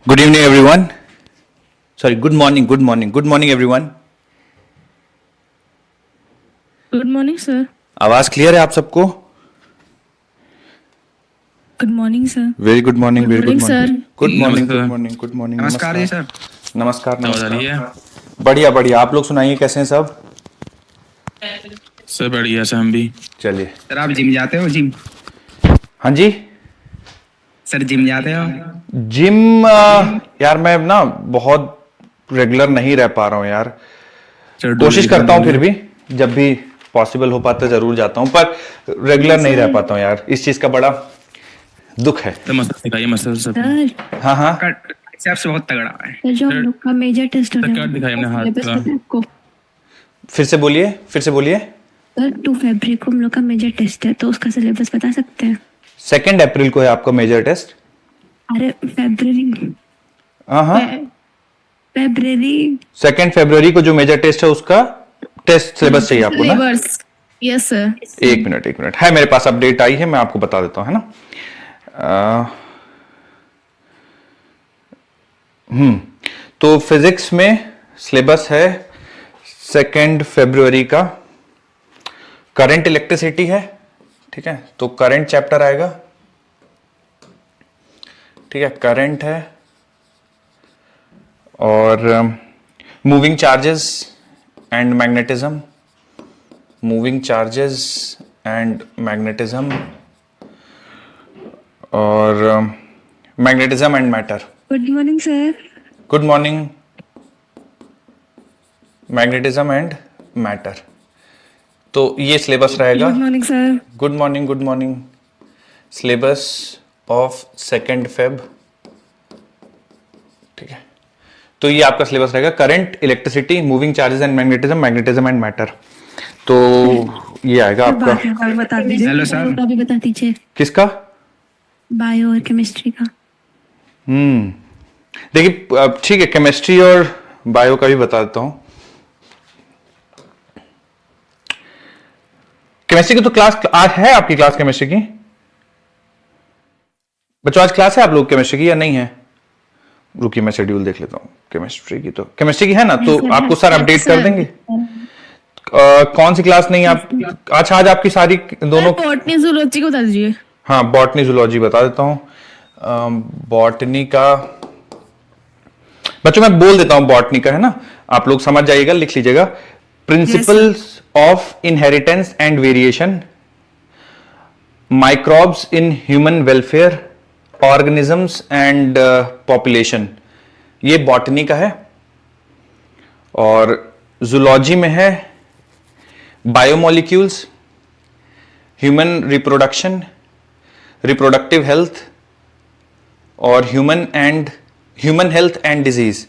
Good evening, everyone. Sorry, good morning, good morning, good morning, everyone. Good morning sir. आवाज clear है आप सबको? Good morning sir. Very good morning, Good very good morning, sir. Morning, good morning, नमस्ते good sir. Morning, good morning. नमस्कार जी sir. नमस्कार, आवाज आ रही है? नमस्कार। बढ़िया बढ़िया, आप लोग सुनाइए कैसे हैं सब? सर बढ़िया सर, हम भी। चलिए। सर आप जिम जाते हो? जिम हाँ जी, सर जिम जाते हो? जिम यार मैं ना बहुत रेगुलर नहीं रह पा रहा हूँ यार। सर कोशिश करता हूँ, फिर भी जब भी पॉसिबल हो पाता है जरूर जाता हूँ, पर रेगुलर नहीं रह पाता हूँ यार। इस चीज का बड़ा दुख है। सर मसल दिखाइए, मसल सब। सर हाँ हाँ, कट ट्राइसेप्स बहुत तगड़ा है। सर जो हम लोग का मेजर टेस्ट हो सर रहा कट दिखाइए अपने हाथ सिलेबस का। पता है आपको? फिर से बोलिए, फिर से बोलिए। सर 2 फरवरी को हम लोग का मेजर टेस्ट है, तो उसका सिलेबस बता सकते हैं? 2 अप्रैल को है आपका मेजर टेस्ट। अरे फरवरी, हाँ हाँ, फरवरी 2 फरवरी को जो मेजर टेस्ट है उसका टेस्ट सिलेबस चाहिए आपको ना? सिलेबस। Yes sir. एक मिनट है, मेरे पास अपडेट आई है, मैं आपको बता देता हूँ, है ना। तो फिजिक्स में सिलेबस है 2 फरवरी का। करंट इलेक्ट्रिसिटी है, ठीक है, तो करंट चैप्टर आएगा, ठीक है, करंट है। और moving charges and magnetism, moving charges and magnetism, और magnetism and matter. Good morning sir. Good morning. Magnetism and matter, तो ये सिलेबस रहेगा। Good morning sir. Good morning, good morning. Syllabus of 2 Feb, ठीक है। तो ये आपका सिलेबस रहेगा, current, electricity, moving charges and magnetism, magnetism and matter. तो ये आएगा आपका। बता दीजिए। Hello sir. बायो का भी बता दीजिए। किसका? बायो और केमिस्ट्री का। देखिए ठीक है, केमिस्ट्री और बायो का भी बता देता हूं। केमिस्ट्री की तो क्लास आज है, आपकी क्लास केमिस्ट्री की? बच्चों आज क्लास है आप लोग केमिस्ट्री की या नहीं है? रुकिए मैं शेड्यूल देख लेता हूँ। केमिस्ट्री की, तो केमिस्ट्री की है ना, तो आपको सर अपडेट कर देंगे। कौन सी क्लास नहीं आप? अच्छा, आज आपकी सारी दोनों। बॉटनी जूलॉजी को बता दीजिए। हाँ, बॉटनी जूलॉजी बता देता हूँ। बॉटनी का बच्चों मैं बोल देता हूं, बॉटनी का है ना, आप लोग समझ जाइएगा, लिख लीजिएगा। Principles of inheritance and variation, microbes in human welfare, organisms and population, ये बॉटनी का है। और जूलॉजी में है biomolecules, human reproduction, reproductive health, और ह्यूमन हेल्थ एंड डिजीज,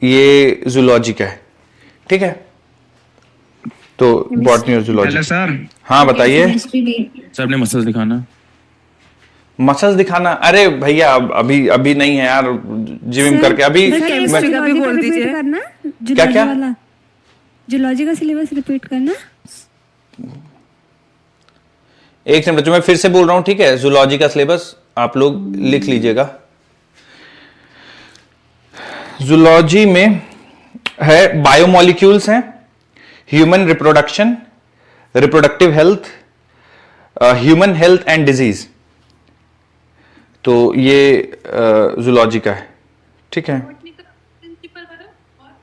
ये जूलॉजी का है, ठीक है। तो बॉटनी और जूलॉजी। Hello sir. हाँ बताइए। सर अपने मसल दिखाना। मसल्स दिखाना? अरे भैया अभी अभी नहीं है यार, जिम करके अभी। केमिस्ट्री का भी बोल दीजिए करना। क्या क्या? जूलॉजी का सिलेबस रिपीट करना। एक सेकंड बच्चों, मैं फिर से बोल रहा हूं, ठीक है। जूलॉजी का सिलेबस आप लोग लिख लीजिएगा। जूलॉजी में है बायोमोलिक्यूल्स हैं, human reproduction, reproductive health, human health and disease, तो ये जूलॉजी का है, ठीक है।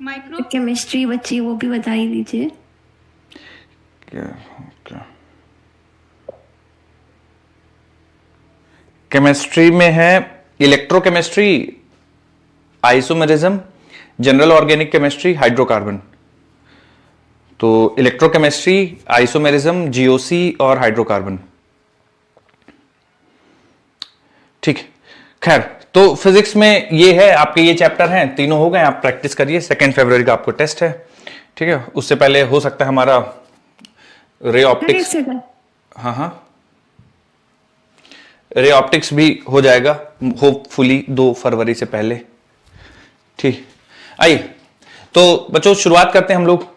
माइक्रो केमिस्ट्री बच्ची वो भी बता ही दीजिए। केमिस्ट्री में है electrochemistry, isomerism, general organic chemistry, hydrocarbon. तो इलेक्ट्रोकेमिस्ट्री, आइसोमेरिज्म, जीओसी और हाइड्रोकार्बन, ठीक है। खैर, तो फिजिक्स में ये है आपके, ये चैप्टर हैं, तीनों हो गए। आप प्रैक्टिस करिए, 2 फरवरी का आपको टेस्ट है, ठीक है। उससे पहले हो सकता है हमारा रे ऑप्टिक्स, हाँ हाँ, रे ऑप्टिक्स भी हो जाएगा होपफुली 2 फरवरी से पहले, ठीक। आइए तो बच्चों शुरुआत करते हैं हम लोग।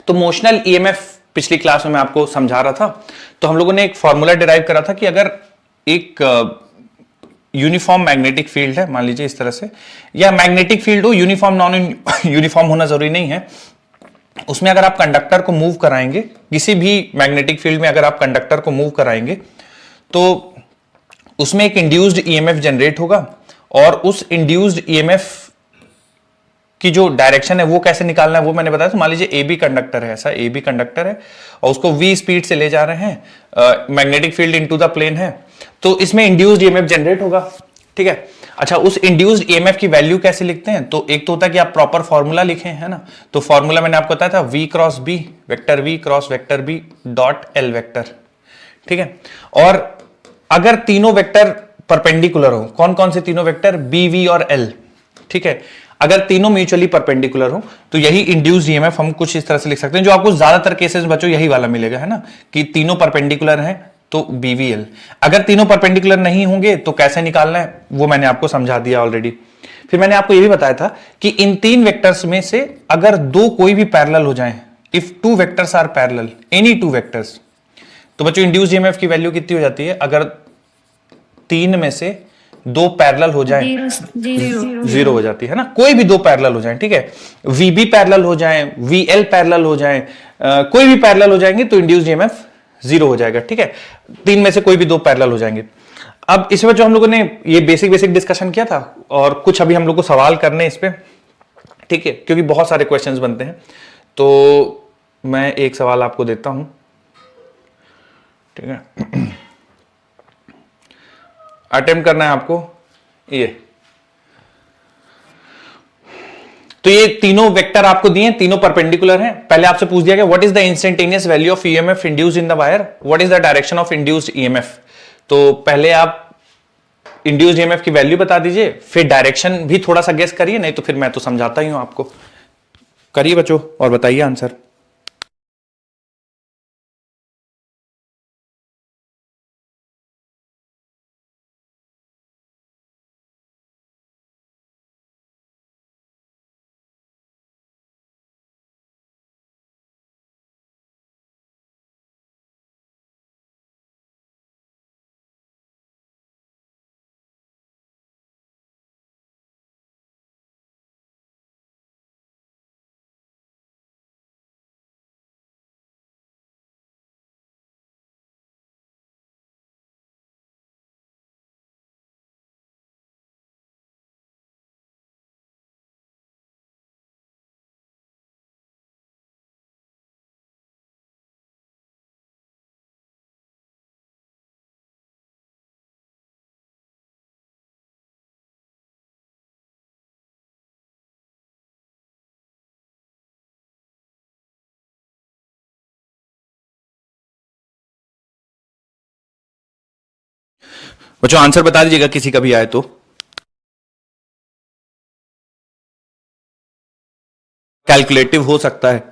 तो मोशनल ईएमएफ पिछली क्लास में मैं आपको समझा रहा था। तो हम लोगों ने एक फॉर्मूला डिराइव करा था कि अगर एक यूनिफॉर्म मैग्नेटिक फील्ड है, मान लीजिए इस तरह से, या मैग्नेटिक फील्ड हो, यूनिफॉर्म नॉन यूनिफॉर्म होना जरूरी नहीं है, उसमें अगर आप कंडक्टर को मूव कराएंगे, किसी भी मैग्नेटिक फील्ड में अगर आप कंडक्टर को मूव कराएंगे तो उसमें एक इंड्यूस्ड ईएमएफ जनरेट होगा, और उस इंड्यूस्ड ईएमएफ की जो डायरेक्शन है वो कैसे निकालना है वो मैंने बताया। तो मान लीजिए ए बी कंडक्टर है, ऐसा ए बी कंडक्टर है और उसको v स्पीड से ले जा रहे हैं, magnetic field into the plane है, तो इसमें इंड्यूस्ड ईएमएफ जनरेट होगा, ठीक है। अच्छा, उस इंड्यूस्ड ईएमएफ की वैल्यू कैसे लिखते हैं? तो एक तो होता है कि आप प्रॉपर फॉर्मूला लिखें, है ना, तो फॉर्मूला मैंने आपको बताया था v cross B, vector v cross vector b dot L vector, ठीक है। और अगर तीनों वेक्टर परपेंडिकुलर हो, कौन कौन से तीनों वेक्टर? बी वी और एल, ठीक है। अगर तीनों म्यूचुअली परपेंडिकुलर हो तो यही इंड्यूस्ड ईएमएफ हम कुछ इस तरह से लिख सकते हैं, जो आपको ज्यादातर केसेस में बच्चों यही वाला मिलेगा, है ना, कि तीनों परपेंडिकुलर हैं तो बीवीएल। अगर तीनों परपेंडिकुलर नहीं होंगे तो कैसे निकालना है वो मैंने आपको समझा दिया ऑलरेडी। फिर मैंने आपको यह भी बताया था कि इन तीन वेक्टर्स में से अगर दो कोई भी पैरेलल हो जाएं, if two vectors are parallel, any two vectors, तो बच्चों इंड्यूस्ड ईएमएफ की वैल्यू कितनी हो जाती है? अगर तीन में से दो पैरेलल हो जाएं, जीरो हो जाती है ना, कोई भी दो पैरेलल हो जाएं, ठीक है, वीबी पैरेलल हो जाएं, वीएल पैरेलल हो जाएं, कोई भी पैरेलल हो जाएंगे तो इंड्यूस्ड ईएमएफ जीरो हो जाएगा, ठीक है। तीन में से कोई भी दो पैरेलल हो जाएंगे। अब इसमें जो हम लोगों ने ये बेसिक डिस्कशन किया था और कुछ अभी हम लोग को सवाल करने इस पे, ठीक है, क्योंकि बहुत सारे क्वेश्चंस बनते हैं, तो मैं एक सवाल आपको देता हूं, ठीक है, अटेम्प्ट करना है आपको ये। तो ये तीनों वेक्टर आपको दिए, तीनों परपेंडिकुलर हैं। पहले आपसे पूछ दिया गया what is the instantaneous value of EMF induced in the wire, what is the direction of induced EMF. तो पहले आप इंड्यूस्ड ईएमएफ की वैल्यू बता दीजिए, फिर डायरेक्शन भी थोड़ा सा गेस करिए, नहीं तो फिर मैं तो समझाता ही हूं आपको। करिए बच्चों और बताइए आंसर। बच्चों आंसर बता दीजिएगा किसी का भी आए तो। कैलकुलेटिव हो सकता है।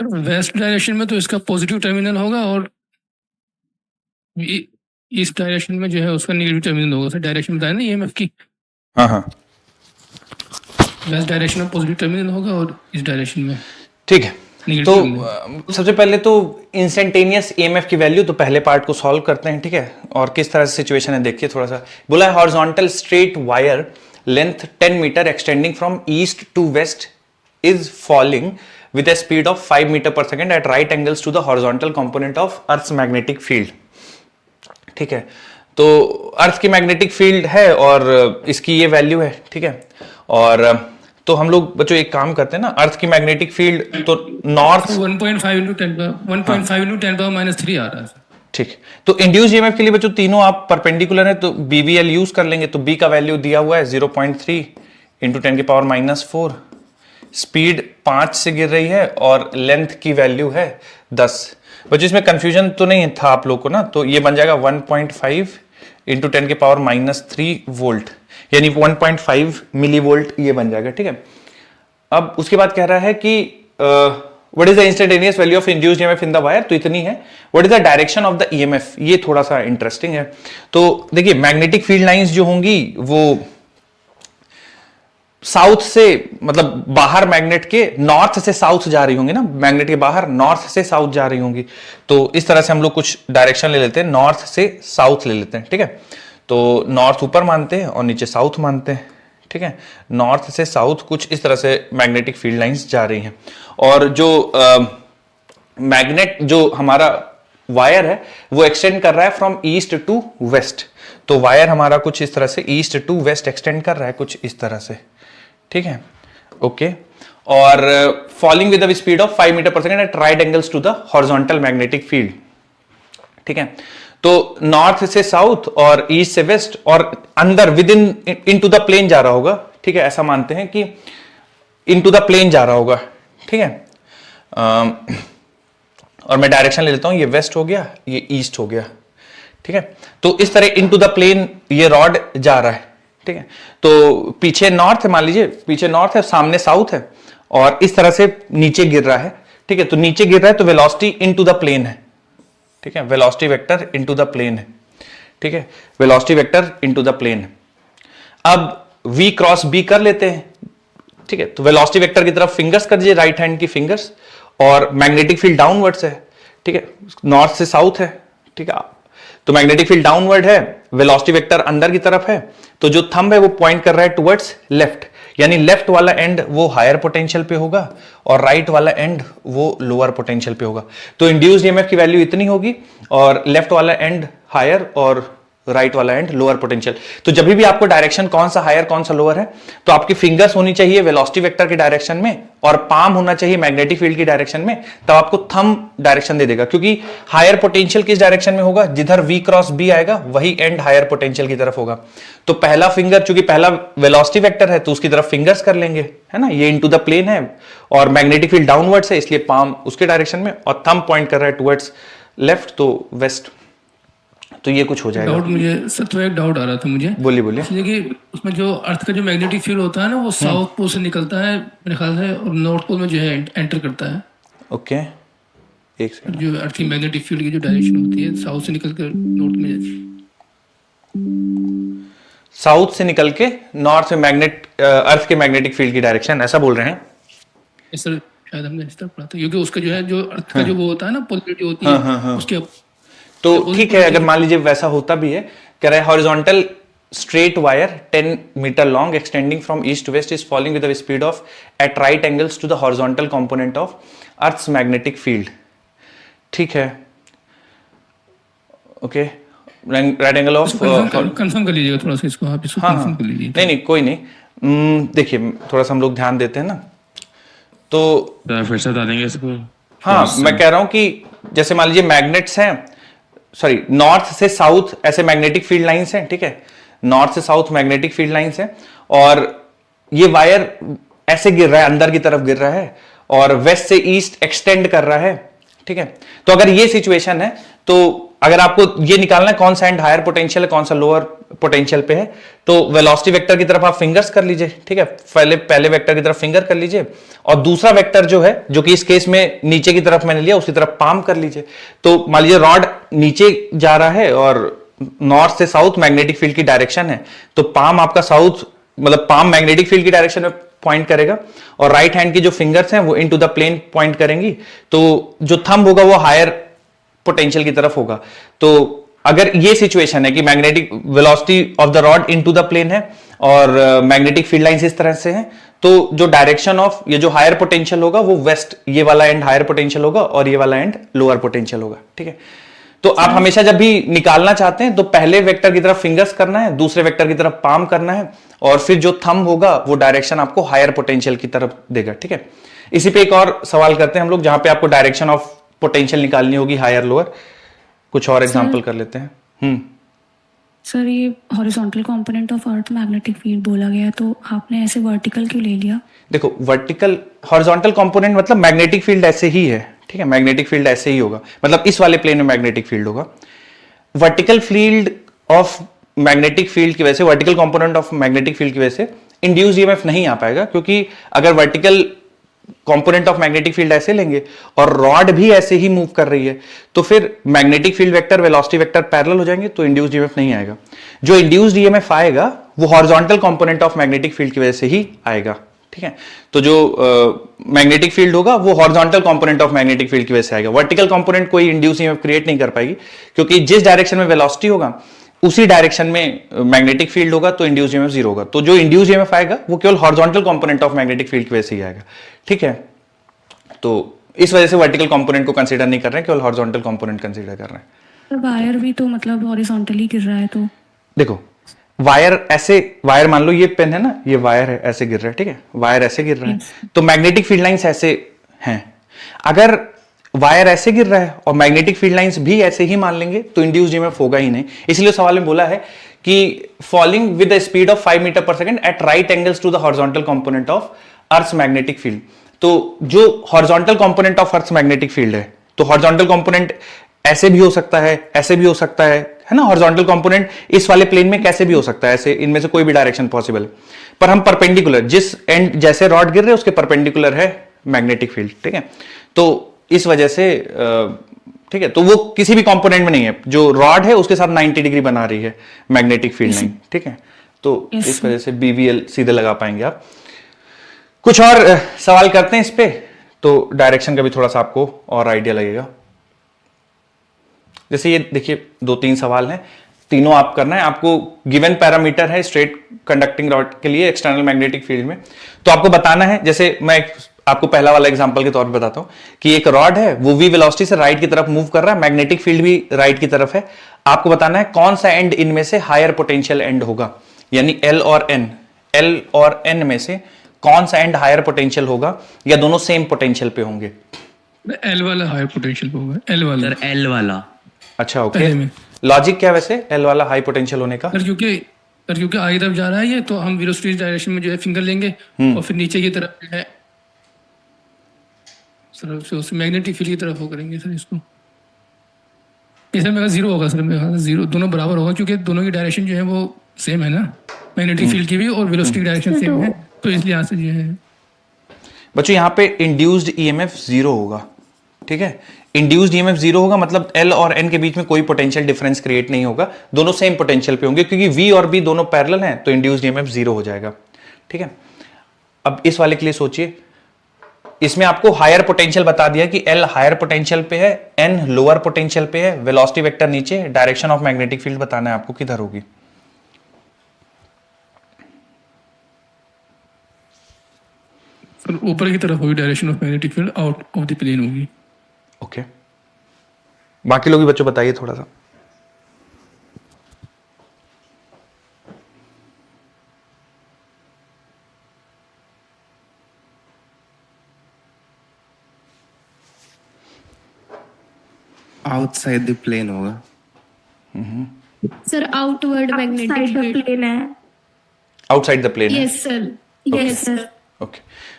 वेस्ट डायरेक्शन में तो इसका पॉजिटिव टर्मिनल होगा और इस डायरेक्शन में जो है उसका नेगेटिव टर्मिनल होगा। सर डायरेक्शन बताया ना ईएमएफ की। हाँ हाँ, वेस्ट डायरेक्शन में पॉजिटिव टर्मिनल होगा और इस डायरेक्शन में। ठीक है। तो सबसे पहले तो इंस्टेंटेनियस ईएमएफ की वैल्यू, तो पहले पार्ट को सॉल्व करते हैं, ठीक है। और किस तरह से सिचुएशन है देखिए थोड़ा सा। बोला है horizontal straight wire length 10 metre extending from east to west is falling with a speed of 5 meter per second at right angles to the horizontal component of Earth's magnetic field। ठीक है, तो अर्थ की मैग्नेटिक फील्ड है और इसकी ये value है, ठीक है। और तो हम लोग बच्चों एक काम करते हैं ना, अर्थ की मैग्नेटिक फील्ड तो नॉर्थ 1.5 into 10 power minus 3 आ रहा है। ठीक, तो इंड्यूस ईएमएफ के लिए बच्चों तीनों आप परपेंडिकुलर है तो बीवीएल यूज कर लेंगे। तो बी का वैल्यू दिया हुआ है 0.3 इंटू 10 की पावर -4, स्पीड 5 से गिर रही है और लेंथ की वैल्यू है 10। बच्चों इसमें कंफ्यूजन तो नहीं था आप लोग को ना, तो ये बन जाएगा 1.5 इंटू 10 की पावर -3 वोल्ट, यानी 1.5 मिली वोल्ट ये बन जाएगा, ठीक है। अब उसके बाद कह रहा है कि what is the instantaneous value of induced EMF in the wire, तो इतनी है। What is the direction of the EMF, ये थोड़ा सा इंटरेस्टिंग है। तो देखिए मैग्नेटिक फील्ड लाइंस जो होंगी वो साउथ से, मतलब बाहर मैग्नेट के नॉर्थ से साउथ जा रही होंगी ना, मैग्नेट के बाहर नॉर्थ से साउथ जा रही होंगी। तो इस तरह से हम लोग कुछ डायरेक्शन ले लेते हैं, नॉर्थ से साउथ ले लेते हैं, ठीक है। तो नॉर्थ ऊपर मानते हैं और नीचे साउथ मानते हैं, ठीक है। नॉर्थ से साउथ कुछ इस तरह से मैग्नेटिक फील्ड लाइंस जा रही हैं। और जो मैग्नेट जो हमारा वायर है वो एक्सटेंड कर रहा है फ्रॉम ईस्ट टू वेस्ट। तो वायर हमारा कुछ इस तरह से ईस्ट टू वेस्ट एक्सटेंड कर रहा है कुछ इस तरह से, ठीक है, ओके। और falling with the speed of 5 metre per second at right angles to the horizontal magnetic field, ठीक है। तो नॉर्थ से साउथ और ईस्ट से वेस्ट और अंदर with into the plane जा रहा होगा, ठीक है। ऐसा मानते हैं कि इन टू द प्लेन जा रहा होगा, ठीक है। और मैं डायरेक्शन ले लेता हूं, ये वेस्ट हो गया, ये ईस्ट हो गया, ठीक है। तो इस तरह इन टू द प्लेन ये रॉड जा रहा है, ठीक है। तो पीछे नॉर्थ है, मान लीजिए पीछे नॉर्थ है, सामने साउथ है और इस तरह से नीचे गिर रहा है, ठीक है। तो नीचे गिर रहा है तो वेलोसिटी इनटू द प्लेन है, ठीक है। Velocity vector into the plane है, ठीक है। Velocity vector into the plane है। अब v क्रॉस b कर लेते हैं, ठीक है। तो वेलोसिटी वेक्टर की तरफ फिंगर्स कर दीजिए, राइट हैंड की फिंगर्स, और मैग्नेटिक फील्ड डाउनवर्ड्स है, ठीक है। नॉर्थ से साउथ है, ठीक है। तो मैग्नेटिक फील्ड डाउनवर्ड है, वेलोसिटी वेक्टर अंदर की तरफ है, तो जो थंब है वो पॉइंट कर रहा है टुवर्ड्स लेफ्ट, यानी लेफ्ट वाला एंड वो हायर पोटेंशियल पे होगा और राइट वाला एंड वो लोअर पोटेंशियल पे होगा। तो इंड्यूस्ड ईएमएफ की वैल्यू इतनी होगी और लेफ्ट वाला एंड हायर और राइट वाला एंड लोअर पोटेंशियल। तो जब भी आपको डायरेक्शन कौन सा हायर कौन सा लोअर है, तो आपकी फिंगर्स होनी चाहिए वेलोसिटी वेक्टर की डायरेक्शन में और पाम होना चाहिए मैग्नेटिक फील्ड की डायरेक्शन में, तब आपको थंब डायरेक्शन दे देगा। क्योंकि हायर पोटेंशियल किस डायरेक्शन में होगा, जिधर v क्रॉस b आएगा वही एंड हायर पोटेंशियल की तरफ होगा। तो पहला फिंगर, चूंकि पहला वेलोसिटी वेक्टर है तो उसकी तरफ फिंगर्स कर लेंगे, है ना। ये इनटू द प्लेन है और मैग्नेटिक फील्ड डाउनवर्ड्स है, इसलिए पाम उसके डायरेक्शन में और थंब पॉइंट कर रहा है टुवर्ड्स लेफ्ट, तो वेस्ट। तो ये कुछ हो जाएगा। डाउट मुझे सर, तो एक डाउट आ रहा था मुझे। बोलिए बोलिए। देखिए उसमें जो अर्थ का जो मैग्नेटिक फील्ड होता है ना, वो साउथ पोल से निकलता है मेरे ख्याल से और नॉर्थ पोल में जो है एंटर करता है। ओके, एक सेकंड। जो अर्थ की मैग्नेटिक फील्ड की जो डायरेक्शन होती है, साउथ से निकल कर नॉर्थ में जाती है। साउथ से निकल के नॉर्थ में अर्थ के मैग्नेटिक फील्ड की डायरेक्शन, ऐसा बोल रहे हैं सर? शायद हमने इस तरह पढ़ा था, क्योंकि उसका जो है जो अर्थ का जो वो होता है ना, पोलैरिटी होती है उसके। तो ठीक है, अगर मान लीजिए वैसा होता भी है, कह रहा है horizontal straight wire 10 metre long extending from east to west is falling with the speed of at right angles to the horizontal component of earth's magnetic field, ठीक है, okay. Right angle of, confirm कर लीजिएगा थोड़ा सा इसको, आप इसको confirm कर लीजिए। नहीं कोई नहीं। देखिए थोड़ा सा हम लोग ध्यान देते हैं ना, तो फिर से बता देंगे इसको। हाँ, मैं कह रहा हूं कि जैसे मान लीजिए मैग्नेट्स हैं, सॉरी नॉर्थ से साउथ ऐसे मैग्नेटिक फील्ड लाइंस हैं, ठीक है। नॉर्थ से साउथ मैग्नेटिक फील्ड लाइंस हैं और ये वायर ऐसे गिर रहा है, अंदर की तरफ गिर रहा है और वेस्ट से ईस्ट एक्सटेंड कर रहा है, ठीक है। तो अगर ये सिचुएशन है, तो अगर आपको ये निकालना है कौन सा एंड हायर पोटेंशियल है कौन सा लोअर पोटेंशियल पे है, तो वेलोसिटी वेक्टर की तरफ आप फिंगर्स कर लीजिए, ठीक है। पहले वेक्टर की तरफ फिंगर कर लीजिए और दूसरा वेक्टर जो है, जो कि इस केस में नीचे की तरफ मैंने लिया, उसकी तरफ पाम कर लीजिए। तो मान लीजिए रॉड नीचे जा रहा है और नॉर्थ से साउथ मैग्नेटिक फील्ड की डायरेक्शन है, तो पाम आपका साउथ, मतलब पाम मैग्नेटिक फील्ड की डायरेक्शन में पॉइंट करेगा और राइट हैंड की जो फिंगर्स हैं वो इनटू द प्लेन पॉइंट करेंगी, तो जो थंब होगा वो हायर पोटेंशियल की तरफ होगा। तो अगर ये सिचुएशन है कि magnetic velocity of the rod into the plane है और मैग्नेटिक फील्ड लाइंस इस तरह से हैं, तो जो डायरेक्शन ऑफ ये जो हायर पोटेंशियल होगा वो वेस्ट, ये वाला एंड हायर पोटेंशियल होगा और ये वाला एंड लोअर पोटेंशियल होगा। ठीक है, तो आप हमेशा जब भी निकालना चाहते हैं तो पहले वेक्टर की तरफ फिंगर्स करना है, दूसरे वेक्टर की तरफ पाम करना है और फिर जो थंब होगा वो डायरेक्शन आपको हायर पोटेंशियल की तरफ देगा। ठीक है, इसी पे एक और सवाल करते हैं हम लोग, जहां पे आपको डायरेक्शन ऑफ पोटेंशियल निकालनी होगी हायर लोअर। कुछ और एग्जांपल कर लेते हैं। सर ये horizontal component of earth magnetic field बोला गया, तो आपने ऐसे वर्टिकल क्यों ले लिया? देखो, वर्टिकल हॉरिजॉन्टल कंपोनेंट मतलब मैग्नेटिक फील्ड ऐसे ही है। ठीक है, मैग्नेटिक फील्ड ऐसे ही होगा, मतलब इस वाले प्लेन में मैग्नेटिक फील्ड होगा। Vertical field of magnetic field की वजह से, vertical component of magnetic field की वजह से इंड्यूस्ड ईएमएफ नहीं आ पाएगा, क्योंकि अगर vertical component of magnetic field ऐसे लेंगे और रॉड भी ऐसे ही मूव कर रही है, तो फिर magnetic field vector velocity vector parallel हो जाएंगे, तो इंड्यूस्ड ईएमएफ नहीं आएगा। जो इंड्यूस्ड ईएमएफ आएगा वो horizontal component of magnetic field की वजह से ही आएगा। ठीक है, तो जो मैग्नेटिक फील्ड होगा वो horizontal component of magnetic field की वजह से आएगा। वर्टिकल कंपोनेंट कोई इंड्यूस ईएमएफ क्रिएट नहीं कर पाएगी, क्योंकि जिस डायरेक्शन में वेलोसिटी होगा उसी डायरेक्शन में मैग्नेटिक फील्ड होगा, तो इंड्यूस ईएमएफ जीरो होगा। तो जो इंड्यूस ईएमएफ आएगा वो केवल horizontal component of magnetic field की वजह से ही आएगा। ठीक है, तो इस वजह से वर्टिकल कंपोनेंट को कंसीडर नहीं कर रहे हैं, केवल हॉरिजॉन्टल कंपोनेंट कंसीडर कर रहे हैं। तो वायर भी तो मतलब हॉरिजॉन्टली गिर रहा है, तो देखो वायर ऐसे, वायर मान लो ये पेन है ना, ये वायर है, ऐसे गिर रहा है। ठीक है, वायर ऐसे गिर रहा है, तो मैग्नेटिक फील्ड लाइंस ऐसे हैं। अगर वायर ऐसे गिर रहा है और मैग्नेटिक फील्ड लाइंस भी ऐसे ही मान लेंगे तो इंड्यूस्ड ईएमएफ होगा ही नहीं। इसलिए सवाल में बोला है कि falling with the speed of 5 metre per second at right angles to the horizontal component of earth's magnetic field. तो जो horizontal component of earth's magnetic field है, तो हॉरिजॉन्टल कंपोनेंट ऐसे भी हो सकता है, ऐसे भी हो सकता है ना। हॉरिजॉन्टल कंपोनेंट इस वाले प्लेन में कैसे भी हो सकता है, ऐसे, इनमें से कोई भी डायरेक्शन पॉसिबल है। पर हम परपेंडिकुलर, जिस एंड जैसे रॉड गिर रहे हैं उसके परपेंडिकुलर है मैग्नेटिक फील्ड। ठीक है, तो इस वजह से ठीक है, तो वो किसी भी कंपोनेंट में नहीं है। जो रॉड है उसके साथ 90 डिग्री बना रही है मैग्नेटिक फील्ड लाइन। ठीक है, तो इस वजह से बीवीएल सीधे लगा पाएंगे आप। कुछ और सवाल करते हैं इस पे, तो डायरेक्शन का भी थोड़ा सा आपको और आइडिया लगेगा। जैसे ये देखिए 2-3 सवाल हैं, तीनों आप करना है। आपको गिवन पैरामीटर है स्ट्रेट कंडक्टिंग रॉड के लिए एक्सटर्नल मैग्नेटिक फील्ड में, तो आपको बताना है। जैसे मैं आपको पहला वाला एग्जांपल के तौर पे बताता हूं कि एक रॉड है, वो v वेलोसिटी से राइट की तरफ मूव कर रहा है, मैग्नेटिक फील्ड भी राइट की तरफ है। आपको बताना है कौन सा एंड इनमें से हायर पोटेंशियल एंड होगा, यानी L और N में से कौन सा एंड हायर पोटेंशियल होगा, या दोनों सेम पोटेंशियल पे होंगे। एल वाला हाई पोटेंशियल पे होगा, एल वाला सर एल वाला। अच्छा, ओके। पहले में। लॉजिक क्या वैसे एल वाला हाई पोटेंशियल होने का? सर क्योंकि आगे तरफ जा रहा है ये, तो हम वेलोसिटी डायरेक्शन में जो है फिंगर लेंगे और फिर नीचे की तरफ जो है सर मैग्नेटिक फील्ड की तरफ वो करेंगे सर इसको। इसमें मेरा जीरो होगा सर, मेरा जीरो, दोनों बराबर होगा क्योंकि दोनों की डायरेक्शन जो है वो सेम है ना, मैग्नेटिक फील्ड की भी और वेलोसिटी की डायरेक्शन सेम है, तो इसलिए यहाँ से जो है बच्चों यहाँ पे इंड्यूस्ड ईएमएफ जीरो होगा। ठीक है, इंड्यूस्ड ईएमएफ जीरो होगा, मतलब एल और एन के बीच में कोई पोटेंशियल डिफरेंस क्रिएट नहीं होगा, दोनों सेम पोटेंशियल पे होंगे, क्योंकि वी और बी दोनों पैरेलल हैं, तो इंड्यूस्ड ईएमएफ जीरो हो जाएगा। ठीक है, अब इस वाले के लिए सोचिए, इसमें आपको हायर पोटेंशियल बता दिया कि एल हायर पोटेंशियल पे है, एन लोअर पोटेंशियल पे है, वेलोसिटी वेक्टर नीचे, डायरेक्शन ऑफ मैग्नेटिक फील्ड बताना है आपको किधर होगी। सर ऊपर की तरफ होगी direction of magnetic field, out of the plane होगी। ओके, बाकी लोग भी बच्चों बताइए थोड़ा सा। आउटसाइड द प्लेन होगा। Sir outward magnetic field plane है। आउटसाइड द प्लेन है। Yes sir, yes sir. Okay,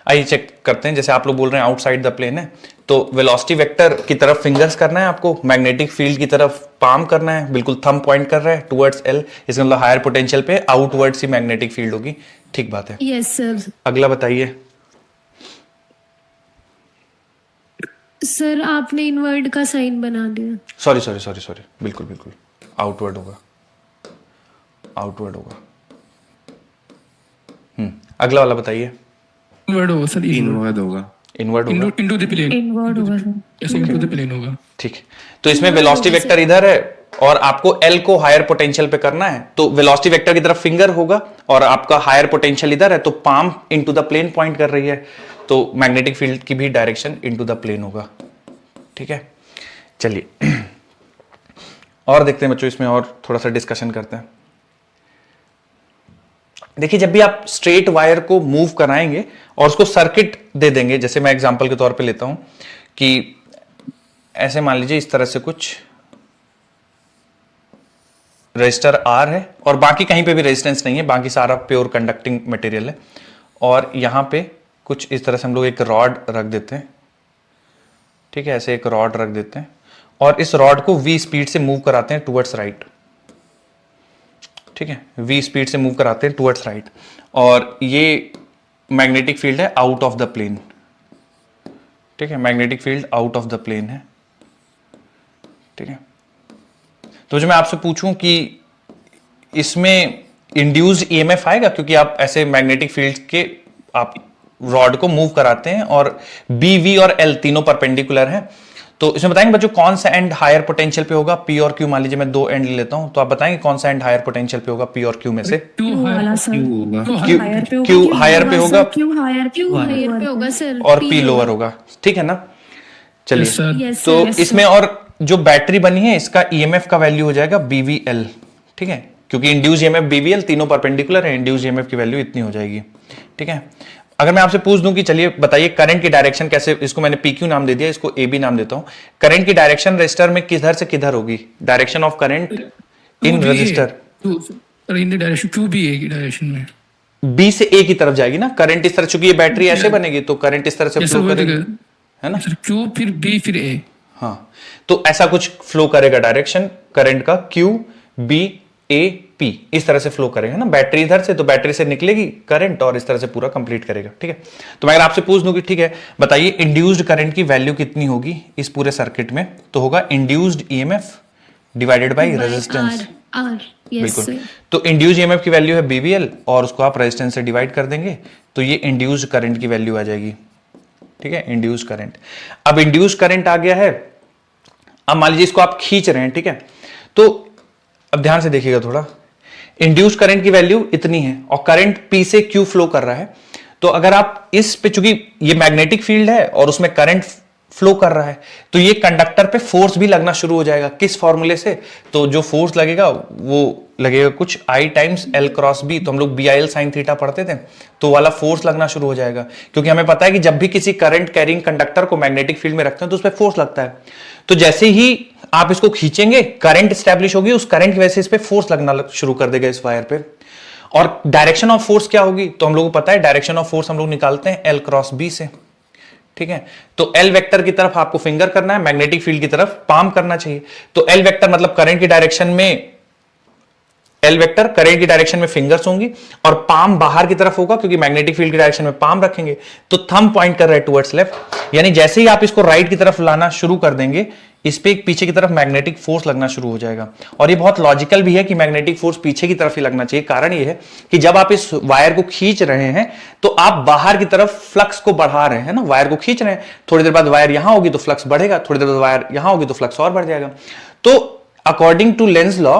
आइए चेक करते हैं। जैसे आप लोग बोल रहे हैं आउटसाइड द प्लेन है, तो वेलोसिटी वेक्टर की तरफ फिंगर्स करना है आपको, मैग्नेटिक फील्ड की तरफ पाम करना है, बिल्कुल थंब पॉइंट कर रहा है टुवर्ड्स एल, इसका मतलब हायर पोटेंशियल पे आउटवर्ड्स ही मैग्नेटिक फील्ड होगी। ठीक बात है। Yes sir. अगला बताइए। सर आपने इनवर्ड का साइन बना दिया। सॉरी, बिल्कुल बिल्कुल आउटवर्ड होगा, आउटवर्ड होगा। अगला वाला बताइए। इनवर्ड होगा सर, इनवर्ड होगा। इनवर्ड होगा, इनटू द प्लेन, इनवर्ड होगा सर। ऐसे इनटू द प्लेन होगा। ठीक है। तो इसमें वेलोसिटी वेक्टर इधर है और आपको एल को हायर पोटेंशियल पे करना है, तो वेलोसिटी वेक्टर की तरफ फिंगर होगा और आपका हायर पोटेंशियल इधर है, तो palm into the plane point कर रही है, तो मैग्नेटिक फील्ड की भी डायरेक्शन इनटू द प्लेन होगा। ठीक है, चलिए और देखते हैं बच्चों, इसमें और थोड़ा सा डिस्कशन करते हैं। देखिए, जब भी आप स्ट्रेट वायर को मूव कराएंगे और उसको सर्किट दे देंगे, जैसे मैं एग्जांपल के तौर पे लेता हूं कि ऐसे मान लीजिए इस तरह से कुछ रेजिस्टर आर है और बाकी कहीं पे भी रेजिस्टेंस नहीं है, बाकी सारा प्योर कंडक्टिंग मटेरियल है, और यहां पे कुछ इस तरह से हम लोग एक रॉड रख देते हैं। ठीक है, ऐसे एक रॉड रख देते हैं और इस रॉड को v स्पीड से मूव कराते हैं टुवर्ड्स राइट। ठीक है, v स्पीड से मूव कराते हैं टुवर्ड्स राइट, और ये मैग्नेटिक फील्ड है आउट ऑफ द प्लेन। ठीक है, magnetic field out of the plane है। ठीक है, तो जो मैं आपसे पूछूं कि इसमें इंड्यूस्ड ईएमएफ आएगा, क्योंकि आप ऐसे मैग्नेटिक फील्ड के आप रॉड को मूव कराते हैं और बी, वी और एल तीनों परपेंडिकुलर हैं, तो इसमें बताएंगे बच्चों कौन सा एंड हायर पोटेंशियल पे होगा, पी और क्यू। मान लीजिए मैं दो एंड ले लेता हूं, तो आप बताएंगे कौन सा एंड हायर पोटेंशियल पे होगा पी और क्यू में से। क्यू वाला सर, क्यू हायर पे होगा क्यू हायर पे होगा सर, और पी लोअर होगा। ठीक है ना, चलिए। Yes, sir. Yes, तो sir, yes, sir. इसमें और जो बैटरी बनी है इसका ईएमएफ का वैल्यू हो जाएगा बीवीएल। ठीक है, क्योंकि इंड्यूस ईएमएफ बीवीएल तीनों परपेंडिकुलर है, इंड्यूस ईएमएफ की वैल्यू इतनी हो जाएगी। ठीक है, अगर मैं आपसे पूछ दूं कि चलिए बताइए करंट की डायरेक्शन कैसे, इसको मैंने पीक्यू नाम दे दिया, इसको एबी नाम देता हूं। करंट की डायरेक्शन रजिस्टर में किधर से किधर होगी, direction of current in register in the direction Q भी है की डायरेक्शन में, बी से ए की तरफ जाएगी ना करंट, इस तरह, चूंकि ये बैटरी ऐसे बनेगी तो करंट इस तरह से फ्लो करेगी, है ना सर, क्यू फिर बी फिर ए। हाँ, तो ऐसा कुछ फ्लो करेगा डायरेक्शन करंट का, क्यू बी ए पी, इस तरह से फ्लो करेगा ना। बैटरी इधर से, तो बैटरी से निकलेगी करंट और इस तरह से पूरा कंप्लीट करेगा। ठीक है, तो मैं अगर आपसे पूछ दूं कि ठीक है बताइए इंड्यूस्ड करंट की वैल्यू कितनी होगी इस पूरे सर्किट में, तो होगा induced EMF divided by resistance. बिल्कुल, तो इंड्यूस्ड ईएमएफ की वैल्यू है बीवीएल और उसको आप रेजिस्टेंस से डिवाइड कर देंगे, तो ये इंड्यूस्ड करंट की वैल्यू आ जाएगी। ठीक है, इंड्यूस्ड करंट। अब इंड्यूस्ड करंट आ गया है, अब मान लीजिए इसको आप खींच रहे हैं। ठीक है, तो अब ध्यान से देखिएगा थोड़ा, इंड्यूस्ड करंट की वैल्यू इतनी है और करंट पी से क्यू फ्लो कर रहा है, तो अगर आप इस पे, चूंकि ये मैग्नेटिक फील्ड है और उसमें करंट फ्लो कर रहा है, तो ये कंडक्टर पे फोर्स भी लगना शुरू हो जाएगा। किस फॉर्मूले से, तो जो फोर्स लगेगा वो लगेगा कुछ I times L cross B, तो हम लोग BIL साइन थीटा पढ़ते थे, तो वाला फोर्स लगना शुरू हो जाएगा, क्योंकि हमें पता है कि जब भी किसी करंट कैरिंग कंडक्टर को मैग्नेटिक फील्ड में रखते हैं तो उस पर फोर्स लगता है। तो जैसे ही आप इसको खींचेंगे करंट स्टैब्लिश होगी, उस करंट की वजह से इस पे फोर्स लगना शुरू कर देगा इस वायर पे। और डायरेक्शन ऑफ फोर्स क्या होगी, तो हम लोगों को पता है डायरेक्शन ऑफ फोर्स हम लोग निकालते हैं L क्रॉस B से। ठीक है, तो L वेक्टर की तरफ आपको फिंगर करना है, मैग्नेटिक फील्ड की तरफ पाम करना चाहिए। तो L वेक्टर मतलब करंट की डायरेक्शन में, L वेक्टर करंट की डायरेक्शन में फिंगर्स होंगी और पाम बाहर की तरफ होगा, क्योंकि मैग्नेटिक फील्ड की डायरेक्शन में पाम रखेंगे, तो थंब पॉइंट कर रहा है टुवर्ड्स लेफ्ट। यानी जैसे ही आप इसको राइट की तरफ लाना शुरू कर देंगे, इस पे एक पीछे की तरफ मैग्नेटिक फोर्स लगना शुरू हो जाएगा। और ये बहुत लॉजिकल भी है कि मैग्नेटिक फोर्स पीछे की तरफ ही लगना चाहिए। कारण ये है कि जब आप इस वायर को खींच रहे हैं तो आप बाहर की तरफ फ्लक्स को बढ़ा रहे हैं ना, वायर को खींच रहे हैं, थोड़ी देर बाद वायर यहां होगी तो फ्लक्स बढ़ेगा, थोड़ी देर बाद वायर यहां होगी तो फ्लक्स और बढ़ जाएगा। तो according to Lenz law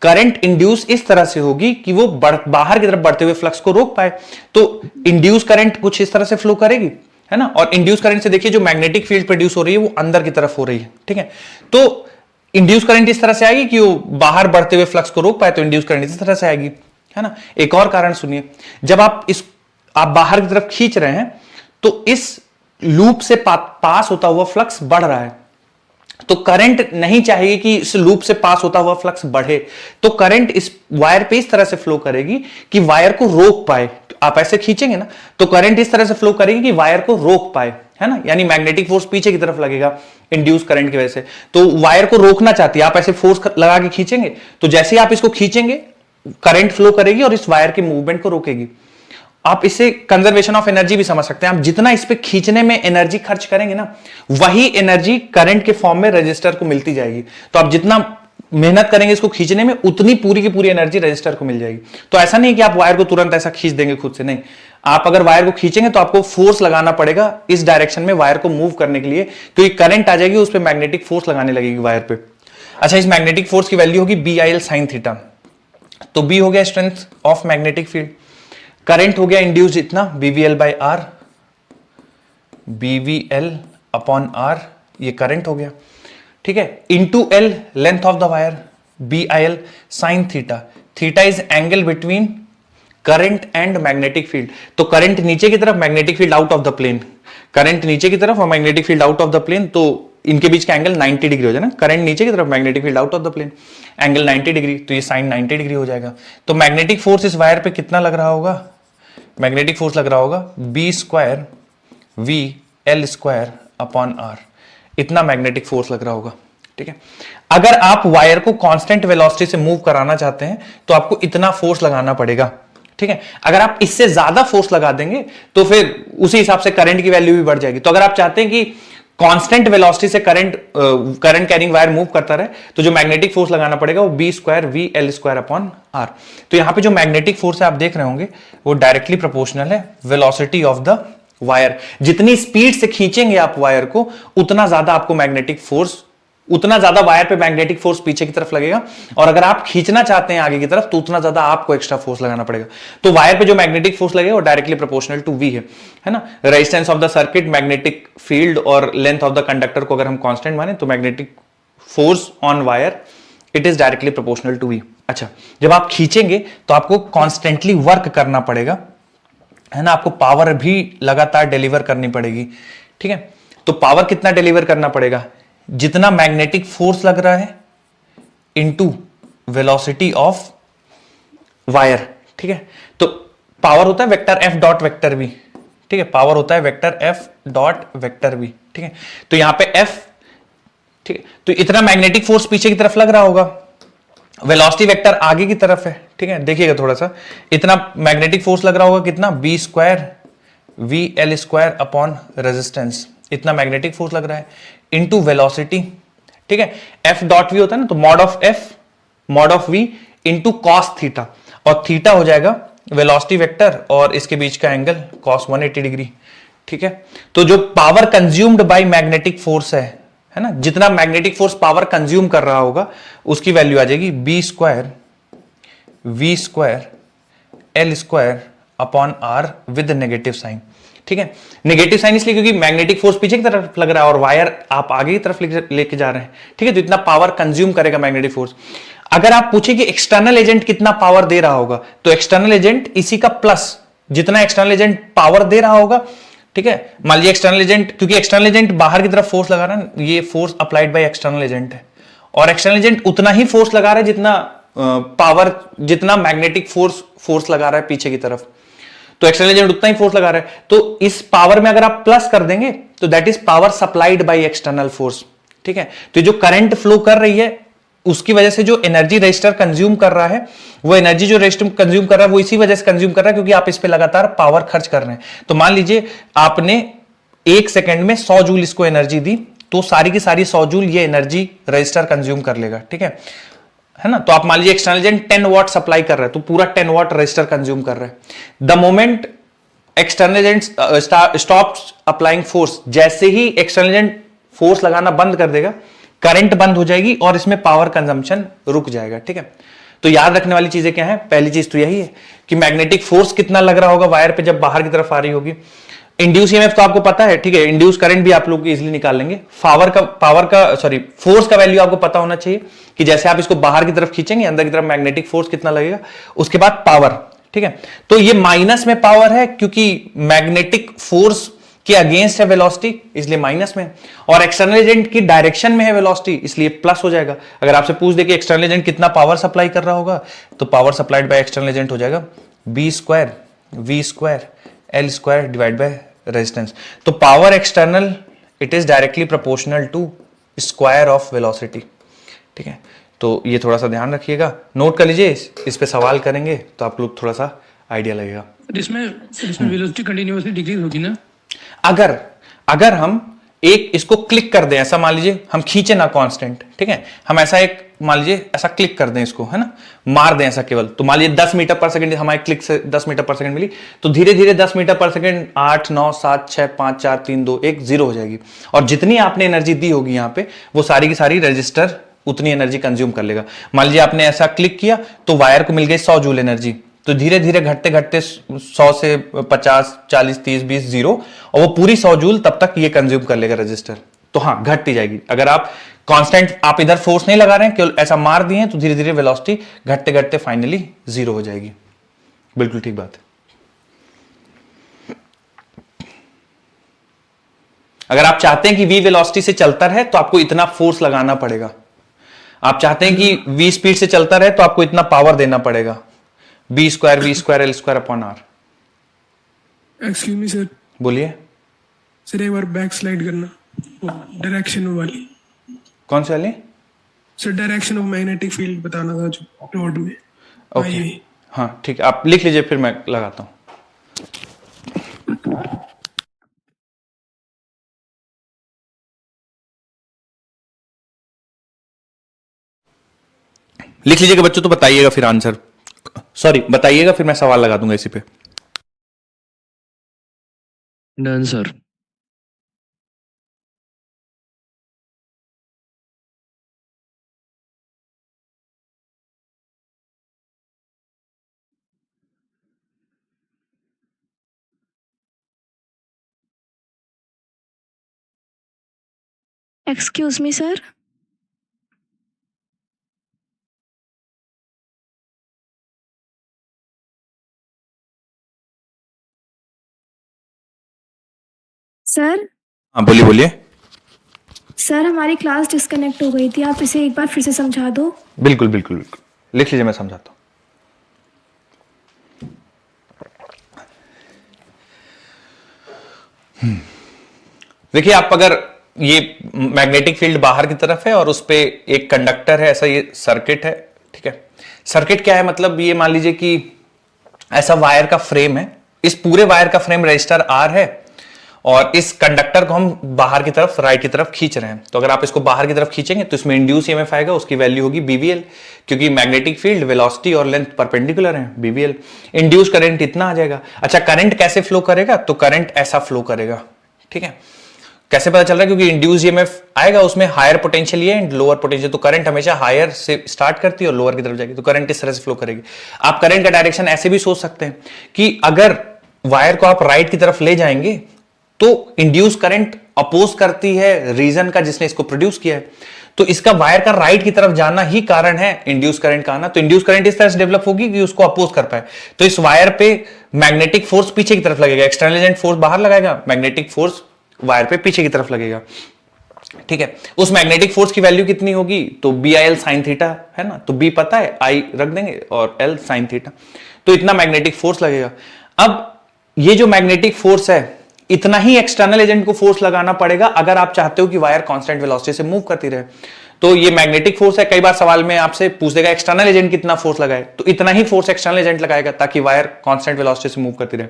current induce इस तरह से होगी कि वो बाहर की तरफ बढ़ते हुए फ्लक्स को रोक पाए। तो इंड्यूस करंट कुछ इस तरह से फ्लो करेगी, है ना। और इंड्यूस करंट से देखिए जो मैग्नेटिक फील्ड प्रोड्यूस हो रही है वो अंदर की तरफ हो रही है। ठीक है, तो इंड्यूस करंट इस तरह से आएगी कि वो बाहर बढ़ते हुए फ्लक्स को रोक पाए, तो इंड्यूस करंट इस तरह से आएगी, है ना। एक और कारण सुनिए, जब आप बाहर की तरफ खींच रहे हैं तो इस लूप से पास होता हुआ फ्लक्स बढ़ रहा है, तो करंट नहीं चाहेगी कि इस लूप से पास होता हुआ फ्लक्स बढ़े, तो करंट इस वायर पे इस तरह से फ्लो करेगी कि वायर को रोक पाए। आप ऐसे खींचेंगे ना तो करंट इस तरह से फ्लो करेगी कि वायर को रोक पाए, है ना। यानी मैग्नेटिक फोर्स पीछे की तरफ लगेगा इंड्यूस करंट की वजह से, तो वायर को रोकना चाहती है, आप ऐसे फोर्स लगा के खींचेंगे, तो जैसे ही आप इसको खींचेंगे करंट फ्लो करेगी और इस वायर के मूवमेंट को रोकेगी। आप इससे कंजर्वेशन ऑफ एनर्जी भी समझ सकते हैं। आप जितना इस पे खींचने में एनर्जी खर्च करेंगे ना, वही एनर्जी करंट के फॉर्म में रजिस्टर को मिलती जाएगी। तो आप जितना मेहनत करेंगे इसको खींचने में, उतनी पूरी की पूरी एनर्जी रजिस्टर को मिल जाएगी। तो ऐसा नहीं कि आप वायर को तुरंत ऐसा खींच देंगे खुद से, नहीं, आप अगर वायर को खींचेंगे तो आपको फोर्स लगाना पड़ेगा इस डायरेक्शन में वायर को मूव करने के लिए, क्योंकि करंट आ जाएगी, उस पर मैग्नेटिक फोर्स लगाने लगेगी वायर पे। अच्छा, इस मैग्नेटिक फोर्स की वैल्यू होगी BIL sin थीटा। तो B हो गया strength of magnetic field, current हो गया इंड्यूस इतना BVL/R, BVL अपॉन R, ये करंट हो गया, ठीक है, into L length of the wire, BIL sin theta. Theta is angle between current and magnetic field. तो करंट नीचे की तरफ, magnetic field out of the plane, current नीचे की तरफ और magnetic field out of the plane, तो इनके बीच का एंगल 90 डिग्री हो जाए ना, करंट नीचे की तरफ, magnetic field out of the plane, angle 90 degree, तो ये साइन 90 डिग्री हो जाएगा। तो मैग्नेटिक फोर्स इस वायर पे कितना लग रहा होगा, मैग्नेटिक फोर्स लग रहा होगा B² VL² अपॉन R, इतना मैग्नेटिक फोर्स लग रहा होगा, ठीक है। अगर आप वायर को कांस्टेंट वेलोसिटी से मूव कराना चाहते हैं तो आपको इतना फोर्स लगाना पड़ेगा, ठीक है। अगर आप इससे ज्यादा फोर्स लगा देंगे तो फिर उसी हिसाब से करंट की वैल्यू भी बढ़ जाएगी। तो अगर आप चाहते हैं कि कांस्टेंट वेलोसिटी से करंट कैरिंग वायर मूव करता रहे, तो जो मैग्नेटिक फोर्स लगाना पड़ेगा वो B² VL² अपॉन R। तो यहां पे जो मैग्नेटिक फोर्स है आप देख रहे होंगे वो डायरेक्टली प्रोपोर्शनल है वेलोसिटी ऑफ द वायर। जितनी स्पीड से खींचेंगे आप वायर को, उतना ज्यादा आपको मैग्नेटिक फोर्स, उतना ज्यादा वायर पे मैग्नेटिक फोर्स पीछे की तरफ लगेगा, और अगर आप खींचना चाहते हैं आगे की तरफ तो उतना ज्यादा आपको एक्स्ट्रा फोर्स लगाना पड़ेगा। तो वायर पे जो मैग्नेटिक फोर्स लगेगा वो डायरेक्टली प्रोपोर्शनल टू V है ना। Resistance of the circuit, magnetic field और लेंथ ऑफ द कंडक्टर को अगर हम कांस्टेंट माने तो magnetic force on wire it is directly proportional to V। अच्छा, जब आप खींचेंगे तो आपको कॉन्स्टेंटली वर्क करना पड़ेगा, है ना, आपको पावर भी लगातार डिलीवर करनी पड़ेगी, ठीक है। तो पावर कितना डिलीवर करना पड़ेगा, जितना मैग्नेटिक फोर्स लग रहा है इनटू वेलोसिटी ऑफ वायर, ठीक है। तो पावर होता है vector F dot vector V, ठीक है, पावर होता है vector F dot vector V, ठीक है। तो यहां पे F, ठीक है, तो इतना मैग्नेटिक फोर्स पीछे की तरफ लग रहा होगा, वेलोसिटी वेक्टर आगे की तरफ है, ठीक है, देखिएगा थोड़ा सा, इतना मैग्नेटिक फोर्स लग रहा होगा कितना, B² VL² अपॉन रेजिस्टेंस, इतना मैग्नेटिक फोर्स लग रहा है इनटू वेलोसिटी, ठीक है। F डॉट V होता है ना, तो mod of F mod of V into cos theta, और थीटा हो जाएगा वेलोसिटी वेक्टर और इसके बीच का एंगल cos 180 डिग्री, ठीक है। तो जो power consumed by magnetic force है ना, जितना मैग्नेटिक फोर्स पावर कंज्यूम कर रहा होगा उसकी वैल्यू आ जाएगी B² V² L² upon R with negative sign, ठीक है। नेगेटिव साइन इसलिए क्योंकि मैग्नेटिक फोर्स पीछे की तरफ लग रहा है और वायर आप आगे की तरफ लेके जा रहे हैं, ठीक है, तो इतना पावर कंज्यूम करेगा मैग्नेटिक फोर्स। अगर आप पूछे कि एक्सटर्नल एजेंट कितना पावर दे रहा होगा, तो एक्सटर्नल एजेंट इसी का प्लस, जितना एक्सटर्नल एजेंट पावर दे रहा होगा, ठीक है। मान लीजिए एक्सटर्नल एजेंट, क्योंकि एक्सटर्नल एजेंट बाहर की तरफ फोर्स लगा रहा है, ये force applied by external agent है, और एक्सटर्नल एजेंट उतना ही फोर्स लगा रहा है जितना पावर, जितना मैग्नेटिक फोर्स लगा रहा है पीछे की तरफ, तो एक्सटर्नल एजेंट उतना ही फोर्स लगा रहा है। तो इस पावर में अगर आप प्लस कर देंगे तो that is power supplied by external force, ठीक है। तो जो करंट फ्लो कर रही है उसकी वजह से जो एनर्जी रजिस्टर कंज्यूम कर रहा है, वो एनर्जी जो रजिस्टर कंज्यूम कर रहा है वो इसी वजह से कंज्यूम कर रहा है क्योंकि आप इस पे लगातार पावर खर्च कर रहे हैं। तो मान लीजिए आपने 1 सेकंड में 100 जूल इसको एनर्जी दी, तो सारी की सारी 100 जूल ये एनर्जी रजिस्टर कंज्यूम कर लेगा, ठीक है ना। तो आप मान लीजिए एक्सटर्नल एजेंट 10 वॉट सप्लाई कर रहा है, तो पूरा 10 वॉट रजिस्टर कंज्यूम कर रहा है। The moment external agent stops applying force, जैसे ही एक्सटर्नल एजेंट फोर्स लगाना बंद कर देगा, करंट बंद हो जाएगी और इसमें पावर कंजम्पशन रुक जाएगा, ठीक है। तो याद रखने वाली चीजें क्या है, पहली चीज तो यही है कि मैग्नेटिक फोर्स कितना लग रहा होगा वायर पे जब बाहर की तरफ आ रही होगी। इंड्यूस ईएमएफ तो आपको पता है, ठीक है, इंड्यूस करंट भी आप लोग इजीली निकाल लेंगे। फोर्स का वैल्यू आपको पता होना चाहिए कि जैसे आप इसको बाहर की तरफ खींचेंगे, अंदर की तरफ मैग्नेटिक फोर्स कितना लगेगा, उसके बाद पावर, ठीक है। तो ये माइनस में पावर है क्योंकि मैग्नेटिक फोर्स के अगेंस्ट है वेलोसिटी, इसलिए माइनस में, और एक्सटर्नल एजेंट की डायरेक्शन में है वेलोसिटी, इसलिए प्लस हो जाएगा। अगर आपसे पूछ दे कि एक्सटर्नल एजेंट कितना पावर सप्लाई कर रहा होगा, तो power supplied by external agent हो जाएगा B² V² L² divide by resistance. तो power external it is directly proportional to square of velocity, ठीक है। तो ये थोड़ा सा ध्यान रखिएगा, नोट कर लीजिए, इस पे सवाल करेंगे तो आप लोग थोड़ा सा आइडिया लगेगा। इसमें वेलोसिटी कंटिन्यूअसली डिक्रीज होगी ना, अगर हम एक इसको क्लिक कर दें, ऐसा मान लीजिए हम खींचे ना कांस्टेंट, ठीक है, हम ऐसा एक मान लीजिए ऐसा क्लिक कर दें इसको, है ना, मार दें ऐसा केवल, तो मान लीजिए 10 मीटर पर सेकंड हमारे क्लिक से 10 मीटर पर सेकंड मिली, तो धीरे धीरे 10 मीटर पर सेकंड 8 9 7 6 5 4 3 2 1 0 हो जाएगी। और जितनी आपने एनर्जी दी होगी यहाँ पे वो सारी की सारी रजिस्टर उतनी एनर्जी कंज्यूम कर लेगा। मान लीजिए आपने ऐसा क्लिक किया तो वायर को मिल गई 100 जूल एनर्जी, तो धीरे धीरे घटते घटते 100 से 50 40 30 20 0, और वो पूरी 100 जूल तब तक ये कंज्यूम कर लेगा रजिस्टर। तो हाँ, घटती जाएगी। अगर आप कांस्टेंट, आप इधर फोर्स नहीं लगा रहे हैं, केवल ऐसा मार दिए तो धीरे धीरे वेलोसिटी घटते घटते फाइनली 0 हो जाएगी। बिल्कुल ठीक बात है। अगर आप चाहते हैं कि v वेलोसिटी से चलता रहे तो आपको इतना फोर्स लगाना पड़ेगा। आप चाहते हैं कि v स्पीड से चलता रहे तो आपको इतना पावर देना पड़ेगा, b square L square upon r। Excuse me sir, बोलिए सर एक बार बैक स्लाइड करना, डायरेक्शन वाली। कौन सी वाली? Sir direction of magnetic field बताना था जो रोड में। ओके हाँ ठीक है, आप लिख लीजिए फिर मैं लगाता हूं। लिख लीजिएगा बच्चों, तो बताइएगा फिर आंसर, सॉरी बताइएगा, फिर मैं सवाल लगा दूंगा इसी पे। Done sir. Excuse me sir, sir हाँ बोलिए बोलिए। सर हमारी क्लास डिस्कनेक्ट हो गई थी, आप इसे एक बार फिर से समझा दो। बिल्कुल बिल्कुल बिल्कुल, लिख लीजिए, मैं समझाता हूं। देखिए, आप अगर ये मैग्नेटिक फील्ड बाहर की तरफ है और उस पे एक कंडक्टर है, ऐसा ये सर्किट है, ठीक है। सर्किट क्या है मतलब, ये मान लीजिए कि ऐसा वायर का फ्रेम है, इस पूरे वायर का फ्रेम रजिस्टर आर है और इस कंडक्टर को हम बाहर की तरफ, राइट की तरफ खींच रहे हैं। तो अगर आप इसको बाहर की तरफ खींचेंगे तो इसमें इंड्यूस ईएमएफ आएगा, उसकी वैल्यू होगी बीवीएल, क्योंकि मैग्नेटिक फील्ड वेलोसिटी और लेंथ परपेंडिकुलर है, बीवीएल। इंड्यूस करंट इतना आ जाएगा। अच्छा, करंट कैसे फ्लो करेगा? तो करंट ऐसा फ्लो करेगा, ठीक है। कैसे पता चल रहा है? क्योंकि इंड्यूस ईएमएफ आएगा, उसमें हायर पोटेंशियल ये एंड लोअर पोटेंशियल, तो करंट हमेशा हायर से स्टार्ट करती है और लोअर की तरफ जाएगी, तो करंट इस तरह से फ्लो करेगी। आप करंट का डायरेक्शन ऐसे भी सोच सकते हैं कि अगर वायर को आप राइट की तरफ ले जाएंगे तो इंड्यूस करंट अपोज करती है रीजन का जिसने इसको प्रोड्यूस किया है, तो इसका वायर का राइट की तरफ जाना ही कारण है इंड्यूस करंट का आना। तो इंड्यूस करंट इस तरह से डेवलप होगी कि उसको अपोज कर पाए। तो इस वायर पे मैग्नेटिक फोर्स पीछे की तरफ लगेगा, एक्सटर्नल एजेंट फोर्स बाहर लगाएगा, मैग्नेटिक फोर्स वायर पे पीछे की तरफ लगेगा, ठीक है। उस मैग्नेटिक फोर्स की वैल्यू कितनी होगी? तो BIL sin थीटा है ना, तो B पता है, I रख देंगे और L sin थीटा, तो इतना मैग्नेटिक फोर्स लगेगा। अब ये जो मैग्नेटिक फोर्स है, इतना ही एक्सटर्नल एजेंट को फोर्स लगाना पड़ेगा अगर आप चाहते हो कि वायर कांस्टेंट वेलोसिटी से मूव करती रहे। तो ये मैग्नेटिक फोर्स है, कई बार सवाल में आपसे पूछ देगा एक्सटर्नल एजेंट कितना फोर्स लगाए, तो इतना ही फोर्स एक्सटर्नल एजेंट लगाएगा ताकि वायर कांस्टेंट वेलोसिटी से मूव करती रहे।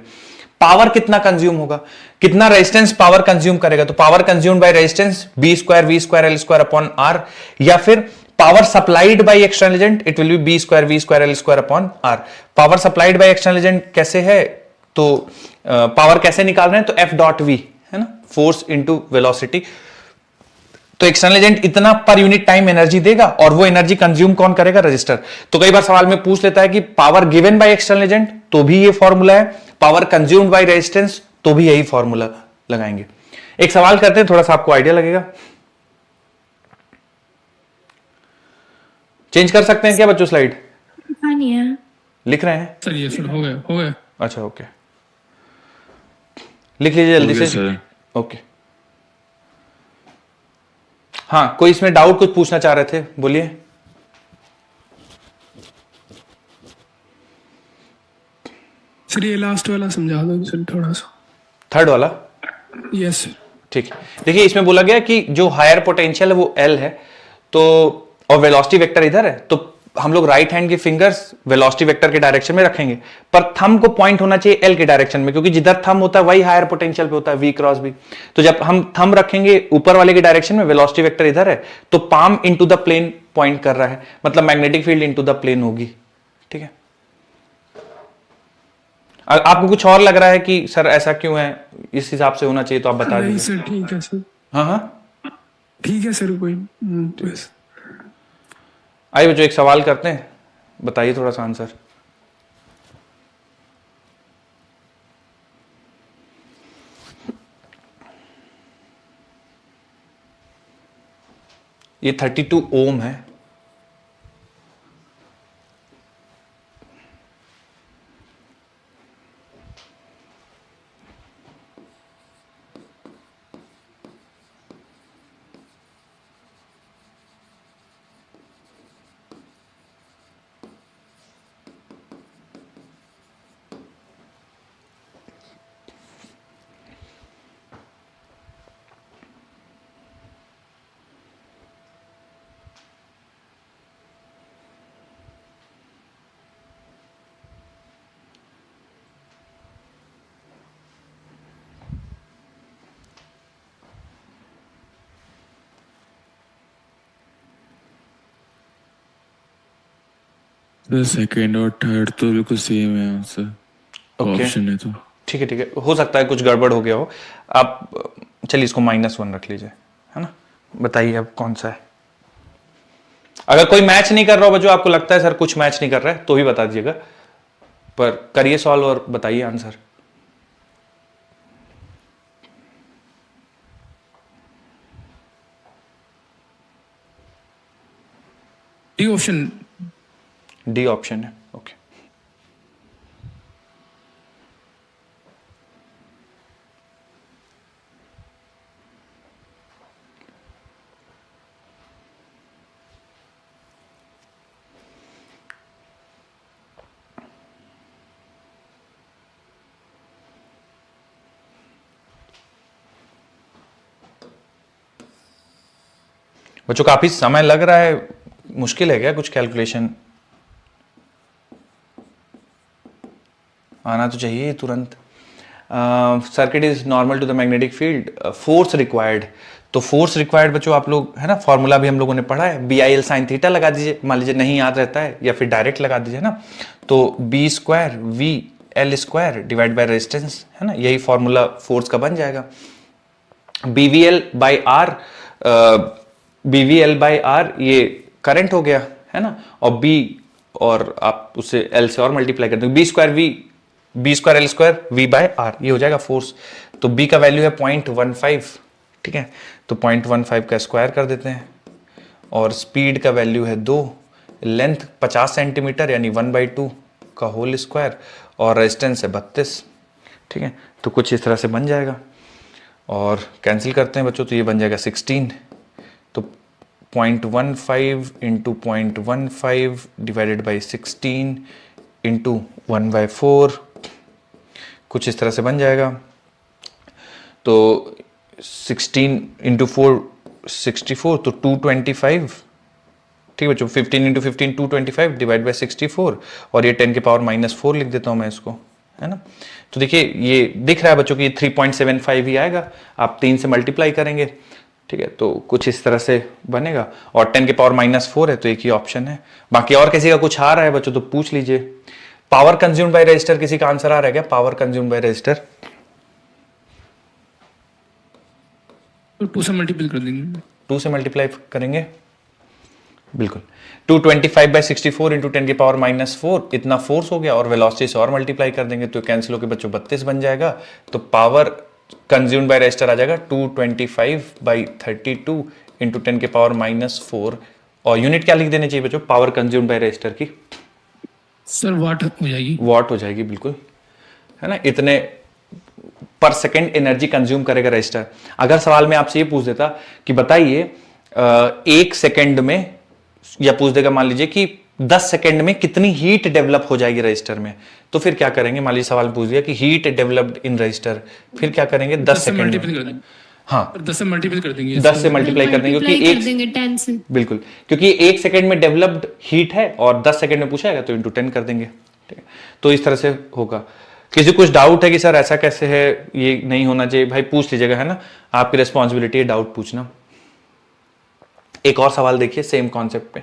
पावर कितना कंज्यूम होगा, कितना रेजिस्टेंस पावर कंज्यूम करेगा? तो power consumed by resistance B square V square L square upon R, या फिर power supplied by external agent, it will be B square V square L square upon R। Power supplied by external agent कैसे है? तो power कैसे निकाल रहे हैं? तो F डॉट V है ना, फोर्स इंटू वेलोसिटी। तो एक्सटर्नल एजेंट इतना पर यूनिट टाइम एनर्जी देगा और वो एनर्जी कंज्यूम कौन करेगा? रजिस्टर। तो कई बार सवाल में पूछ लेता है कि power given by external agent, तो भी ये फॉर्मूला है, पावर कंज्यूम्ड बाय रेजिस्टेंस, तो भी यही फॉर्मूला लगाएंगे। एक सवाल करते हैं, थोड़ा सा आपको आइडिया लगेगा। चेंज कर सकते हैं क्या बच्चों स्लाइड? नहीं है, लिख रहे हैं? सर ये सर हो गए। अच्छा ओके, लिख लीजिए जल्दी से। सर। ओके, हाँ कोई इसमें डाउट कुछ पूछना चाह रहे थे, बोलिए। सर ये लास्ट वाला समझा दो सर थोड़ा सा। थर्ड वाला? Yes sir. ठीक है, देखिए इसमें बोला गया कि जो हायर पोटेंशियल है वो L है, तो और वेलोसिटी वेक्टर इधर है, तो हम लोग राइट हैंड की फिंगर्स वेलोसिटी वेक्टर के डायरेक्शन में रखेंगे, पर थंब को पॉइंट होना चाहिए एल के डायरेक्शन में, क्योंकि जिधर थंब होता है वही हायर पोटेंशियल पे होता है, वी क्रॉस बी। तो जब हम थंब रखेंगे ऊपर वाले के डायरेक्शन में, वेलोसिटी वेक्टर इधर है, तो palm into the plane point कर रहा है, मतलब magnetic field into the plane होगी। ठीक है, आपको कुछ और लग रहा है कि सर ऐसा क्यों है, इस हिसाब से होना चाहिए, तो आप बता नहीं दीजिए। सर ठीक है सर, हाँ हाँ ठीक है सर, कोई बस। आइए बच्चों एक सवाल करते हैं, बताइए थोड़ा सा आंसर। ये 32 ओम है। सर सेकंड और थर्ड तो बिल्कुल सेम है आंसर, Okay. ऑप्शन है तो। ठीक है ठीक है, हो सकता है कुछ गड़बड़ हो गया हो। आप चलिए इसको -1 रख लीजिए, है ना। बताइए अब कौन सा है। अगर कोई मैच नहीं कर रहा हो बच्चों, आपको लगता है सर कुछ मैच नहीं कर रहा है, तो भी बता दीजिएगा, पर करिए सॉल्व और बताइए answer. D option. D option है, ओके। बच्चों काफी समय लग रहा है, मुश्किल है क्या कुछ कैलकुलेशन? आना तो चाहिए तुरंत। Circuit is normal to the magnetic field, force required. तो फोर्स रिक्वायर्ड बच्चों आप लोग, है ना, फॉर्मूला भी हम लोगों ने पढ़ा है, BIL sin थीटा लगा दीजिए, मान लीजिए नहीं याद रहता है, या फिर डायरेक्ट लगा दीजिए ना, तो B² VL² divide by resistance, है ना, यही फॉर्मूला फोर्स का बन जाएगा। BVL by R ये करंट हो गया, है ना, और B, और आप उससे L से और मल्टीप्लाई कर देंगे, B² L² V by R, ये हो जाएगा फोर्स। तो B का वैल्यू है 0.15, ठीक है, तो 0.15 का स्क्वायर कर देते हैं, और स्पीड का वैल्यू है 2, लेंथ 50 सेंटीमीटर यानी 1/2 का होल स्क्वायर, और रेजिस्टेंस है 32, ठीक है। तो कुछ इस तरह से बन जाएगा, और कैंसिल करते हैं बच्चों, तो ये बन जाएगा 16, तो 0.15 इंटू 0.15 डिवाइडेड बाई 16 इंटू 1/4, कुछ इस तरह से बन जाएगा। तो 16 इंटू 4 64, तो 225, ठीक है बच्चों, 15 इंटू 15 225 डिवाइड बाई 64, और ये 10 के पावर -4 लिख देता हूं मैं इसको, है ना। तो देखिए ये दिख रहा है बच्चों कि 3.75 ही आएगा, आप 3 से मल्टीप्लाई करेंगे, ठीक है, तो कुछ इस तरह से बनेगा, और 10 के पावर -4 है, तो एक ही ऑप्शन है। बाकी और किसी का कुछ आ रहा है बच्चों तो पूछ लीजिए। पावर कंज्यूम्ड बाय रेजिस्टर, किसी का आंसर आ रहा है क्या? पावर कंज्यूम्ड बाय रेजिस्टर 2 से मल्टीपल कर देंगे। 2 से मल्टीप्लाई करेंगे, बिल्कुल। 225/64 इंटू 10 की पावर -4, इतना फोर्स हो गया, और वेलोसिटी से और मल्टीप्लाई कर देंगे तो कैंसिल होकर बच्चों 32 बन जाएगा। तो पावर कंज्यूम्ड बाय रेजिस्टर आ जाएगा 225/32 इंटू 10 के पावर -4, और यूनिट क्या लिख देनी चाहिए बच्चों पावर कंज्यूम्ड बाय रेजिस्टर की? सर वाट हो जाएगी। वॉट हो जाएगी, बिल्कुल, है ना। इतने पर सेकंड एनर्जी कंज्यूम करेगा रेजिस्टर। अगर सवाल में आपसे ये पूछ देता कि बताइए 1 सेकंड में, या पूछ देगा मान लीजिए कि 10 सेकंड में कितनी हीट डेवलप हो जाएगी रजिस्टर में, तो फिर क्या करेंगे? मान लीजिए सवाल पूछ दिया कि हीट डेवलप्ड इन रजिस्टर, फिर क्या करेंगे? 10 सेकंड में। हाँ, और 10 से मल्टीपल कर देंगे 10 से मल्टीप्लाई कर देंगे, क्योंकि कर देंगे 10 से। बिल्कुल, क्योंकि 1 सेकंड में डेवलप्ड हीट है और 10 सेकंड में पूछा जाएगा तो इंटू 10 कर देंगे। ठीक है, तो इस तरह से होगा। किसी कुछ डाउट है कि सर ऐसा कैसे है, ये नहीं होना चाहिए, भाई पूछ लीजिएगा, है ना, आपकी रिस्पॉन्सिबिलिटी है डाउट पूछना। एक और सवाल देखिए सेम कॉन्सेप्ट पे।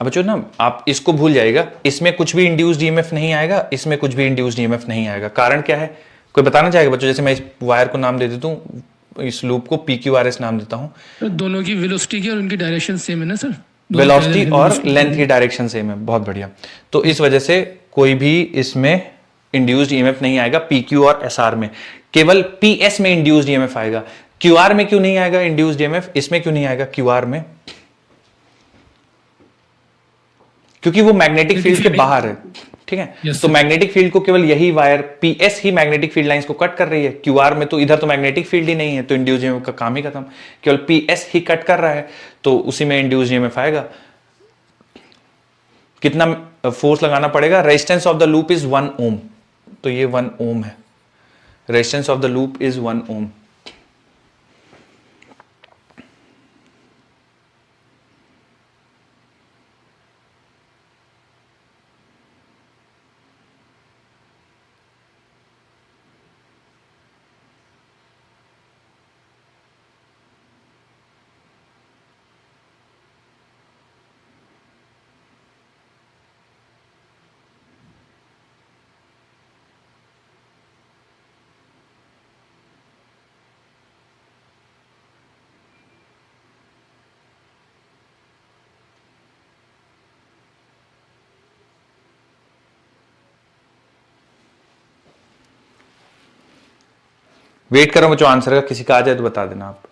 अब बच्चों ना, आप इसको भूल जाएगा, इसमें कुछ भी इंड्यूस्ड ईएमएफ नहीं आएगा, इसमें कुछ भी इंड्यूस्ड ईएमएफ नहीं आएगा। कारण क्या है, कोई बताना चाहेगा बच्चों? जैसे मैं इस वायर को नाम दे देता हूँ, इस लूप को PQRS नाम देता हूँ। तो दोनों की वेलोसिटी की और उनकी डायरेक्शन सेम है ना सर? वेलोसिटी और लेंथ की डायरेक्शन सेम है, बहुत बढ़िया। तो इस वजह से कोई भी इसमें इंड्यूस्ड ईएमएफ नहीं आएगा PQ और SR में, केवल PS में इंड्यूस्ड ईएमएफ आएगा। QR में क्यों नहीं आएगा इंड्यूस्ड ईएमएफ, इसमें क्यों नहीं आएगा QR में? क्योंकि वो मैग्नेटिक फील्ड के बाहर है। ठीक है, Yes, तो मैग्नेटिक फील्ड को केवल यही वायर PS ही मैग्नेटिक फील्ड लाइंस को कट कर रही है। QR में तो इधर तो मैग्नेटिक फील्ड ही नहीं है, तो इंड्यूस्ड ईएमएफ का काम ही खत्म, केवल PS ही कट कर रहा है, तो उसी में इंड्यूस्ड ईएमएफ आएगा। कितना फोर्स लगाना पड़ेगा? Resistance of the loop is 1 ohm, तो ये 1 ओम है। Resistance of the loop is 1 ohm. Wait करो बच्चों आंसर का, किसी का आ जाए तो बता देना आप।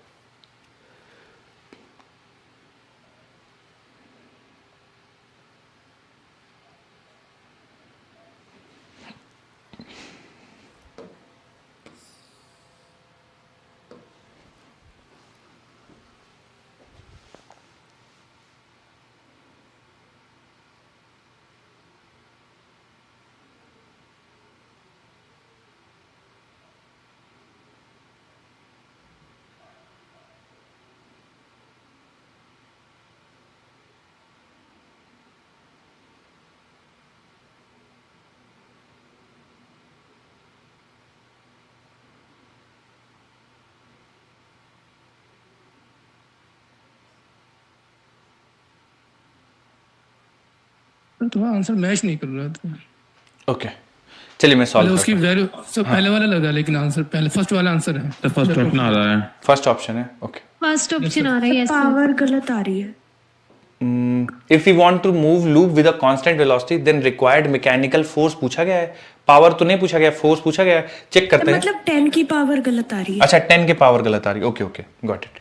तुम्हारा आंसर मैच नहीं कर रहा था। ओके, चलिए मैं पहले सॉल्व उसकी करता हूं। वैल्यू पहले वाला लगा, लेकिन आंसर पहले फर्स्ट वाला आंसर है। तो फर्स्ट ऑप्शन आ रहा है। फर्स्ट ऑप्शन है, ओके। फर्स्ट ऑप्शन आ रहा है, yes, sir। पावर गलत आ रही है। If you want to move loop with a constant velocity then required mechanical force पूछा गया है, पावर तो नहीं पूछा गया, फोर्स पूछा गया है। चेक करते हैं। मतलब 10 की पावर गलत आ रही है। अच्छा, 10 की पावर गलत आ रही है, ओके ओके, गॉट इट।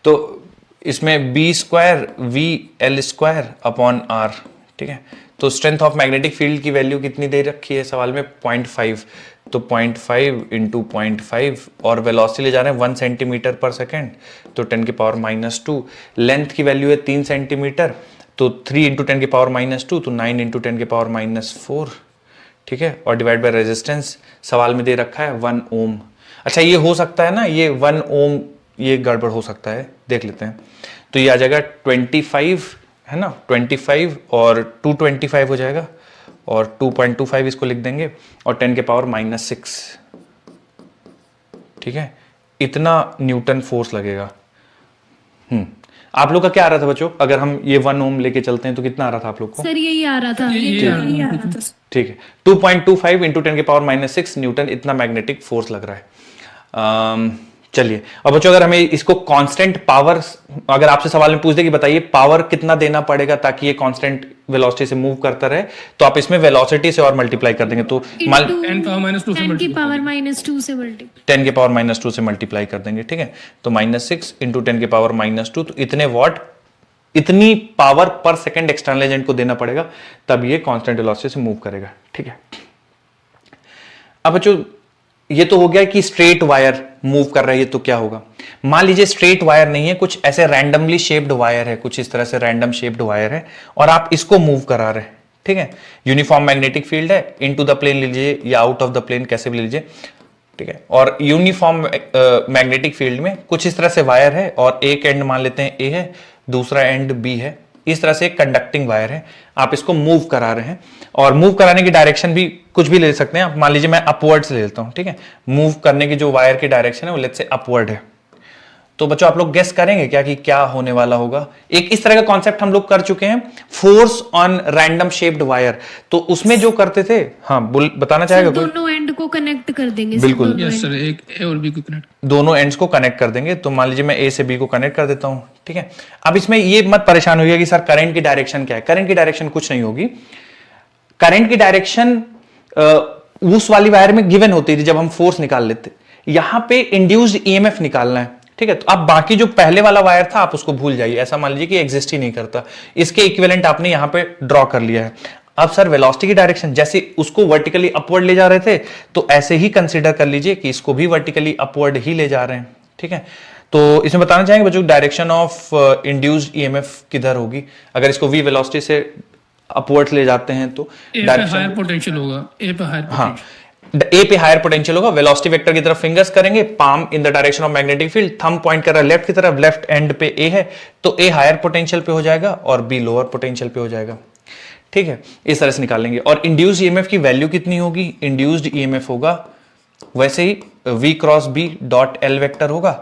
तो इसमें B² VL² अपॉन R, ठीक है। तो स्ट्रेंथ ऑफ मैग्नेटिक फील्ड की वैल्यू कितनी दे रखी है सवाल में? 0.5, तो 0.5 इंटू 0.5, और वेलोसिटी ले जा रहे हैं 1 सेंटीमीटर पर सेकेंड, तो 10 की पावर -2। लेंथ की वैल्यू है 3 सेंटीमीटर, तो 3 इंटू 10 की पावर -2, तो 9 इंटू 10 की पावर -4, ठीक है। और डिवाइड बाय रेजिस्टेंस सवाल में दे रखा है 1 ओम। अच्छा, ये हो सकता है ना, ये 1 ओम ये गड़बड़ हो सकता है, देख लेते हैं। तो ये आ जाएगा 25, है ना, 25 और 225 हो जाएगा, और 2.25 इसको लिख देंगे, और 10 के पावर -6, ठीक है। इतना न्यूटन फोर्स लगेगा। आप लोग का क्या आ रहा था बच्चों? अगर हम ये 1 ओम लेके चलते हैं तो कितना आ रहा था आप लोग को? सर यही आ रहा था। ये आ रहा ये आ था। रहा था। ठीक है, 2.25 इंटू 10 के पावर -6 न्यूटन, इतना मैग्नेटिक फोर्स लग रहा है। चलिए, और बच्चों अगर हमें इसको कांस्टेंट पावर, अगर आपसे सवाल में पूछ दे कि बताइए पावर कितना देना पड़ेगा ताकि ये कांस्टेंट वेलोसिटी से मूव करता रहे, तो आप इसमें वेलोसिटी से और मल्टीप्लाई कर देंगे, तो 10 पावर -2 से 10 की multiply पावर -2 से मल्टीप्लाई। 10 के पावर -2 से मल्टीप्लाई कर देंगे, ठीक है। तो -6 इंटू 10 के पावर -2, तो इतने वॉट, इतनी पावर पर सेकेंड एक्सटर्नल एजेंट को देना पड़ेगा, तब ये कांस्टेंट वेलोसिटी से मूव करेगा, ठीक है। अब बच्चों ये तो हो गया कि स्ट्रेट वायर मूव कर रहा है, ये तो क्या होगा? मान लीजिए स्ट्रेट वायर नहीं है, कुछ ऐसे रैंडमली शेप्ड वायर है, कुछ इस तरह से रैंडम शेप्ड वायर है और आप इसको मूव करा रहे हैं, ठीक है। यूनिफॉर्म मैग्नेटिक फील्ड है, इनटू द प्लेन लीजिए या आउट ऑफ द प्लेन, कैसे भी लीजिए, ठीक है। और यूनिफॉर्म मैग्नेटिक फील्ड में कुछ इस तरह से वायर है और एक एंड मान लेते हैं ए है, दूसरा एंड बी है, इस तरह से एक कंडक्टिंग वायर है, आप इसको मूव करा रहे हैं और मूव कराने की डायरेक्शन भी कुछ भी ले सकते हैं आप। मान लीजिए मैं अपवर्ड से ले लेता हूं, ठीक है। मूव करने की जो वायर की डायरेक्शन है वो लेट्स से अपवर्ड है। तो बच्चों आप लोग गेस करेंगे क्या कि क्या होने वाला होगा? एक इस तरह का कॉन्सेप्ट हम लोग कर चुके हैं, force on random shaped wire. तो उसमें जो करते थे, हाँ बताना चाहेगा कोई? दोनों एंड को कनेक्ट कर देंगे सर, बिल्कुल। दोनों यस end। सर, एक ए और बी को कनेक्ट। दोनों एंड्स को कनेक्ट कर देंगे। तो मान लीजिए मैं ए से बी को कनेक्ट कर देता हूं, ठीक है। अब इसमें ये मत परेशान होइए कि सर करंट की डायरेक्शन क्या है। करंट की डायरेक्शन कुछ नहीं होगी। करंट की डायरेक्शन उस वाली वायर में गिवन होती थी जब हम फोर्स निकाल लेते। यहां पे इंड्यूस्ड ईएमएफ निकालना है, ठीक है। तो अब बाकी जो पहले वाला वायर था आप उसको भूल जाइए, ऐसा मान लीजिए कि एग्जिस्ट ही नहीं करता। इसके इक्विवेलेंट आपने यहां पे ड्रॉ कर लिया है। अब सर वेलोसिटी की डायरेक्शन, जैसे उसको वर्टिकली अपवर्ड ले जा रहे थे तो ऐसे ही कंसीडर कर लीजिए कि इसको भी वर्टिकली अपवर्ड ही ले जा रहे हैं, ठीक है। तो इसमें बताना चाहेंगे बच्चों डायरेक्शन ऑफ इंड्यूस्ड ईएमएफ किधर होगी अगर इसको v वेलोसिटी से अपवर्ड ले जाते हैं तो? ए पे हायर पोटेंशियल होगा, ए पे हायर हाँ, ए पे हायर पोटेंशियल होगा। वेलोसिटी वेक्टर की तरफ फिंगर्स करेंगे, palm in the direction of magnetic field, thumb point कर रहा है लेफ्ट की तरफ, लेफ्ट एंड पे ए है तो ए हायर पोटेंशियल पे हो जाएगा और बी लोअर पोटेंशियल पे हो जाएगा, ठीक है। इस तरह से निकालेंगे। और इंड्यूस्ड ईएमएफ की वैल्यू कितनी होगी? इंड्यूस्ड ईएमएफ होगा वैसे ही v cross b dot L vector होगा,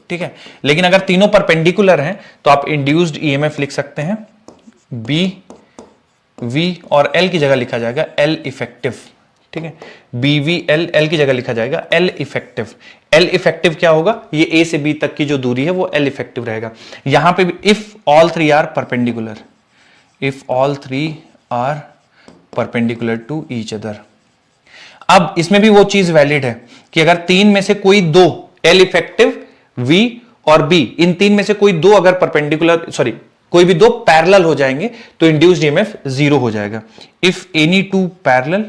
ठीक है। लेकिन अगर तीनों परपेंडिकुलर हैं तो आप इंड्यूस्ड ईएमएफ लिख सकते हैं b v और l की जगह लिखा जाएगा l इफेक्टिव, ठीक है। BVL L की जगह लिखा जाएगा L इफेक्टिव। L इफेक्टिव क्या होगा? ये A से B तक की जो दूरी है वो L इफेक्टिव रहेगा। यहां पे भी if all three are perpendicular, if all three are perpendicular to each other. अब इसमें भी वो चीज वैलिड है कि अगर तीन में से कोई दो, L इफेक्टिव, V और B, इन तीन में से कोई दो अगर परपेंडिकुलर, सॉरी कोई भी दो पैरेलल हो जाएंगे तो इंड्यूस्ड ईएमएफ जीरो हो जाएगा। इफ एनी टू पैरेलल,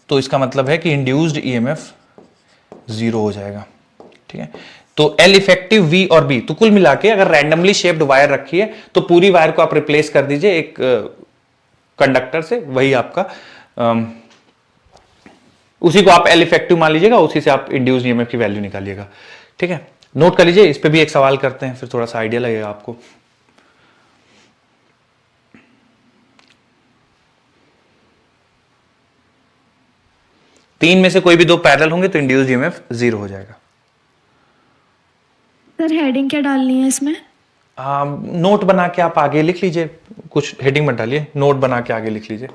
तो इसका मतलब है कि इंड्यूस्ड ईएमएफ जीरो हो जाएगा, ठीक है। तो L इफेक्टिव, V और B, तो कुल मिला के अगर रैंडमली शेप्ड वायर रखी है तो पूरी वायर को आप रिप्लेस कर दीजिए एक कंडक्टर से, वही आपका उसी को आप L इफेक्टिव मान लीजिएगा, उसी से आप इंड्यूस्ड ईएमएफ की वैल्यू निकालिएगा, ठीक है। नोट कर लीजिए, इस पे भी एक सवाल करते हैं फिर थोड़ा सा आइडिया लगेगा आपको। तीन में से कोई भी दो पैरेलल होंगे तो इंड्यूस्ड ईएमएफ जीरो हो जाएगा। सर हेडिंग क्या डालनी है इसमें? नोट बना के आप आगे लिख लीजिए, कुछ हेडिंग मत डालिए, नोट बना के आगे लिख लीजिए।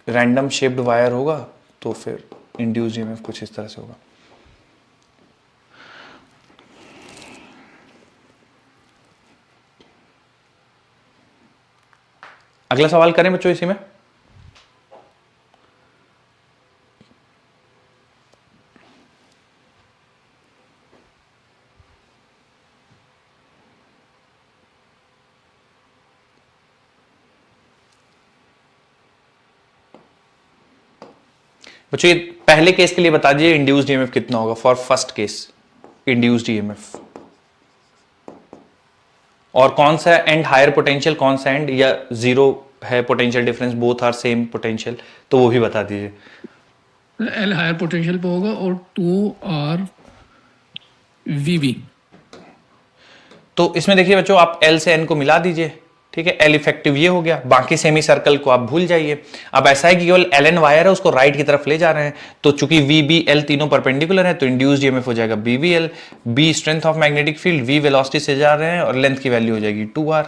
रैंडम शेप्ड वायर होगा तो फिर इंड्यूस्ड ईएमएफ कुछ इस तरह से होगा। अगला सवाल करें बच्चों इसी में। बच्चों ये पहले केस के लिए बता दीजिए इंड्यूस्ड ईएमएफ कितना होगा for first case induced EMF, और कौन सा एंड हायर पोटेंशियल, कौन सा एंड या जीरो है potential difference, both are same potential, तो वो भी बता दीजिए। एल हायर पोटेंशियल पे होगा और 2 आर वीवी। तो इसमें देखिए बच्चों आप एल से एन को मिला दीजिए, ठीक है। एल इफेक्टिव ये हो गया, बाकी सेमी सर्कल को आप भूल जाइए। अब ऐसा है कि केवल एल एन वायर है उसको राइट की तरफ ले जा रहे हैं, तो चूंकि वी बी एल तीनों परपेंडिकुलर है तो इंड्यूस्ड ईएमएफ हो जाएगा B V L. B strength of magnetic field, V velocity से जा रहे हैं और लेंथ की वैल्यू हो जाएगी 2r,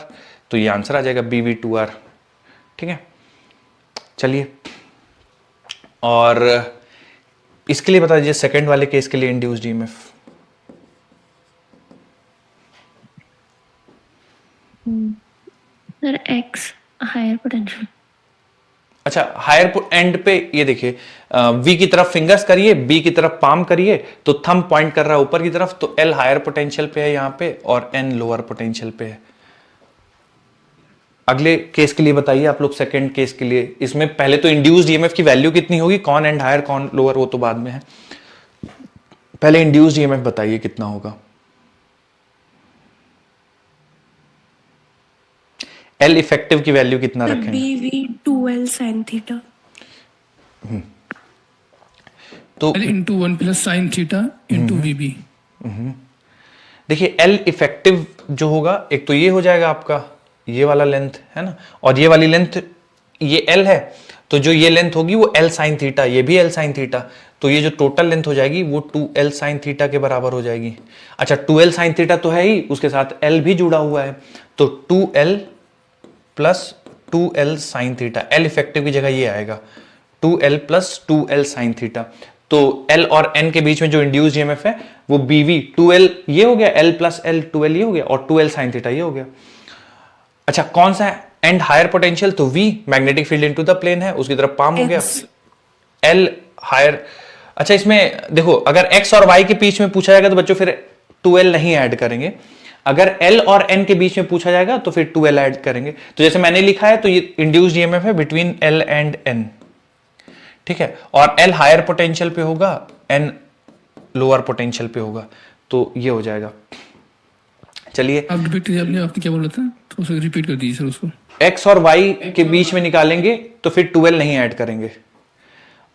तो ये आंसर आ जाएगा बी वी 2r, ठीक है। चलिए और इसके लिए बता दीजिए सेकेंड वाले केस के लिए induced EMF. Sir X higher potential. अच्छा हायर एंड पे ये देखिए V की तरफ फिंगर्स करिए, B की तरफ पाम करिए, तो थंब पॉइंट कर रहा है ऊपर की तरफ, तो L हायर पोटेंशियल पे है यहां पे और N लोअर पोटेंशियल पे है। अगले केस के लिए बताइए आप लोग, सेकंड केस के लिए। इसमें पहले तो इंड्यूस्ड ईएमएफ की वैल्यू कितनी होगी, कौन एंड हायर कौन लोअर, वो तो बाद में है। पहले इंड्यूस्ड ईएमएफ बताइए कितना होगा। एल इफेक्टिव की वैल्यू कितना रखेंगे? BV 2L sin theta. तो into 1 plus sine theta into VB। देखिए एल इफेक्टिव जो होगा, एक तो ये हो जाएगा आपका ये वाला लेंथ है ना, और ये वाली लेंथ ये एल है, तो जो ये लेंथ होगी वो एल साइन थीटा, ये भी एल साइन थीटा, तो ये जो टोटल लेंथ हो जाएगी वो 2L साइन थीटा के बराबर हो जाएगी। अच्छा 2L साइन थीटा तो है ही, उसके साथ L भी जुड़ा हुआ है, तो 2L plus 2L sine theta, L effective की जगह ये आएगा 2L plus 2L sine theta. तो L और N के बीच में जो इंड्यूस्ड ईएमएफ है वो BV 2L ये हो गया, L प्लस L 2L ये हो गया, और 2L साइन थीटा ये हो गया। अच्छा कौन सा एंड हायर पोटेंशियल, तो V magnetic field into the plane है, उसकी तरफ पाम हो गया। L हायर, अच्छा इसमें देखो अगर X और Y के बीच में पूछा जाएगा तो बच्चों फिर 2L नहीं ऐड करेंगे, अगर L और N के बीच में पूछा जाएगा तो फिर 2L ऐड करेंगे। तो जैसे मैंने लिखा है तो ये इंड्यूस्ड ईएमएफ है बिटवीन L एंड N, ठीक है, और L हायर पोटेंशियल पे होगा, N लोअर पोटेंशियल पे होगा, तो ये हो जाएगा। चलिए आप रिपीट कीजिए, आपने क्या बोला था, थोड़ा सा रिपीट कर दीजिए सर उसको। X और Y के बीच में निकालेंगे तो फिर 2L नहीं ऐड करेंगे,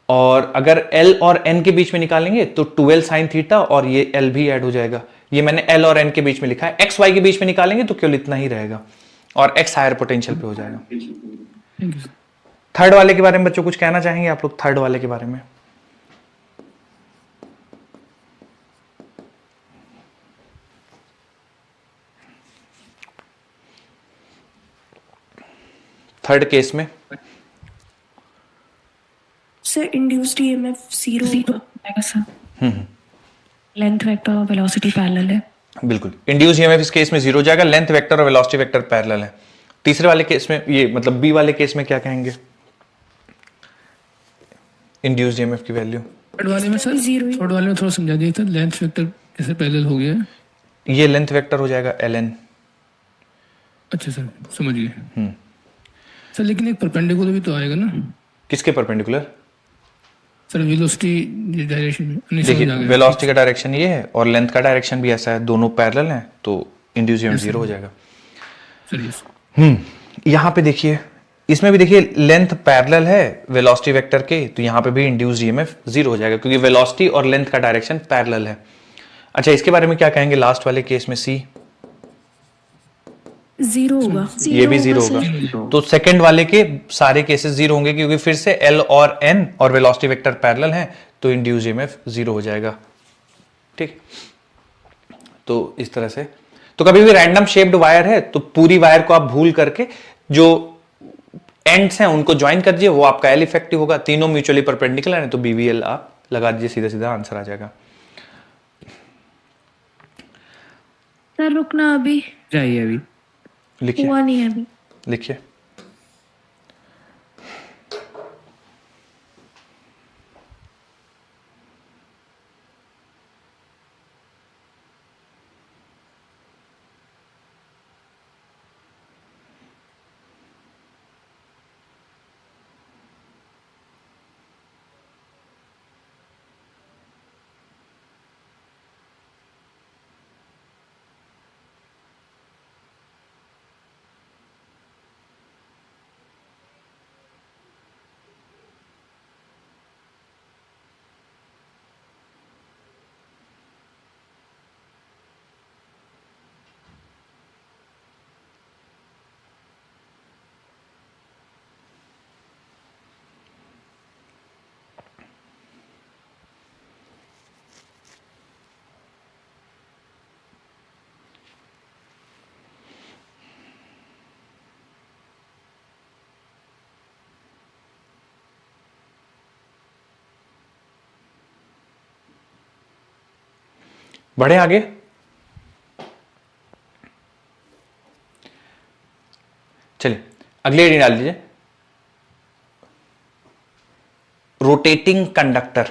और अगर L और N के बीच में निकालेंगे तो 2L साइन थीटा और ये L भी ऐड हो जाएगा। ये मैंने L और N के बीच में लिखा है, X Y के बीच में निकालेंगे तो केवल इतना ही रहेगा, और X हायर पोटेंशियल पे हो जाएगा। Thank you sir. थर्ड वाले के बारे में बच्चों कुछ कहना चाहेंगे आप लोग, थर्ड वाले के बारे में? थर्ड केस में सर इंड्यूस्ड ईएमएफ 0 आएगा सर। लेंथ वेक्टर और वेलोसिटी पैरेलल है। बिल्कुल, इंड्यूस ईएमएफ इस केस में 0 हो जाएगा, लेंथ वेक्टर और वेलोसिटी वेक्टर पैरेलल है। तीसरे वाले केस में ये मतलब बी वाले केस में क्या कहेंगे, इंड्यूस्ड ईएमएफ की वैल्यू? थर्ड वाले में सर, थर्ड वाले में थोड़ा समझा दिया था, लेंथ वेक्टर कैसे पैरेलल हो गया है। ये लेंथ वेक्टर हो जाएगा ln। अच्छा सर समझ गए सर, लेकिन एक परपेंडिकुलर भी तो आएगा ना किसके परपेंडिकुलर? सर वेलोसिटी डायरेक्शन में नहीं समझ आ देखिए गया। वेलोसिटी का डायरेक्शन ये है और लेंथ का डायरेक्शन भी ऐसा है, दोनों पैरेलल हैं, तो इंड्यूस ईएमएफ 0 हो जाएगा। Sir yes. यहाँ पे देखिए, इसमें भी देखिए लेंथ पैरेलल है वेलोसिटी वेक्टर के, तो यहाँ पे भी इंड्यूस्ड ईएमएफ 0 हो जाएगा क्योंकि वेलोसिटी और लेंथ का डायरेक्शन पैरेलल है। अच्छा इसके बारे में क्या कहेंगे लास्ट वाले केस में, सी? 0 होगा। ये भी 0 होगा, तो सेकंड वाले के सारे केसेस 0 होंगे क्योंकि फिर से L और N और वेलोसिटी वेक्टर पैरेलल हैं, तो इंड्यूस्ड ईएमएफ 0 हो जाएगा। ठीक, तो इस तरह से, तो कभी भी रैंडम शेप्ड वायर है तो पूरी वायर को आप भूल करके जो एंड्स हैं उनको ज्वाइन कर दीजिए, वो आपका L इफेक्टिव होगा। तीनों म्यूचुअली परपेंडिकुलर है तो BVL आप लगा दीजिए, सीधा सीधा आंसर आ जाएगा। सर रुकना, अभी चाहिए अभी लिखिए हुआ नहीं है अभी। लिखिए। बढ़े आगे। चलिए अगले हेडिंग डाल दीजिए, रोटेटिंग कंडक्टर।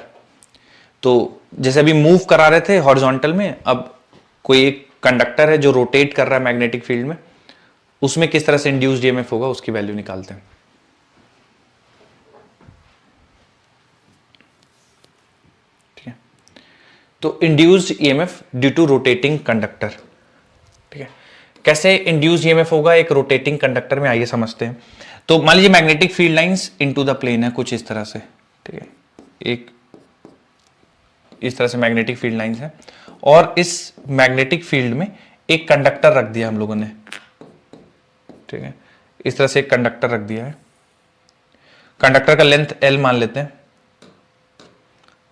तो जैसे अभी मूव करा रहे थे हॉरिजॉन्टल में, अब कोई एक कंडक्टर है जो रोटेट कर रहा है मैग्नेटिक फील्ड में, उसमें किस तरह से इंड्यूस्ड ईएमएफ होगा उसकी वैल्यू निकालते हैं। ठीक है, तो induced EMF due to rotating conductor. ठीक है, कैसे इंड्यूस्ड ईएमएफ होगा एक रोटेटिंग कंडक्टर में, आइए समझते हैं। तो मान लीजिए magnetic field lines into the plane है कुछ इस तरह से। ठीक है, एक इस तरह से मैग्नेटिक फील्ड लाइंस है और इस मैग्नेटिक फील्ड में एक कंडक्टर रख दिया हम लोगों ने। ठीक है, इस तरह से एक कंडक्टर रख दिया है, कंडक्टर का लेंथ L मान लेते हैं।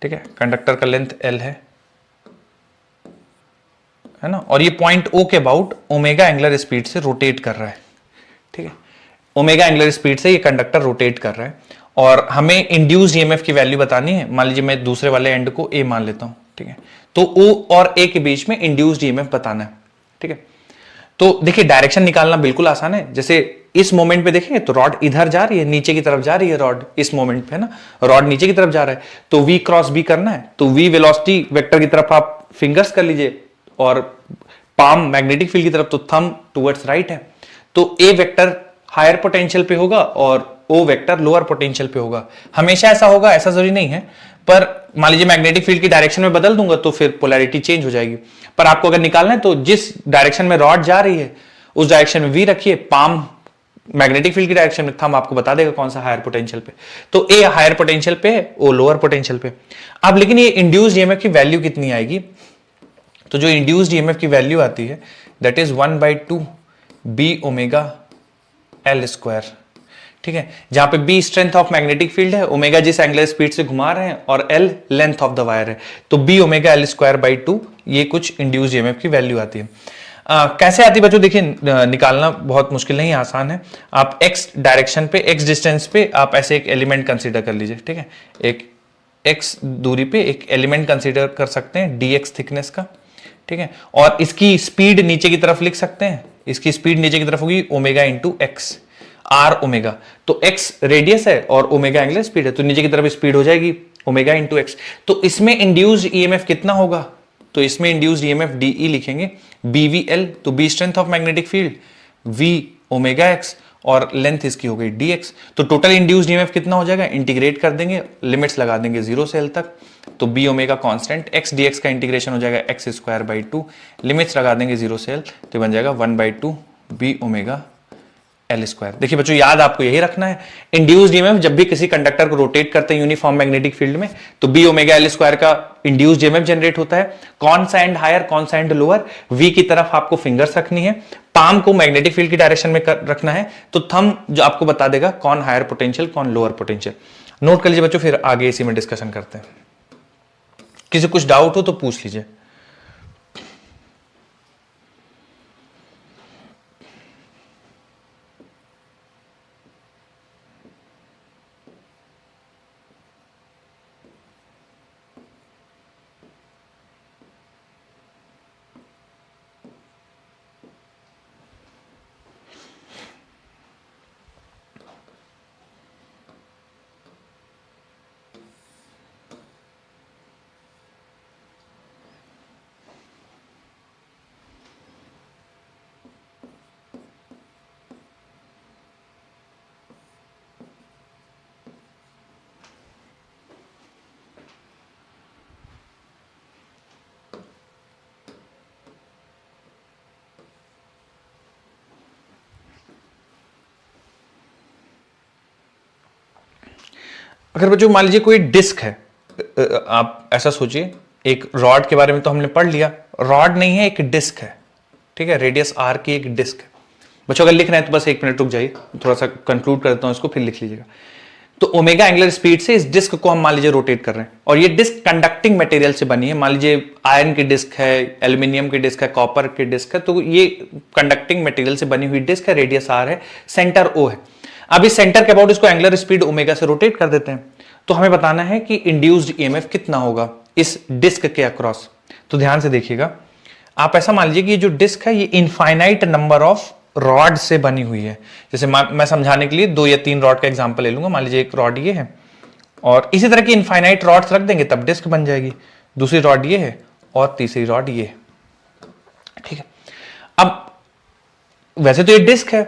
ठीक है, कंडक्टर का लेंथ L है ना, और ये पॉइंट O के अबाउट ओमेगा एंगुलर स्पीड से रोटेट कर रहा है। ठीक है, ओमेगा एंगुलर स्पीड से ये कंडक्टर रोटेट कर रहा है और हमें इंड्यूस्ड ईएमएफ की वैल्यू बतानी है। मान लीजिए मैं दूसरे वाले एंड को A मान लेता हूं। ठीक है, तो O और A के बीच में इंड्यूस्ड ईएमएफ बताना है। ठीक है, तो देखिए डायरेक्शन निकालना बिल्कुल आसान है। जैसे इस मोमेंट पे देखेंगे तो रॉड इधर जा रही है, नीचे की तरफ जा रही है रॉड, इस मोमेंट पे है ना, रॉड नीचे की तरफ जा रहा है, तो V क्रॉस B करना है, तो V वेलोसिटी वेक्टर की तरफ आप फिंगर्स कर लीजिए और पाम मैग्नेटिक फील्ड की तरफ, तो थंब टुवर्ड्स राइट है, तो A वेक्टर हायर पोटेंशियल पे होगा और O वेक्टर लोअर पोटेंशियल पे होगा। हमेशा ऐसा होगा ऐसा जरूरी नहीं है, पर मान लीजिए मैग्नेटिक फील्ड की डायरेक्शन में बदल दूंगा तो फिर पोलैरिटी चेंज हो जाएगी। पर आपको अगर निकालना है तो जिस डायरेक्शन में रॉड जा रही है उस डायरेक्शन में V रखिए, पाम मैग्नेटिक फील्ड की डायरेक्शन में, थंब आपको बता देगा कौन सा हायर पोटेंशियल पे। तो A हायर पोटेंशियल पे है, O लोअर पोटेंशियल पे। अब लेकिन ये इंड्यूस्ड ईएमएफ की वैल्यू कितनी आएगी, तो जो इंड्यूस्ड ईएमएफ की वैल्यू आती है that is 1/2 B omega L square. ठीक है, जहां पे B strength of magnetic field है, ओमेगा जिस एंगुलर स्पीड से घुमा रहे हैं और L length of the wire है, तो B omega L square by 2 ये कुछ इंड्यूस्ड ईएमएफ की वैल्यू आती है। कैसे आती है बच्चों, देखिए निकालना बहुत मुश्किल नहीं, आसान है। आप x डायरेक्शन पे, x डिस्टेंस पे आप ऐसे एक एलिमेंट कंसीडर कर लीजिए। ठीक है, एक x दूरी पे एक एलिमेंट कंसीडर कर सकते हैं dx थिकनेस का। ठीक है, और इसकी स्पीड नीचे की तरफ लिख सकते हैं, इसकी स्पीड नीचे की तरफ होगी omega into X, R omega, तो x रेडियस है और ओमेगा एंगुलर स्पीड है, तो नीचे की तरफ स्पीड हो जाएगी ओमेगा इंटू एक्स। तो इसमें इंड्यूस्ड ईएमएफ कितना होगा, तो इसमें इंड्यूस्ड ईएमएफ डीई लिखेंगे, BVL, तो B strength of magnetic field, V omega X और लेंथ इसकी हो गई dx। तो टोटल इंड्यूस्ड ईएमएफ कितना हो जाएगा, इंटीग्रेट कर देंगे, लिमिट्स लगा देंगे 0 से L तक, तो B omega constant, x dx का इंटीग्रेशन हो जाएगा x स्क्वायर बाई 2, लिमिट्स लगा देंगे 0 से L, तो बन जाएगा 1/2 B ओमेगा L स्क्वायर। देखिए बच्चों याद आपको यही रखना है, इंड्यूस्ड ईएमएफ जब भी किसी कंडक्टर को रोटेट करते हैं यूनिफॉर्म मैग्नेटिक फील्ड में, तो B ओमेगा L स्क्वायर का इंड्यूस्ड ईएमएफ जनरेट होता है। कौन सा एंड हायर कौन सा एंड लोअर, V की तरफ आपको फिंगर्स रखनी है, पाम को मैग्नेटिक फील्ड की डायरेक्शन में रखना है, तो थंब जो आपको बता देगा कौन हायर पोटेंशियल कौन लोअर पोटेंशियल। नोट कर लीजिए बच्चों, फिर आगे इसी में डिस्कशन करते हैं। किसी कुछ डाउट हो तो पूछ लीजिए। अगर बच्चों मान लीजिए कोई डिस्क है, आप ऐसा सोचिए, एक रॉड के बारे में तो हमने पढ़ लिया, रॉड नहीं है एक डिस्क है। ठीक है, रेडियस आर की एक डिस्क है। बच्चों अगर लिख रहे हैं तो बस 1 मिनट रुक जाइए, थोड़ा सा कंक्लूड कर देता हूं इसको, फिर लिख लीजिएगा। तो ओमेगा एंगुलर स्पीड से इस डिस्क को हम मान लीजिए रोटेट कर रहे हैं, और ये डिस्क कंडक्टिंग मटेरियल से बनी है। मान लीजिए आयरन की डिस्क है, एल्यूमिनियम की डिस्क है, कॉपर की डिस्क है, तो ये कंडक्टिंग मटेरियल से बनी हुई डिस्क है, रेडियस आर है, सेंटर ओ है। अब इस सेंटर के अबाउट इसको एंगुलर स्पीड ओमेगा से रोटेट कर देते हैं, तो हमें बताना है कि इंड्यूस्ड ईएमएफ कितना होगा इस डिस्क के अक्रॉस। तो ध्यान से देखिएगा, आप ऐसा मान लीजिए कि ये जो डिस्क है ये इनफाइनाइट नंबर ऑफ रॉड से बनी हुई है। जैसे मैं समझाने के लिए 2 या 3 रॉड का एग्जांपल ले लूंगा। मान लीजिए एक रॉड ये है और इसी तरह की इनफाइनाइट रॉड्स रख देंगे तब डिस्क बन जाएगी। दूसरी रॉड ये है और तीसरी रॉड ये है। ठीक है, अब वैसे तो ये डिस्क है,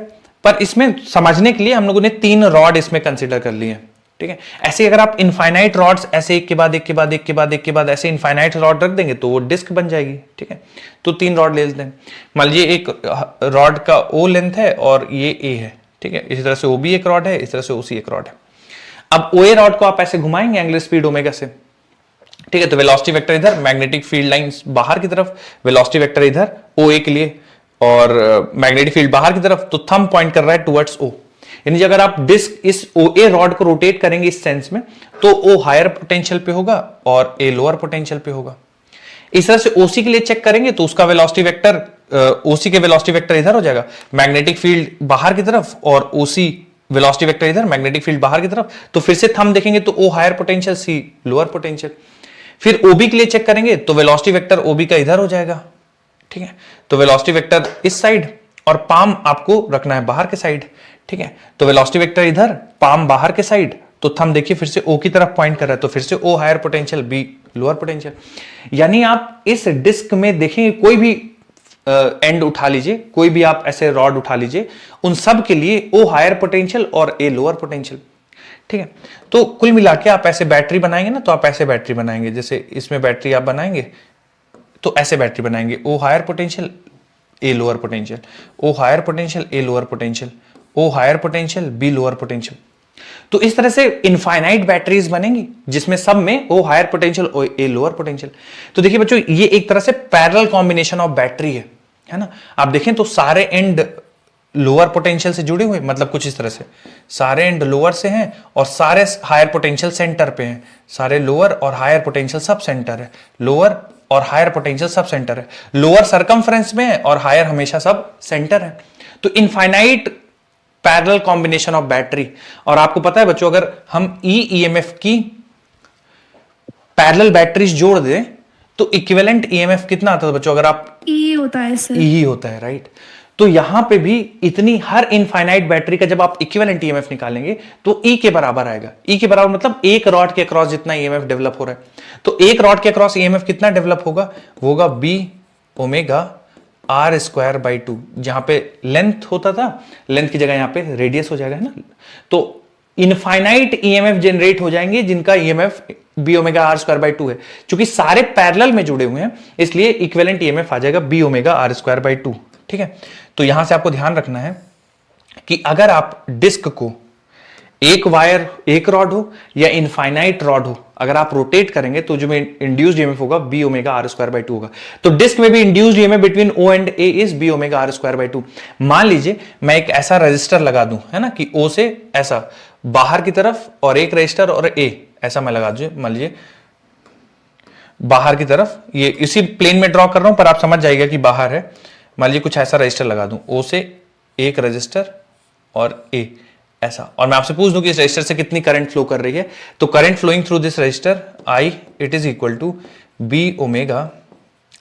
पर इसमें समझने के लिए हम लोगों ने 3 रॉड इसमें कंसिडर कर लिए हैं, ठीक है। ऐसे अगर आप इनफाइनाइट रॉड्स ऐसे एक के बाद एक के बाद एक के बाद एक के बाद ऐसे इनफाइनाइट रॉड रख देंगे तो वो डिस्क बन जाएगी, ठीक है। तो 3 रॉड ले लेते हैं। मान लीजिए एक रॉड का O लेंथ है और ये A है, ठीक है। इसी तरह से O भी एक रॉड है, इस तरह से OC एक रॉड है। अब OA रॉड को आप ऐसे घुमाएंगे एंगुलर स्पीड ओमेगा से, ठीक है। तो वेलोसिटी वेक्टर इधर, मैग्नेटिक फील्ड लाइंस बाहर की तरफ, वेलोसिटी वेक्टर इधर OA के लिए और मैग्नेटिक फील्ड बाहर की तरफ, तो थंब पॉइंट कर रहा है टुवर्ड्स O। यानी अगर आप डिस्क इस OA रॉड को रोटेट करेंगे इस सेंस में तो O हायर पोटेंशियल पे होगा और A लोअर पोटेंशियल पे होगा। इस तरह से OC के लिए चेक करेंगे तो उसका वेलोसिटी वेक्टर, OC के वेलोसिटी वेक्टर इधर हो जाएगा, मैग्नेटिक फील्ड बाहर की तरफ, और OC वेलोसिटी वेक्टर इधर, मैग्नेटिक फील्ड बाहर की तरफ। तो फिर से थंब देखेंगे तो O higher potential, C lower potential. फिर OB के लिए चेक करेंगे तो वेलोसिटी वेक्टर OB का इधर हो जाएगा, ठीक है। तो वेलोसिटी वेक्टर इस साइड और पाम आपको रखना है बाहर के साइड, ठीक है। तो वेलोसिटी वेक्टर इधर, पाम बाहर के साइड, तो थंब देखिए फिर से O की तरफ पॉइंट कर रहा है, तो फिर से O higher potential, B lower potential. यानी आप इस डिस्क में देखेंगे कोई भी एंड उठा लीजिए, कोई भी आप ऐसे रॉड उठा लीजिए, उन सब के लिए O हायर पोटेंशियल और A लोअर पोटेंशियल, ठीक है। तो कुल मिला के आप ऐसे बैटरी बनाएंगे ना, तो आप ऐसे बैटरी बनाएंगे, जैसे इसमें बैटरी आप बनाएंगे तो ऐसे बैटरी बनाएंगे, O higher potential A lower potential, O higher potential A lower potential, O higher potential B lower potential. तो इस तरह से इनफाइनाइट बैटरीज बनेंगी जिसमें सब में O हायर पोटेंशियल और A लोअर पोटेंशियल। तो देखिए बच्चों, ये एक तरह से पैरेलल कॉम्बिनेशन ऑफ बैटरी है ना। आप देखें तो सारे एंड लोअर पोटेंशियल से जुड़े हुए, मतलब कुछ इस तरह से सारे एंड लोअर से हैं और सारे हायर पोटेंशियल सेंटर पे हैं, सारे लोअर और हायर पोटेंशियल सब सेंटर है, लोअर और हायर पोटेंशियल सब सेंटर है, लोअर सरकमफ्रेंस में है और हायर हमेशा सब सेंटर है। तो infinite parallel combination of battery. और आपको पता है बच्चों, अगर हम EMF की पैरेलल बैटरीज जोड़ दें तो इक्विवेलेंट EMF कितना आता है बच्चों? अगर आप ई होता है सर, E होता है, राइट। तो यहां पे भी इतनी हर इनफाइनाइट बैटरी का जब आप इक्विवेलेंट EMF निकालेंगे तो E के बराबर आएगा। E के बराबर मतलब एक रॉड के अक्रॉस जितना EMF डेवलप हो रहा है। तो एक रॉड के अक्रॉस EMF कितना डेवलप होगा? वो होगा B omega R square by 2। जहां पे लेंथ होता था, लेंथ की जगह यहां पे रेडियस हो जाएगा, है ना। तो इनफाइनाइट EMF जनरेट हो जाएंगे जिनका EMF B omega R square by 2 है। चूंकि सारे पैरेलल में जुड़े हुए हैं इसलिए इक्विवेलेंट EMF आ जाएगा B omega R square by 2, ठीक है। तो यहां से आपको ध्यान रखना है कि अगर आप डिस्क को एक वायर, एक रॉड हो या इनफाइनाइट रॉड हो, अगर आप रोटेट करेंगे तो जो इंड्यूस्ड EMF होगा B omega R square by 2 होगा। तो डिस्क में भी induced EMF between O and A is B omega R square by 2। मान लीजिए मैं एक ऐसा रजिस्टर लगा दूं, है ना, कि O से ऐसा बाहर की तरफ और एक रजिस्टर और A ऐसा मैं लगा दूं, मान लीजिए बाहर की तरफ, ये इसी प्लेन में ड्रॉ कर रहा हूं पर आप समझ जाइएगा कि बाहर है। मान लीजिए कुछ ऐसा रजिस्टर लगा दूं, O से एक रजिस्टर और A ऐसा, और मैं आपसे पूछ दूं कि इस रजिस्टर से कितनी करंट फ्लो कर रही है, तो current flowing through this resistor I it is equal to B omega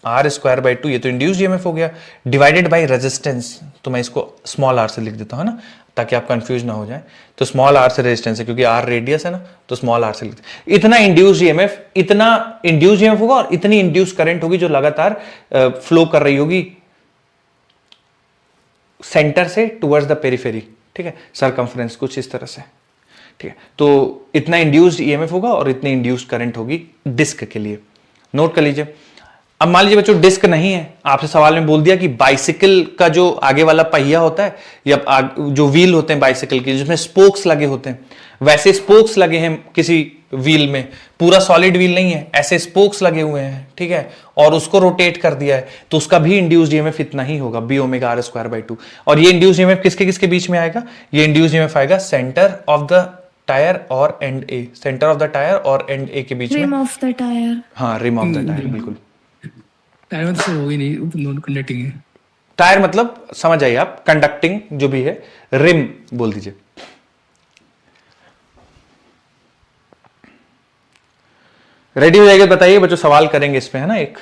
R square by 2, ये तो इंड्यूस्ड EMF हो गया, डिवाइडेड बाई रेजिस्टेंस। तो मैं इसको स्मॉल r से लिख देता हूं ना, ताकि आप कंफ्यूज ना हो जाए। तो स्मॉल r से रेजिस्टेंस है, क्योंकि r रेडियस है ना, तो स्मॉल r से लिखते। इतना इंड्यूस्ड EMF होगा और इतनी इंड्यूस्ड करंट होगी जो लगातार फ्लो कर रही होगी सेंटर से टुवर्ड्स द पेरिफेरी, ठीक है, सरकमफ्रेंस कुछ इस तरह से, ठीक है। तो इतना इंड्यूस्ड EMF होगा और इतनी इंड्यूस्ड करंट होगी डिस्क के लिए। नोट कर लीजिए। अब मान लीजिए बच्चों डिस्क नहीं है, आपसे सवाल में बोल दिया कि बाइसिकल का जो आगे वाला पहिया होता है या जो व्हील होते हैं बाइसिकल के, जिसमें स्पोक्स लगे होते हैं, वैसे स्पोक्स लगे हैं किसी व्हील में, पूरा सॉलिड व्हील नहीं है, ऐसे स्पोक्स लगे हुए हैं, ठीक है, और उसको रोटेट कर दिया है, तो उसका भी इंड्यूस्ड EMF इतना ही होगा, B omega R square by 2। और ये इंड्यूस्ड EMF किसके किसके बीच में आएगा? ये इंड्यूस्ड EMF आएगा सेंटर ऑफ द टायर और end A, centre of the tyre और एंड A के बीच में। Rim of the tyre. हाँ, रिम ऑफ द टायर, बिल्कुल। टायर मतलब तो होगी नहीं, नॉन कंडक्टिंग है। टायर मतलब समझ आइए आप, कंडक्टिंग जो भी है, रिम बोल दीजिए। रेडी हो जाएगा? बताइए बच्चों, सवाल करेंगे इसमें, है ना। एक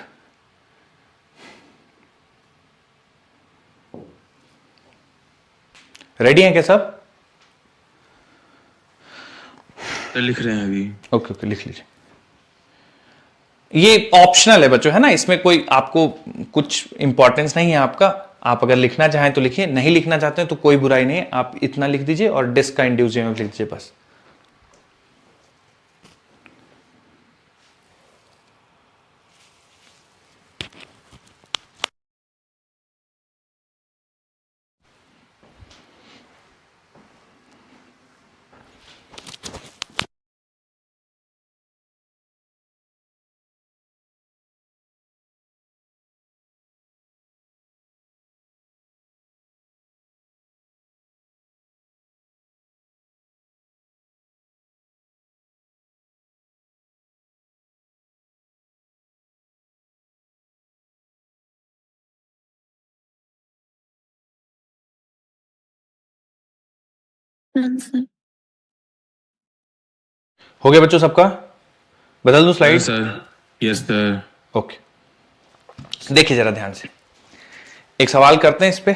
रेडी हैं क्या सब? लिख रहे हैं अभी। ओके ओके, लिख लीजिए। ये ऑप्शनल है बच्चों, है ना, इसमें कोई आपको कुछ इंपॉर्टेंस नहीं है आपका, आप अगर लिखना चाहें तो लिखिए, नहीं लिखना चाहते हैं तो कोई बुराई नहीं है, आप इतना लिख दीजिए और डिस्क का इंड्यूस्ड ईएमएफ लिख दीजिए बस। आंसर। हो गया बच्चों सबका? बदल दूं slide? Sir yes sir. Okay, देखिए जरा ध्यान से, एक सवाल करते हैं इस पे।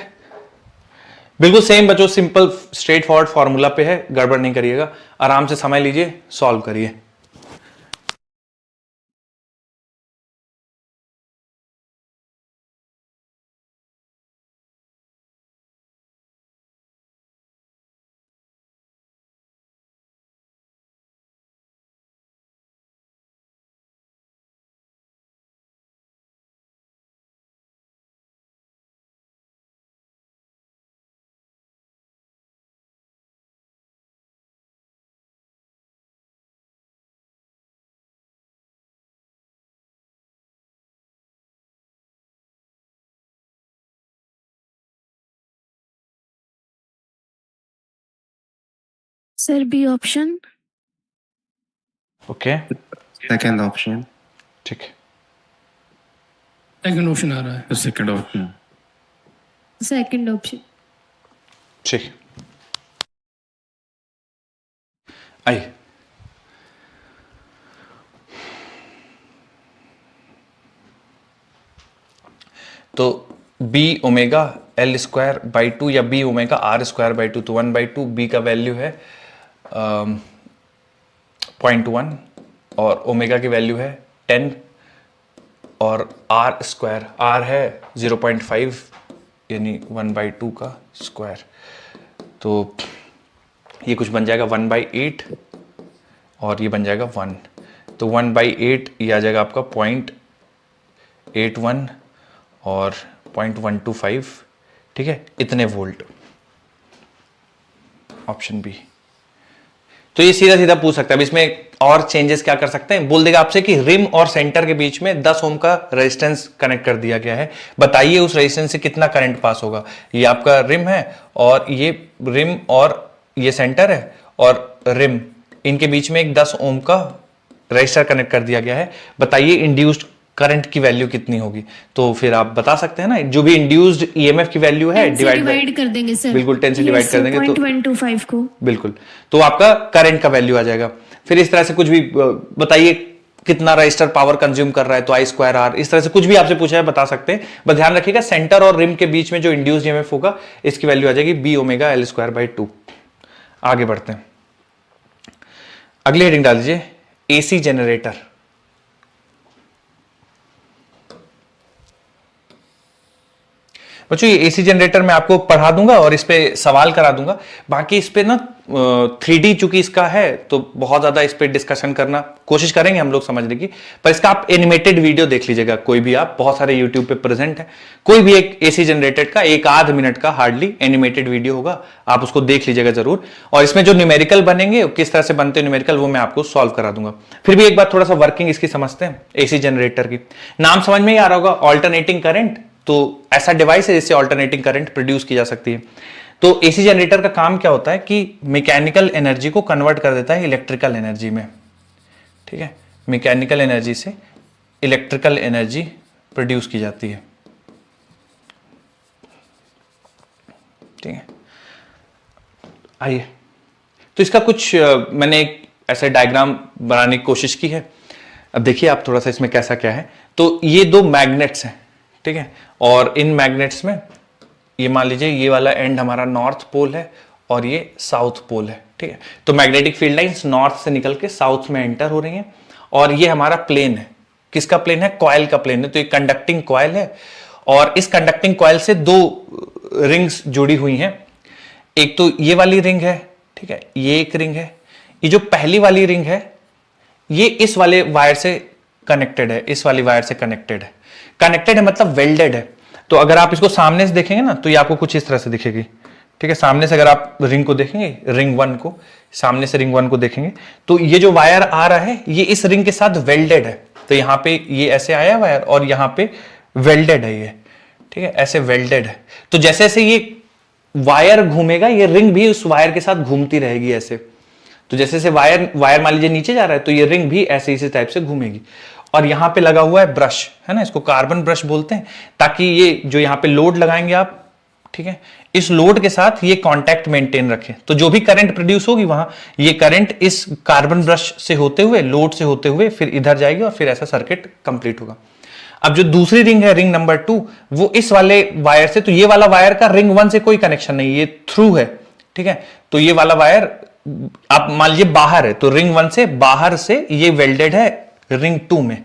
बिल्कुल सेम बच्चों, सिंपल स्ट्रेट फॉरवर्ड फॉर्मूला पे है, गड़बड़ नहीं करिएगा, आराम से समय लीजिए, सॉल्व करिए। Sir B option. Okay, second option. ठीक है, सेकंड ऑप्शन आ रहा है। Second option. Second option. ठीक, आइए तो B omega L square by two या B omega R square by two, तो 1/2, बी का वैल्यू है 0.1 और ओमेगा की वैल्यू है 10 और आर स्क्वायर, आर है 0.5 यानी 1/2 का स्क्वायर, तो ये कुछ बन जाएगा 1/8 और ये बन जाएगा 1, तो 1/8 ये आ जाएगा आपका 0.81 और 0.125, ठीक है, इतने वोल्ट, ऑप्शन बी। तो ये सीधा सीधा पूछ सकता है। अब इसमें और चेंजेस क्या कर सकते हैं, बोल देगा आपसे कि रिम और सेंटर के बीच में 10 ओम का रेजिस्टेंस कनेक्ट कर दिया गया है, बताइए उस रेजिस्टेंस से कितना करंट पास होगा। ये आपका रिम है और ये रिम और ये सेंटर है और रिम, इनके बीच में एक 10 ओम का रजिस्टर कनेक्ट कर दिया गया है, बताइए इंड्यूस्ड करंट की वैल्यू कितनी होगी। तो फिर आप बता सकते हैं ना, जो भी इंड्यूस्ड ईएमएफ की वैल्यू है डिवाइड कर देंगे सर। बिल्कुल 10 से डिवाइड कर देंगे तो 0.125 को बिल्कुल, तो आपका करंट का वैल्यू आ जाएगा। फिर इस तरह से कुछ भी बताइए कितना रजिस्टर पावर कंज्यूम कर रहा है, तो आई स्क्वायर आर, इस तरह से कुछ भी आपसे पूछा है बता सकते हैं। बस ध्यान रखिएगा सेंटर और रिम के बीच में जो इंड्यूस्ड ईएमएफ होगा इसकी वैल्यू आ जाएगी B omega L square by 2। आगे बढ़ते हैं, अगली हेडिंग डाल दीजिए एसी जनरेटर। बच्चों ये एसी जनरेटर मैं आपको पढ़ा दूंगा और इस पे सवाल करा दूंगा, बाकी इस पे ना 3D चूंकि इसका है तो बहुत ज्यादा इस पे डिस्कशन करना कोशिश करेंगे हम लोग समझने की, पर इसका आप एनिमेटेड वीडियो देख लीजिएगा कोई भी, आप बहुत सारे यूट्यूब पे प्रेजेंट है, कोई भी एक एसी जनरेटर का 1 आध मिनट का हार्डली एनिमेटेड वीडियो होगा, आप उसको देख लीजिएगा जरूर। और इसमें जो न्यूमेरिकल बनेंगे, किस तरह से बनते हैं न्यूमेरिकल, वो मैं आपको सॉल्व करा दूंगा। फिर भी एक बार थोड़ा सा वर्किंग इसकी समझते हैं एसी जनरेटर की। नाम समझ में ही आ रहा होगा, ऑल्टरनेटिंग करंट, तो ऐसा डिवाइस है जिससे ऑल्टरनेटिंग करंट प्रोड्यूस की जा सकती है। तो एसी जनरेटर का काम क्या होता है कि मैकेनिकल एनर्जी को कन्वर्ट कर देता है इलेक्ट्रिकल एनर्जी में, ठीक है, मैकेनिकल एनर्जी से इलेक्ट्रिकल एनर्जी प्रोड्यूस की जाती है, ठीक है। आइए तो इसका कुछ मैंने एक ऐसे डायग्राम बनाने की कोशिश की है। अब देखिए आप थोड़ा सा इसमें कैसा क्या है। तो ये 2 मैग्नेट्स हैं, ठीक है, और इन मैग्नेट्स में ये मान लीजिए ये वाला एंड हमारा नॉर्थ पोल है और ये साउथ पोल है, ठीक है। तो मैग्नेटिक फील्ड लाइंस नॉर्थ से निकल के साउथ में एंटर हो रही हैं और ये हमारा प्लेन है, किसका प्लेन है, कॉइल का प्लेन है। तो ये कंडक्टिंग कॉइल है और इस कंडक्टिंग कॉइल से दो रिंग्स जुड़ी हुई हैं। एक तो ये वाली रिंग है, ठीक है, ये एक रिंग है। ये जो पहली वाली रिंग है ये इस वाले वायर से कनेक्टेड है, इस वाली वायर से कनेक्टेड है। कनेक्टेड है मतलब वेल्डेड है। तो अगर आप इसको सामने से देखेंगे ना तो ये आपको कुछ इस तरह से दिखेगी, ठीक है। सामने से अगर आप रिंग को देखेंगे, रिंग 1 को, सामने से रिंग 1 को देखेंगे तो ये जो वायर आ रहा है ये इस रिंग के साथ वेल्डेड है। तो यहां पे ये ऐसे आया वायर और यहां पे वेल्डेड है ये, ठीक है, ऐसे वेल्डेड है। तो जैसे जैसे ये वायर घूमेगा ये रिंग भी उस वायर के साथ घूमती रहेगी ऐसे। तो जैसे जैसे वायर मान लीजिए नीचे जा रहा है तो ये रिंग भी ऐसे इसी टाइप से घूमेगी। और यहां पे लगा हुआ है ब्रश, है ना, इसको कार्बन ब्रश बोलते हैं, ताकि ये जो यहां पे लोड लगाएंगे आप, ठीक है, इस लोड के साथ ये कांटेक्ट मेंटेन रखे। तो जो भी करंट प्रोड्यूस होगी वहां ये करंट इस कार्बन ब्रश से होते हुए, लोड से होते हुए फिर इधर जाएगी और फिर ऐसा सर्किट कंप्लीट होगा। अब जो दूसरी रिंग है, रिंग नंबर 2, वो इस वाले वायर से, तो ये वाला वायर का रिंग 1 से कोई कनेक्शन नहीं, ये थ्रू है, ठीक है। तो ये वाला वायर आप मान लीजिए बाहर है, तो रिंग 1 से बाहर से ये वेल्डेड है रिंग 2 में,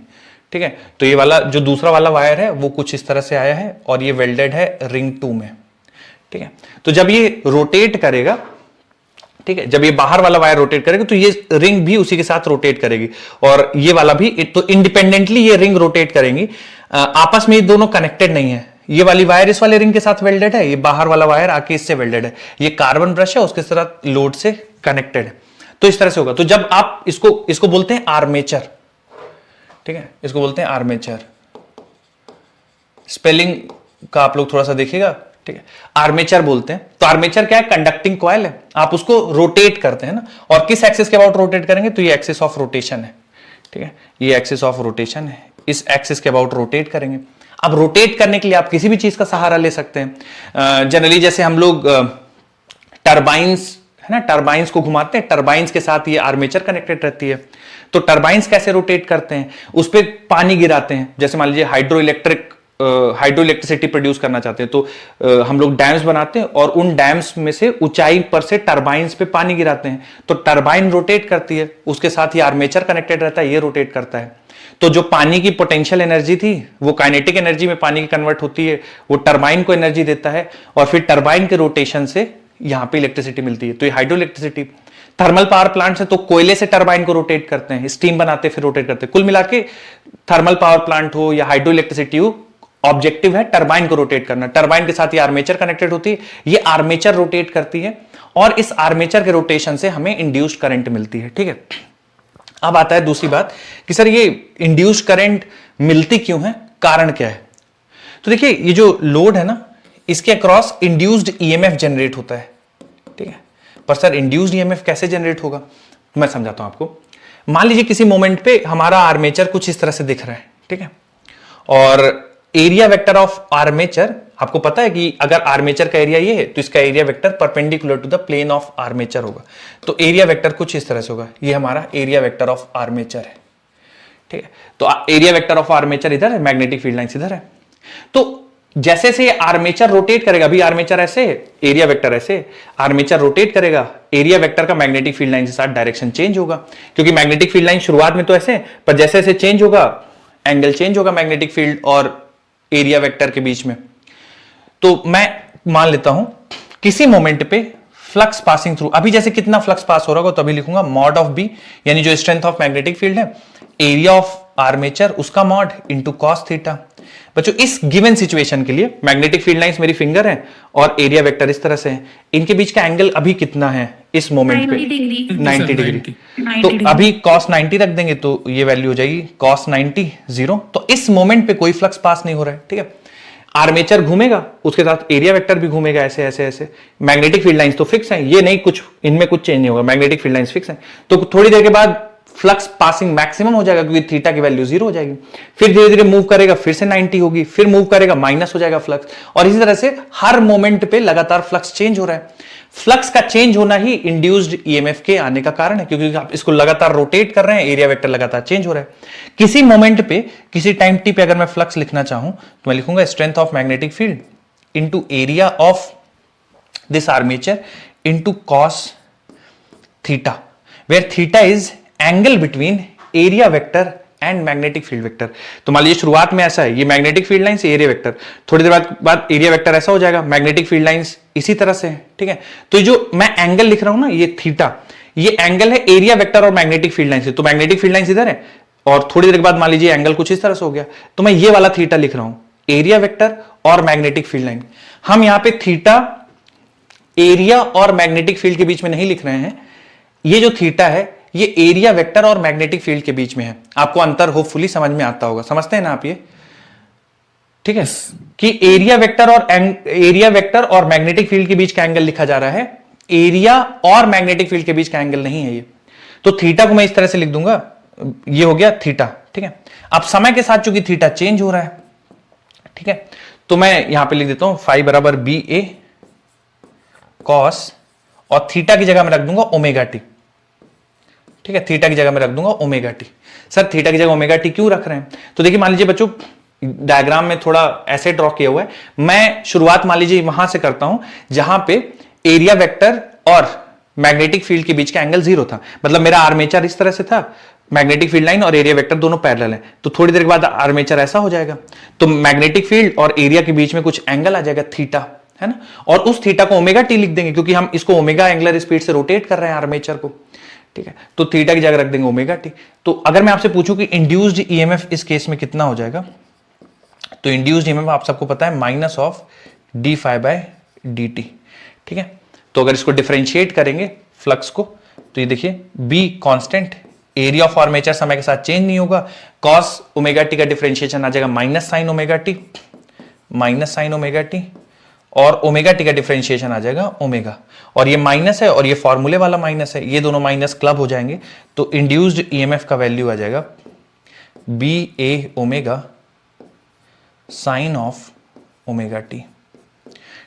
ठीक है। तो ये वाला जो दूसरा वाला वायर है वो कुछ इस तरह से आया है और ये वेल्डेड है रिंग 2 में, ठीक है। तो जब ये रोटेट करेगा, ठीक है, जब ये बाहर वाला वायर रोटेट करेगा तो ये रिंग भी उसी के साथ रोटेट करेगी और ये वाला भी, तो इंडिपेंडेंटली ये रिंग रोटेट करेंगे। आपस में ये दोनों कनेक्टेड नहीं है। ये वाली वायर इस वाले रिंग के साथ वेल्डेड है, ये बाहर वाला वायर आके इससे वेल्डेड है। ये कार्बन ब्रश है, उसके साथ लोड से कनेक्टेड है। तो इस तरह से होगा। तो जब आप इसको बोलते हैं आर्मेचर, ठीक है, इसको बोलते हैं आर्मेचर। स्पेलिंग का आप लोग थोड़ा सा देखिएगा, ठीक है, आर्मेचर बोलते हैं। तो आर्मेचर क्या है? कंडक्टिंग कॉइल है, आप उसको रोटेट करते हैं ना। और किस एक्सिस के अबाउट रोटेट करेंगे? तो ये एक्सिस ऑफ रोटेशन है, ठीक है, ये एक्सिस ऑफ रोटेशन है, इस एक्सिस के अबाउट रोटेट करेंगे। अब रोटेट करने के लिए आप किसी भी चीज का सहारा ले सकते हैं। जनरली जैसे हम लोग टरबाइंस, है ना, टरबाइंस को घुमाते हैं, टरबाइंस के साथ ये आर्मेचर कनेक्टेड रहती है। तो टरबाइंस कैसे रोटेट करते हैं? उस पर पानी गिराते हैं। जैसे मान लीजिए हाइड्रो इलेक्ट्रिसिटी प्रोड्यूस करना चाहते हैं तो हम लोग डैम्स बनाते हैं और उन डैम्स में से ऊंचाई पर से टरबाइंस पे पानी गिराते हैं। तो टरबाइन रोटेट करती है, उसके साथ ही आर्मेचर कनेक्टेड रहता है, ये रोटेट करता है। तो जो पानी की पोटेंशियल एनर्जी थी वो काइनेटिक एनर्जी में पानी की कन्वर्ट होती है, वो टरबाइन को एनर्जी देता है और फिर टरबाइन के रोटेशन से यहां पे इलेक्ट्रिसिटी मिलती है। तो ये hydro electricity. Thermal power plant से तो कोयले से टरबाइन को रोटेट करते हैं, स्टीम बनाते फिर रोटेट करते हैं। कुल मिला के थर्मल पावर प्लांट हो या हाइड्रो इलेक्ट्रिसिटी हो, ऑब्जेक्टिव है टरबाइन को रोटेट करना। टरबाइन के साथ ये आर्मेचर कनेक्टेड होती है, ये आर्मेचर रोटेट करती है और इस आर्मेचर के रोटेशन से हमें इंड्यूस्ड करंट मिलती है, ठीक है। अब आता है दूसरी बात कि सर ये इंड्यूस्ड करंट मिलती क्यों है, कारण क्या है? तो देखिए ये जो लोड है ना, इसके अक्रॉस इंड्यूस्ड ईएमएफ जनरेट होता है, ठीक है। पर सर इंड्यूस्ड ईएमएफ कैसे जनरेट होगा? मैं समझाता हूं आपको। मान लीजिए किसी मोमेंट पे हमारा आर्मेचर कुछ इस तरह से दिख रहा है, ठीक है, और एरिया वेक्टर ऑफ आर्मेचर, आपको पता है कि अगर आर्मेचर का एरिया ये है तो इसका area vector perpendicular to the plane of armature होगा। तो एरिया वेक्टर कुछ इस तरह से होगा, ये हमारा एरिया वेक्टर ऑफ आर्मेचर है, ठीक है। तो एरिया वेक्टर ऑफ आर्मेचर इधर है, मैग्नेटिक फील्ड लाइंस इधर है। तो जैसे से आर्मेचर रोटेट करेगा, अभी आर्मेचर ऐसे है, एरिया वेक्टर ऐसे, आर्मेचर रोटेट करेगा, एरिया वेक्टर का मैग्नेटिक फील्ड लाइन के साथ डायरेक्शन चेंज होगा। क्योंकि मैग्नेटिक फील्ड लाइन शुरुआत में तो ऐसे, पर जैसे जैसे चेंज होगा एंगल चेंज होगा मैग्नेटिक फील्ड और एरिया वेक्टर के बीच में। तो मैं मान लेता हूं किसी मोमेंट पे फ्लक्स पासिंग थ्रू, अभी जैसे कितना फ्लक्स पास हो रहा होगा तो अभी लिखूंगा मॉड ऑफ बी, यानी जो स्ट्रेंथ ऑफ मैग्नेटिक फील्ड है, एरिया ऑफ आर्मेचर उसका मॉड इनटू कॉस थीटा। बच्चों इस गिवन सिचुएशन के लिए मैग्नेटिक फील्ड लाइंस मेरी फिंगर है और एरिया वेक्टर इस तरह से है, इनके बीच का एंगल अभी कितना है इस मोमेंट पे? 90 डिग्री। तो अभी cos 90 रख देंगे तो ये वैल्यू हो जाएगी cos 90 0। तो इस मोमेंट पे कोई फ्लक्स पास नहीं हो रहा है, ठीक है। आर्मेचर घूमेगा, उसके साथ एरिया वेक्टर भी घूमेगा, ऐसे ऐसे ऐसे। मैग्नेटिक फील्ड लाइंस तो फिक्स है, ये नहीं कुछ इनमें कुछ चेंज नहीं होगा, मैग्नेटिक फील्ड लाइंस फिक्स है। तो थोड़ी देर के बाद फ्लक्स पासिंग मैक्सिमम हो जाएगा क्योंकि थीटा की वैल्यू 0 हो जाएगी। फिर धीरे धीरे मूव करेगा, फिर से 90 होगी, फिर मूव करेगा, माइनस हो जाएगा फ्लक्स। और इसी तरह से हर मोमेंट पे लगातार फ्लक्स चेंज हो रहा है। फ्लक्स का चेंज होना ही इंड्यूस्ड ईएमएफ के आने का कारण है, क्योंकि आप इसको लगातार रोटेट कर रहे हैं, एरिया वेक्टर लगातार चेंज हो रहा है। किसी मोमेंट पे, किसी टाइम टी पे अगर मैं फ्लक्स लिखना चाहूं तो मैं लिखूंगा strength of magnetic field into area of this armature into cos theta, where theta is angle between area vector and magnetic field vector. तो मान लीजिए शुरुआत में ऐसा है, ये magnetic field lines, area vector, थोड़ी देर बाद एरिया वेक्टर ऐसा हो जाएगा, मैग्नेटिक फील्ड लाइंस इसी तरह से है, ठीक है। तो जो मैं एंगल लिख रहा हूं ना, ये थीटा, ये एंगल है एरिया वेक्टर और मैग्नेटिक फील्ड लाइन से। तो मैग्नेटिक फील्ड लाइंस इधर है और थोड़ी देर के बाद मान लीजिए एंगल कुछ इस तरह से हो गया, तो मैं ये वाला थीटा लिख रहा हूं, एरिया वेक्टर और मैग्नेटिक फील्ड लाइन। हम यहां पे थीटा एरिया और मैग्नेटिक फील्ड के बीच में नहीं लिख रहे हैं, ये जो थीटा है ये एरिया वेक्टर और मैग्नेटिक फील्ड के बीच में है। आपको अंतर होपफुली समझ में आता होगा, समझते हैं ना आप ये, ठीक है, कि एरिया वेक्टर और मैग्नेटिक फील्ड के बीच का एंगल लिखा जा रहा है, एरिया और मैग्नेटिक फील्ड के बीच का एंगल नहीं है ये। तो थीटा को मैं इस तरह से लिख दूंगा, ये हो गया थीटा, ठीक है। अब समय के साथ चूंकि थीटा चेंज हो रहा है, ठीक है, तो मैं यहां पे लिख देता हूं फाई बराबर बी ए कॉस, और थीटा की जगह में रख दूंगा ओमेगा टी, ठीक है, थीटा की जगह में रख दूंगा ओमेगा टी। सर थीटा की जगह ओमेगा टी क्यों रख रहे हैं? तो देखिए मान लीजिए बच्चों, डायग्राम में थोड़ा ऐसे ड्रॉ किया हुआ है, मैं शुरुआत मान लीजिए वहां से करता हूं जहां पे एरिया वेक्टर और मैग्नेटिक फील्ड के बीच का एंगल 0 था, मतलब मेरा आर्मेचर इस तरह से था, मैग्नेटिक फील्ड लाइन और एरिया वेक्टर दोनों पैरेलल हैं, तो थोड़ी देर के बाद आर्मेचर ऐसा हो जाएगा, तो मैग्नेटिक फील्ड और एरिया के बीच में कुछ एंगल आ जाएगा थीटा, है ना, और उस थीटा को ओमेगा टी लिख देंगे क्योंकि हम इसको ओमेगा एंगुलर स्पीड से रोटेट कर रहे हैं आर्मेचर को, ठीक है। तो थीटा की जगह रख देंगे ओमेगा टी। तो अगर मैं आपसे पूछूं कि इंड्यूस्ड ईएमएफ इस केस में कितना हो जाएगा, तो इंड्यूस्ड ईएमएफ आप सबको पता है minus of d phi by d t, ठीक है। तो अगर इसको डिफरेंशिएट करेंगे फ्लक्स को, तो ये देखिए be constant, area of armature समय के साथ चेंज नहीं होगा, कॉस ओमेगा टी का डिफरेंशिएशन आ जाएगा minus sign omega T, minus sign omega T, और ओमेगा टी का डिफरेंशिएशन आ जाएगा ओमेगा, और ये माइनस है और ये फॉर्मूले वाला माइनस है, ये दोनों माइनस क्लब हो जाएंगे, तो इंड्यूस्ड ईएमएफ का वैल्यू आ जाएगा B A omega sine of omega T,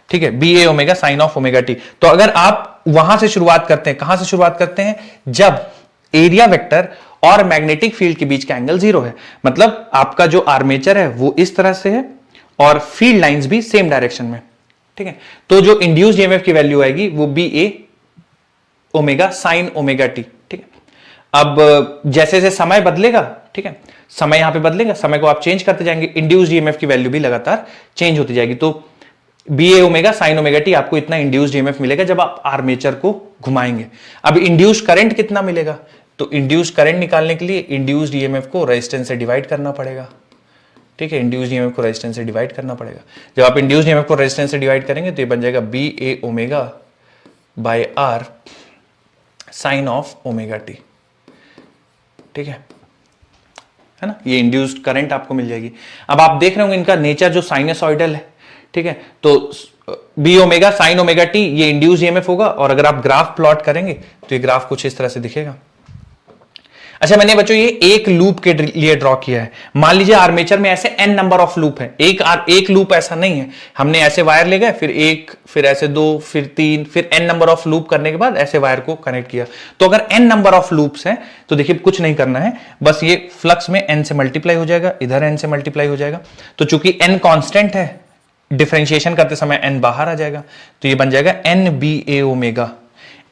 ठीक है, B A omega sine of omega t. तो अगर आप वहां से शुरुआत करते हैं, कहां से शुरुआत करते हैं, जब एरिया वेक्टर और मैग्नेटिक फील्ड के बीच का एंगल 0 है, मतलब आपका जो आर्मेचर है वो इस तरह से है और फील्ड लाइंस भी सेम डायरेक्शन में, ठीक है। तो जो इंड्यूस्ड ईएमएफ की वैल्यू आएगी वो B A omega sine omega T, ठीक है। अब जैसे जैसे समय बदलेगा, ठीक है, समय यहां पे बदलेगा, समय को आप चेंज करते जाएंगे, इंड्यूस्ड ईएमएफ की वैल्यू भी लगातार चेंज होती जाएगी। तो B A omega sine omega T आपको इतना इंड्यूस्ड ईएमएफ मिलेगा जब आप आर्मेचर को घुमाएंगे। अब इंड्यूस्ड करंट कितना मिलेगा, तो इंड्यूस्ड करंट निकालने के लिए इंड्यूस्ड ईएमएफ को रेजिस्टेंस से डिवाइड करना पड़ेगा, ठीक है, इंड्यूस्ड ईएमएफ को रेजिस्टेंस से डिवाइड करना पड़ेगा। जब आप इंड्यूस्ड ईएमएफ को रेजिस्टेंस से डिवाइड करेंगे तो ये बन जाएगा B A omega by R sine of omega T, ठीक है ना, ये इंड्यूस्ड करंट आपको मिल जाएगी। अब आप देख रहे होंगे इनका नेचर जो साइनसॉइडल है, ठीक है, तो B omega sine omega T ये इंड्यूस्ड ईएमएफ होगा, और अगर आप ग्राफ प्लॉट करेंगे तो ये ग्राफ कुछ इस तरह से दिखेगा। अच्छा मैंने बच्चों ये एक लूप के लिए ड्रॉ किया है, मान लीजिए आर्मेचर में ऐसे n नंबर ऑफ लूप है, एक लूप ऐसा नहीं है, हमने ऐसे वायर ले गए, फिर एक, फिर ऐसे दो, फिर तीन, फिर n नंबर ऑफ लूप करने के बाद ऐसे वायर को कनेक्ट किया। तो अगर n नंबर ऑफ लूप्स हैं तो देखिए कुछ नहीं करना है, बस ये फ्लक्स में n से मल्टीप्लाई हो जाएगा, इधर n से मल्टीप्लाई हो जाएगा, तो चूंकि n कांस्टेंट है डिफरेंशिएशन करते समय n बाहर आ जाएगा, तो ये बन जाएगा n B A omega,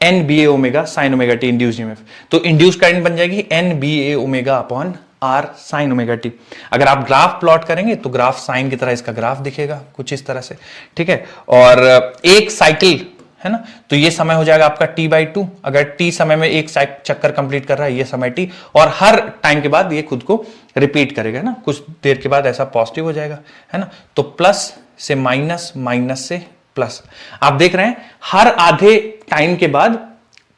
N B A omega sine omega T induced EMF. तो इंड्यूस्ड करंट बन जाएगी N B A omega upon R sine omega T. अगर आप ग्राफ प्लॉट करेंगे तो ग्राफ साइन की तरह इसका ग्राफ दिखेगा कुछ इस तरह से, ठीक है। और एक साइकिल है ना, तो ये समय हो जाएगा आपका t/2, अगर t समय में एक चक्कर कंप्लीट कर रहा है ये समय t, और हर टाइम के बाद ये खुद को रिपीट करेगा ना, कुछ देर के बाद ऐसा पॉजिटिव हो जाएगा, है ना। तो प्लस से माइनस, माइनस से प्लस, आप देख रहे हैं हर आधे टाइम के बाद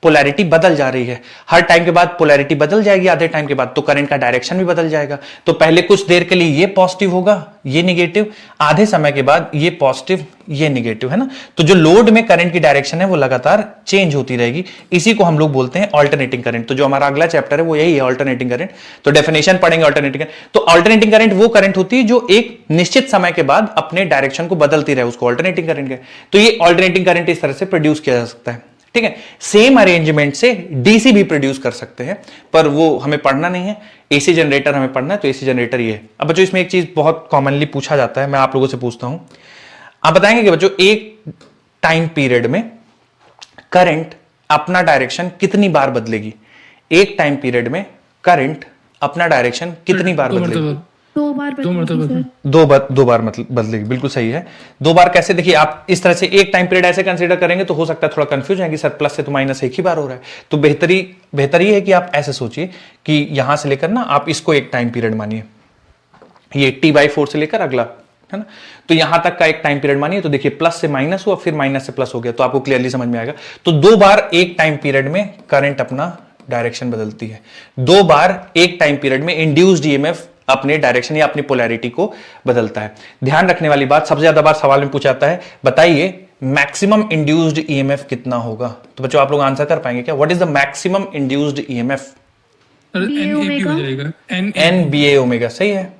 पोलैरिटी बदल जा रही है, हर टाइम के बाद पोलैरिटी बदल जाएगी आधे टाइम के बाद, तो करंट का डायरेक्शन भी बदल जाएगा। तो पहले कुछ देर के लिए ये पॉजिटिव होगा, ये निगेटिव, आधे समय के बाद ये पॉजिटिव, ये निगेटिव, है ना। तो जो लोड में करंट की डायरेक्शन है वो लगातार चेंज होती रहेगी, इसी को हम लोग बोलते हैं ऑल्टरनेटिंग करंट। तो जो हमारा अगला चैप्टर है वो यही है ऑल्टरनेटिंग करंट, तो डेफिनेशन पढ़ेंगे ऑल्टरनेटिंग करंट। तो ऑल्टरनेटिंग करंट वो करंट होती है जो एक निश्चित समय के बाद अपने डायरेक्शन को बदलती रहे, उसको ऑल्टरनेटिंग करंट कहते हैं। तो ये ऑल्टरनेटिंग करंट इस तरह से प्रोड्यूस किया जा सकता है, ठीक है। सेम अरेंजमेंट से डीसी भी प्रोड्यूस कर सकते हैं, पर वो हमें पढ़ना नहीं है, एसी जनरेटर हमें पढ़ना है, तो एसी जनरेटर ये है। अब बच्चों इसमें एक चीज बहुत कॉमनली पूछा जाता है, मैं आप लोगों से पूछता हूं, आप बताएंगे कि बच्चों एक टाइम पीरियड में करंट अपना डायरेक्शन कितनी बार बदलेगी? एक टाइम पीरियड में करंट अपना डायरेक्शन कितनी बार दो बदलेगी? मरतबा। 2 बार दो मरतबा। सर। दो बार मतलब बदलेगी, बिल्कुल सही है। 2 बार कैसे? देखिए आप इस तरह से एक टाइम पीरियड ऐसे कंसीडर करेंगे तो हो सकता है थोड़ा कंफ्यूज है कि सर प्लस से तो माइनस एक ही बार हो रहा है। तो बेहतर ये है कि आप ऐसे सोचिए कि यहां से लेकर ना आप इसको एक टाइम पीरियड मानिए, ये t/4 से लेकर अगला, है ना, तो यहां तक का एक टाइम पीरियड मानिए। तो देखिए प्लस से माइनस हुआ, फिर माइनस से प्लस हो गया, तो आपको क्लियरली समझ में आएगा। तो 2 बार एक टाइम पीरियड में करंट अपना डायरेक्शन बदलती है, 2 बार एक टाइम पीरियड में इंड्यूस्ड ईएमएफ अपने डायरेक्शन या अपनी पोलैरिटी को बदलता है। ध्यान रखने वाली बात, सबसे ज्यादा बार सवाल में पूछा जाता है, बताइए मैक्सिमम इंड्यूस्ड ईएमएफ कितना होगा? तो बच्चों आप लोग आंसर कर पाएंगे क्या? What is the maximum induced EMF? Sir BA NAP हो ओमेगा। जाएगा। एन बी ए ओमेगा, सही है।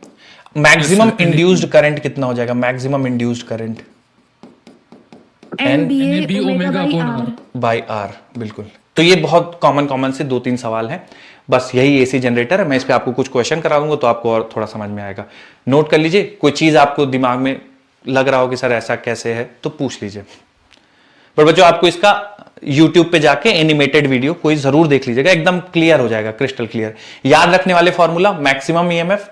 मैक्सिमम इंड्यूस्ड करंट कितना हो जाएगा? Maximum induced current NBA omega by upon R. By R, बिल्कुल। तो ये बहुत कॉमन से 2-3 सवाल हैं, बस यही एसी जनरेटर है। मैं इस पे आपको कुछ क्वेश्चन करा दूंगा तो आपको और थोड़ा समझ में आएगा। नोट कर लीजिए, कोई चीज आपको दिमाग में लग रहा हो कि सर ऐसा कैसे है तो पूछ लीजिए। पर बच्चों आपको इसका YouTube पे जाके एनिमेटेड वीडियो कोई जरूर देख लीजिएगा, एकदम क्लियर हो जाएगा, क्रिस्टल क्लियर। याद रखने वाले formula, maximum EMF,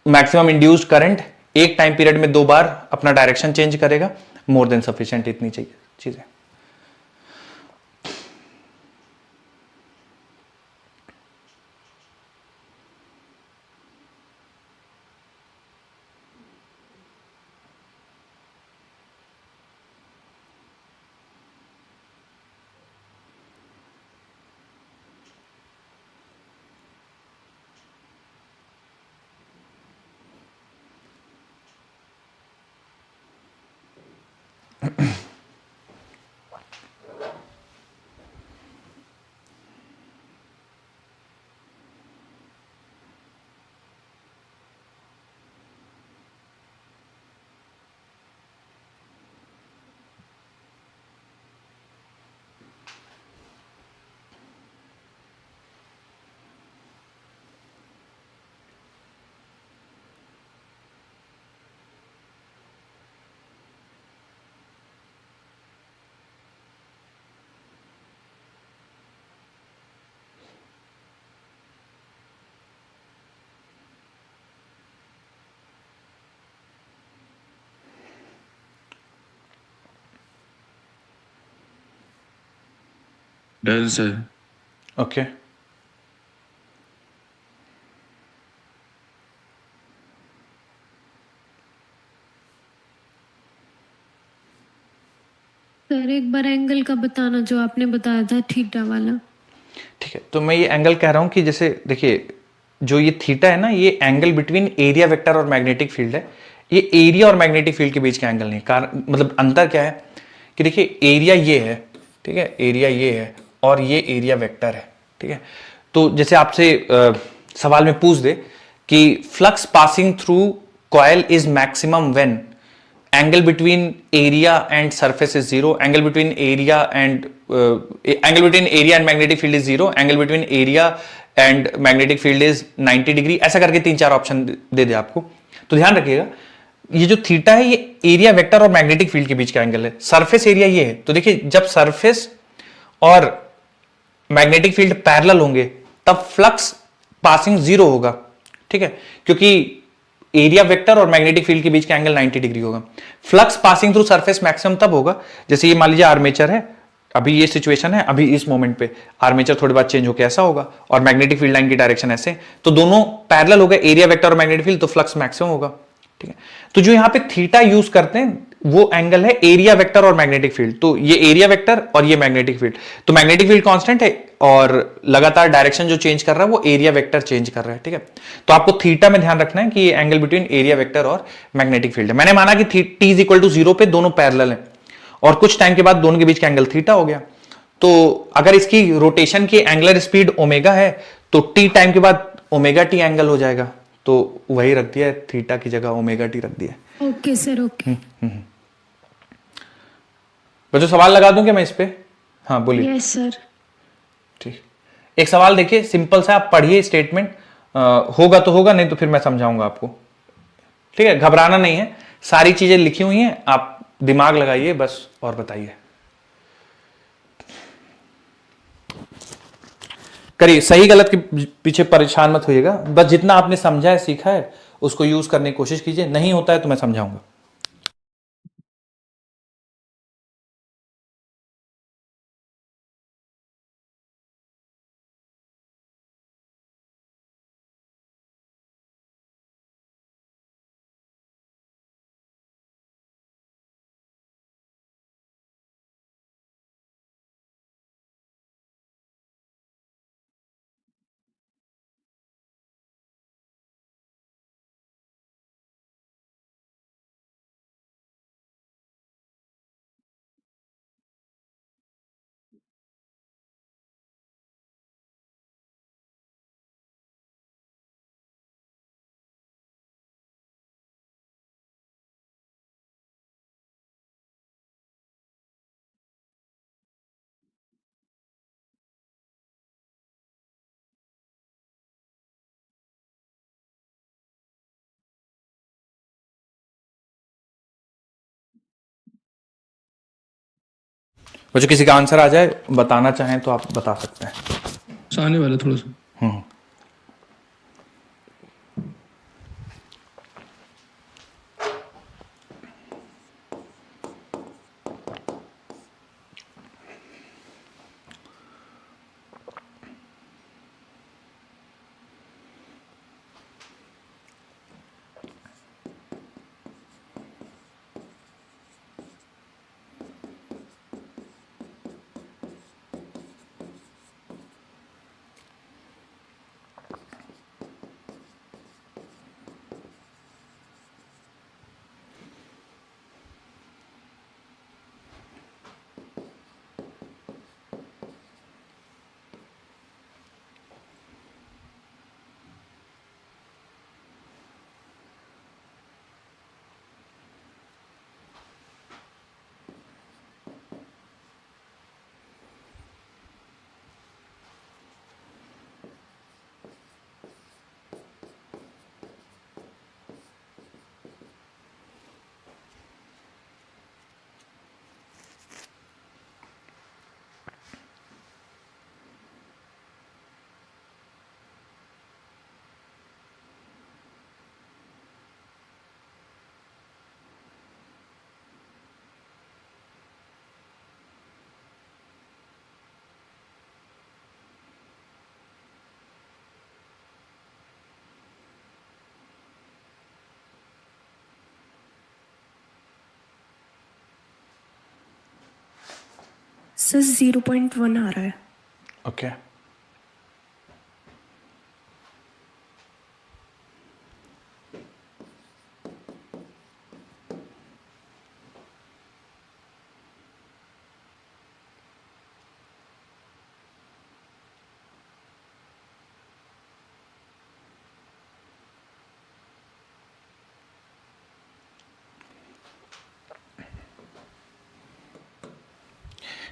maximum induced current एक टाइम पीरियड में 2 बार अपना डायरेक्शन चेंज करेगा, मोर देन सफिशिएंट, इतनी चाहिए चीजें। Done sir. ओके, सर एक बार एंगल का बताना जो आपने बताया था थीटा वाला। ठीक है। तो मैं ये एंगल कह रहा हूं कि जैसे देखिए, जो ये थीटा है ना, ये एंगल बिटवीन एरिया वेक्टर और मैग्नेटिक फील्ड है। ये एरिया और मैग्नेटिक फील्ड के बीच का एंगल नहीं। कारण मतलब अंतर क्या है कि देखिए एरिया ये है, ठीक है, एरिया ये है और ये एरिया वेक्टर है, ठीक है। तो जैसे आपसे सवाल में पूछ दे कि flux passing through coil is maximum when angle between area and surface is zero, angle between area and magnetic field is zero, angle between area and magnetic field is 90 degree, ऐसा करके 3-4 ऑप्शन दे दे आपको। तो ध्यान रखिएगा, ये जो theta है ये एरिया वेक्टर और मैग्नेटिक फील्ड के बीच का एंगल है। सरफेस एरिया ये है, तो देखिए जब सरफेस और मैग्नेटिक फील्ड पैरेलल होंगे तब फ्लक्स पासिंग जीरो होगा, ठीक है, क्योंकि एरिया वेक्टर और मैग्नेटिक फील्ड के बीच का एंगल 90 डिग्री होगा। Flux passing through surface maximum तब होगा, जैसे ये मान लीजिए आर्मेचर है, अभी ये सिचुएशन है, अभी इस मोमेंट पे आर्मेचर थोड़ी बाद चेंज होकर ऐसा होगा और मैग्नेटिक फील्ड लाइन की डायरेक्शन ऐसे, तो दोनों पैरेलल हो गए, एरिया वेक्टर और मैग्नेटिक फील्ड, तो फ्लक्स मैक्सिमम होगा, ठीक है। तो जो यहां पे थीटा यूज करते हैं वो एंगल है एरिया वेक्टर और मैग्नेटिक फील्ड। तो ये एरिया वेक्टर और ये मैग्नेटिक फील्ड, तो मैग्नेटिक फील्ड कांस्टेंट है और लगातार डायरेक्शन जो चेंज कर रहा है वो एरिया वेक्टर चेंज कर रहा है, ठीक है। तो आपको थीटा में ध्यान रखना है कि ये एंगल बिटवीन एरिया वेक्टर और मैग्नेटिक फील्ड है। मैंने माना कि t इज इक्वल टू 0 पे दोनों पैरेलल हैं और कुछ टाइम के बाद दोनों के बीच का एंगल थीटा हो गया। तो अगर इसकी रोटेशन की एंगुलर स्पीड ओमेगा है तो t टाइम के बाद ओमेगा टी एंगल हो जाएगा, तो वही रख दिया है, थीटा की जगह ओमेगा टी रख दिया। Okay sir, okay. बच्चों सवाल लगा दूं क्या मैं इस पे? हाँ बोलिए। Yes sir. ठीक, एक सवाल देखिए सिंपल सा, आप पढ़िए स्टेटमेंट, होगा तो होगा, नहीं तो फिर मैं समझाऊंगा आपको, ठीक है। घबराना नहीं है, सारी चीजें लिखी हुई हैं, आप दिमाग लगाइए बस और बताइए। करिए, सही गलत के पीछे परेशान मत होइएगा, बस जितना आपने समझा है सीखा है उसको यूज करने की कोशिश कीजिए, नहीं होता है तो मैं समझाऊंगा। बच्चों किसी का आंसर आ जाए, बताना चाहें तो आप बता सकते हैं। आने वाला थोड़ा सा। सर 0.1 आ रहा है। ओके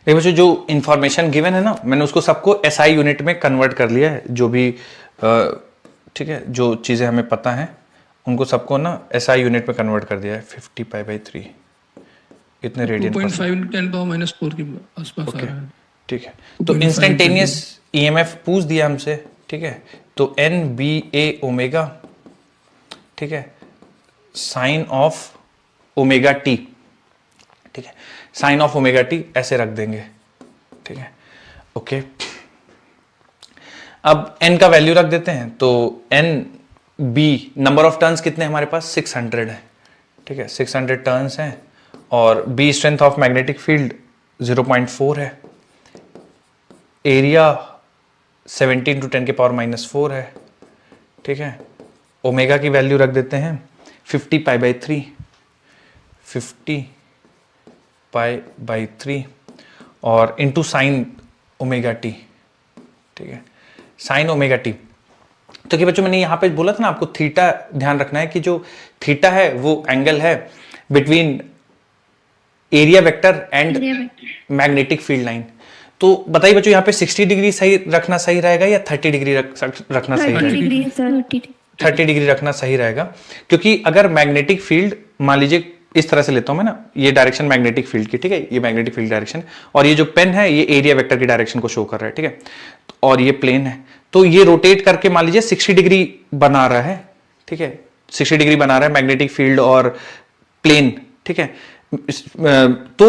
देखिए बच्चों, जो इंफॉर्मेशन गिवन है ना, मैंने उसको सबको एसआई यूनिट में कन्वर्ट कर लिया है। जो भी ठीक है, जो चीज़ें हमें पता हैं उनको सबको ना एसआई यूनिट में कन्वर्ट कर दिया है। 50π/3 इतने रेडियन 2.5 10⁻⁴ के आसपास आ रहा है। ठीक है, तो इंस्टेंटेनियस ईएमएफ पूछ दिया हमसे। ठीक है, तो एन बी ए ओमेगा, ठीक है, साइन ऑफ ओमेगा टी। ठीक है, साइन ऑफ ओमेगा टी ऐसे रख देंगे। ठीक है, ओके। अब n का वैल्यू रख देते हैं, तो n b number of turns कितने हमारे पास 600 है। ठीक है, 600 टर्न्स हैं और b strength of magnetic field 0.4 है। एरिया 17 × 10⁻⁻⁴ है। ठीक है, ओमेगा की वैल्यू रख देते हैं 50π/3, 50π/3 और इंटू साइन ओमेगा टी। ठीक है, साइन ओमेगा टी। तो कि बच्चों मैंने यहां पे बोला था ना आपको थीटा ध्यान रखना है कि जो थीटा है वो एंगल है between area vector and magnetic field line. तो बताइए बच्चों, यहाँ पे 60 डिग्री सही रखना सही रहेगा या 30 डिग्री रखना सही रहेगा? 30 डिग्री रखना सही रहेगा, क्योंकि अगर मैग्नेटिक फील्ड मान लीजिए इस तरह से लेता हूं मैं ना, ये डायरेक्शन मैग्नेटिक फील्ड की, ठीक है, ये मैग्नेटिक फील्ड डायरेक्शन, और ये जो पेन है ये एरिया वेक्टर की डायरेक्शन को शो कर रहा है, ठीक है, और ये प्लेन है, तो ये रोटेट करके मान लीजिए 60 डिग्री बना रहा है, ठीक है, 60 डिग्री बना रहा है मैग्नेटिक फील्ड और प्लेन, ठीक है। तो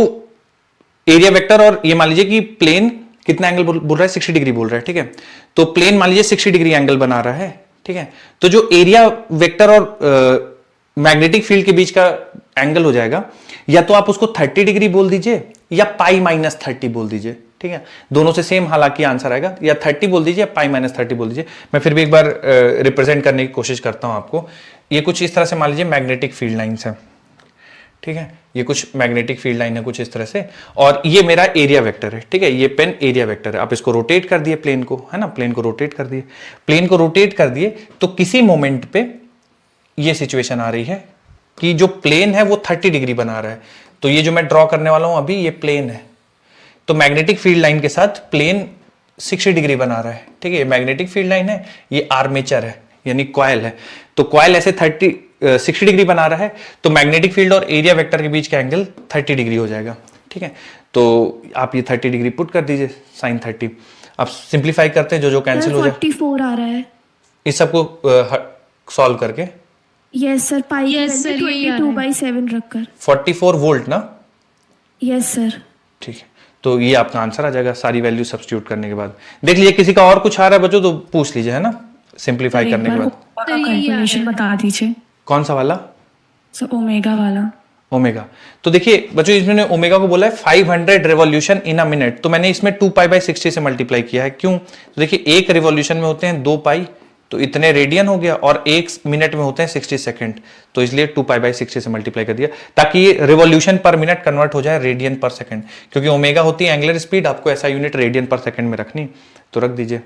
एरिया वेक्टर और ये मान लीजिए कि प्लेन कितना एंगल बोल रहा है, 60 डिग्री बोल रहा है, ठीक है, तो प्लेन मान लीजिए 60 डिग्री एंगल बना रहा है, ठीक है, तो जो एरिया वेक्टर और मैग्नेटिक फील्ड के बीच का एंगल हो जाएगा, या तो आप उसको 30 डिग्री बोल दीजिए या पाई माइनस 30 बोल दीजिए, ठीक है, दोनों से सेम हालांकि आंसर आएगा, या 30 बोल दीजिए या पाई माइनस 30 बोल दीजिए। मैं फिर भी एक बार रिप्रेजेंट करने की कोशिश करता हूं आपको। ये कुछ इस तरह से मान लीजिए मैग्नेटिक फील्ड लाइन्स है, ठीक है, ये कुछ मैग्नेटिक फील्ड लाइन है कुछ इस तरह से, और ये मेरा एरिया वेक्टर है, ठीक है, ये पेन एरिया वेक्टर है। आप इसको रोटेट कर दिए प्लेन को, है ना, प्लेन को रोटेट कर दिए, प्लेन को रोटेट कर दिए, तो किसी मोमेंट पे ये सिचुएशन आ रही है कि जो प्लेन है वो 30 डिग्री बना रहा है, तो ये जो मैं ड्रॉ करने वाला हूं अभी, ये प्लेन है, तो मैग्नेटिक फील्ड लाइन के साथ प्लेन 60 डिग्री बना रहा है, ठीक है, ये मैग्नेटिक फील्ड लाइन है, ये आर्मेचर है यानी कॉइल है, तो कॉइल ऐसे 60 डिग्री बना रहा है, तो मैग्नेटिक फील्ड और एरिया वेक्टर के बीच का एंगल 30 डिग्री हो जाएगा, ठीक है, तो आप ये 30 डिग्री पुट कर दीजिए, साइन 30, आप सिंप्लीफाई करते हैं, जो जो कैंसिल हो जाए, 44 आ रहा है। इस सबको सॉल्व करके, यस सर, पाई Yes, sir, यही आ रहा है। 22/7 रखकर। 44 वोल्ट ना, यस सर। ठीक है, तो ये आपका आंसर आ जाएगा सारी वैल्यू सब्स्टिट्यूट करने के बाद। देख लीजिए किसी का और कुछ आ रहा है बच्चों तो पूछ लीजिए, है ना, सिंप्लीफाई करने के बाद। कैलकुलेशन बता दीजिए कौन सा वाला? सर ओमेगा वाला। ओमेगा, तो देखिए बच्चों इसमें ओमेगा को बोला है 500 रिवॉल्यूशन इन अ मिनट, तो मैंने इसमें 2π/60 से मल्टीप्लाई किया है, क्यों, तो देखिए एक रिवॉल्यूशन में होते हैं 2 पाई, तो इतने रेडियन हो गया, और एक मिनट में होते हैं 60 सेकंड, तो इसलिए 2π/60 से मल्टीप्लाई कर दिया ताकि ये रिवॉल्यूशन पर मिनट कन्वर्ट हो जाए रेडियन पर सेकंड, क्योंकि ओमेगा होती है एंगुलर स्पीड, आपको ऐसा यूनिट रेडियन पर सेकंड में रखनी, तो रख दीजिए,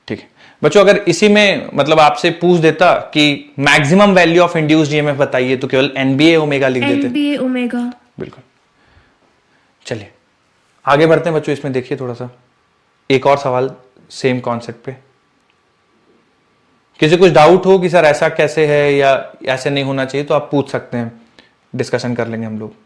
ठीक है बच्चों। अगर इसी में मतलब आपसे पूछ देता कि maximum value of induced EMF बताइए, तो केवल NBA ओमेगा लिख देते, NBA ओमेगा। बिल्कुल। चलिए आगे बढ़ते हैं बच्चों, इसमें देखिए थोड़ा सा एक और सवाल सेम कॉन्सेप्ट पे। किसी कुछ डाउट हो कि सर ऐसा कैसे है या ऐसे नहीं होना चाहिए, तो आप पूछ सकते हैं, डिस्कशन कर लेंगे हम लोग।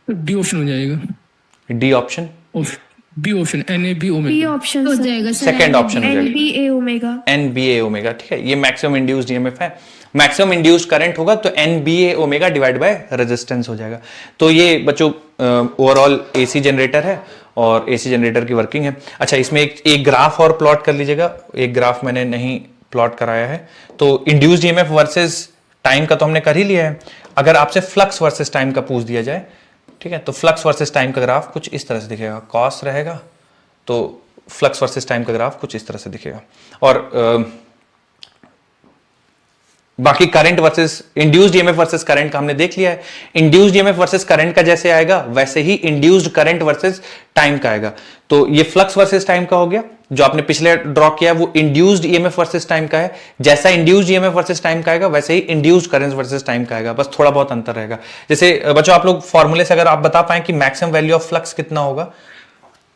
डी ऑप्शन हो जाएगा, D option, B option, NAB B omega. Option हो जाएगा सर। सेकेंड ऑप्शन हो जाएगा NBA ओमेगा। NBA ओमेगा, ठीक है, ये मैक्सिमम इंड्यूस्ड ईएमएफ है, मैक्सिमम इंड्यूस्ड करंट होगा तो NBA omega divide by resistance हो जाएगा। तो ये बच्चों ओवरऑल AC जनरेटर है और AC जनरेटर की वर्किंग है। अच्छा इसमें एक ग्राफ और प्लॉट कर लीजिएगा, एक ग्राफ मैंने नहीं प्लॉट कराया है, तो इंड्यूस्ड ईएमएफ वर्सेस टाइम का तो हमने कर ही लिया है। अगर आपसे फ्लक्स वर्सेस टाइम का पूछ दिया जाए, ठीक है, तो फ्लक्स वर्सेस टाइम का ग्राफ कुछ इस तरह से दिखेगा, कॉस रहेगा, तो फ्लक्स वर्सेस टाइम का ग्राफ कुछ इस तरह से दिखेगा। और बाकी current versus induced EMF versus current का हमने देख लिया है। इंड्यूस्ड ईएमएफ वर्सेस करंट का जैसे आएगा वैसे ही इंड्यूस्ड करंट वर्सेस टाइम का आएगा। तो ये फ्लक्स वर्सेस टाइम का हो गया, जो आपने पिछले ड्रॉ किया वो इंड्यूस्ड ईएमएफ वर्सेस टाइम का है। जैसा इंड्यूस्ड ईएमएफ वर्सेस टाइम का आएगा वैसे ही इंड्यूस्ड करंट वर्सेस टाइम का आएगा, बस थोड़ा बहुत अंतर रहेगा। जैसे बच्चों आप लोग फॉर्मूले से अगर आप बता पाए कि मैक्सिमम वैल्यू ऑफ फ्लक्स कितना होगा,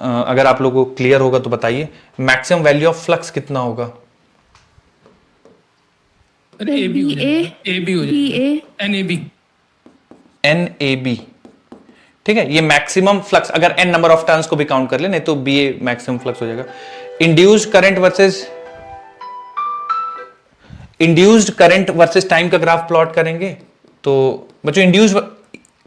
अगर आप लोगों को क्लियर होगा तो बताइए, मैक्सिमम वैल्यू ऑफ फ्लक्स कितना होगा? अरे AB हो जाएगा, AB हो जाएगा, NAB, ठीक है, ये मैक्सिमम फ्लक्स, अगर n नंबर ऑफ टर्न्स को भी काउंट कर ले, नहीं तो BA मैक्सिमम फ्लक्स हो जाएगा। इंड्यूस्ड करंट वर्सेस टाइम का ग्राफ प्लॉट करेंगे, तो बच्चों इंड्यूस्ड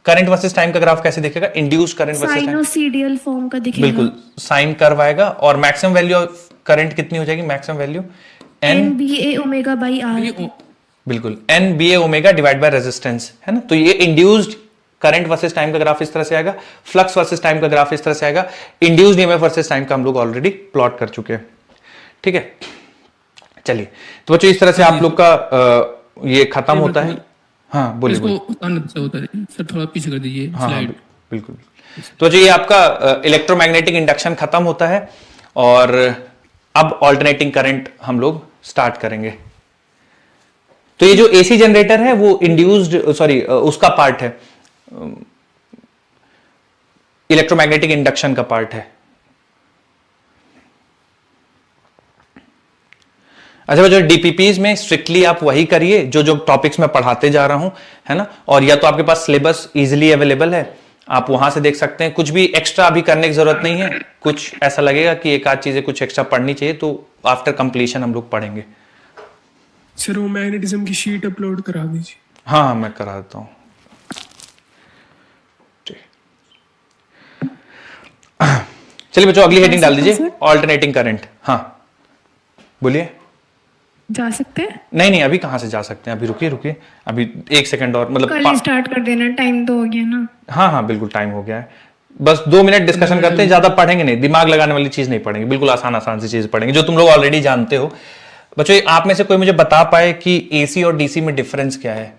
करंट वर्सेस टाइम का ग्राफ कैसे दिखेगा? Induced current versus time, sinusoidal form का दिखेगा। बिल्कुल साइन कर्व आएगा, और मैक्सिमम वैल्यू ऑफ करंट कितनी हो जाएगी? Maximum value NBA omega by R। बिल्कुल NBA omega divide by resistance, है ना। तो ये इंड्यूस्ड करंट वर्सेस टाइम का ग्राफ इस तरह से आएगा, फ्लक्स वर्सेस टाइम का ग्राफ इस तरह से आएगा, इंड्यूस्ड ईएमएफ वर्सेस टाइम का हम लोग ऑलरेडी प्लॉट कर चुके हैं, ठीक है। चलिए तो बच्चों इस तरह से आप लोग का ये खत्म होता है। हाँ बोलिए। इसको से होता है सर, थोड़ा पीछे कर दीजिए हाँ स्लाइड। बिल्कुल। तो जो ये आपका इलेक्ट्रोमैग्नेटिक इंडक्शन खत्म होता है और अब ऑल्टरनेटिंग करंट हम लोग स्टार्ट करेंगे। तो ये जो एसी जनरेटर है वो इंड्यूस्ड उसका पार्ट है, इलेक्ट्रोमैग्नेटिक इंडक्शन का पार्ट है। अच्छा बच्चों, डीपीपीज में स्ट्रिक्टली आप वही करिए जो जो टॉपिक्स में पढ़ाते जा रहा हूं, है ना। और या तो आपके पास सिलेबस इजीली अवेलेबल है, आप वहां से देख सकते हैं। कुछ भी एक्स्ट्रा अभी करने की जरूरत नहीं है। कुछ ऐसा लगेगा कि एक आध चीजें कुछ एक्स्ट्रा पढ़नी चाहिए तो आफ्टर कंप्लीशन हम लोग पढ़ेंगे। सर वो मैग्नेटिज्म की शीट अपलोड करा दीजिए। हाँ हाँ, मैं करा देता हूं। चलिए बच्चों, अगली हेडिंग डाल दीजिए, ऑल्टरनेटिंग करंट। हाँ बोलिए। जा सकते हैं? नहीं नहीं, अभी कहाँ से जा सकते हैं, अभी रुकिए रुकिए, अभी 1 सेकंड और, मतलब कल स्टार्ट कर देना, टाइम तो हो गया ना। हाँ हाँ बिल्कुल, टाइम हो गया है। बस 2 मिनट डिस्कशन करते हैं, ज्यादा पढ़ेंगे नहीं, दिमाग लगाने वाली चीज नहीं पढ़ेंगे, बिल्कुल आसान आसान सी चीज पढ़ेंगे जो तुम लोग ऑलरेडी जानते हो। बच्चों आप में से कोई मुझे बता पाए कि एसी और डीसी में डिफरेंस क्या है,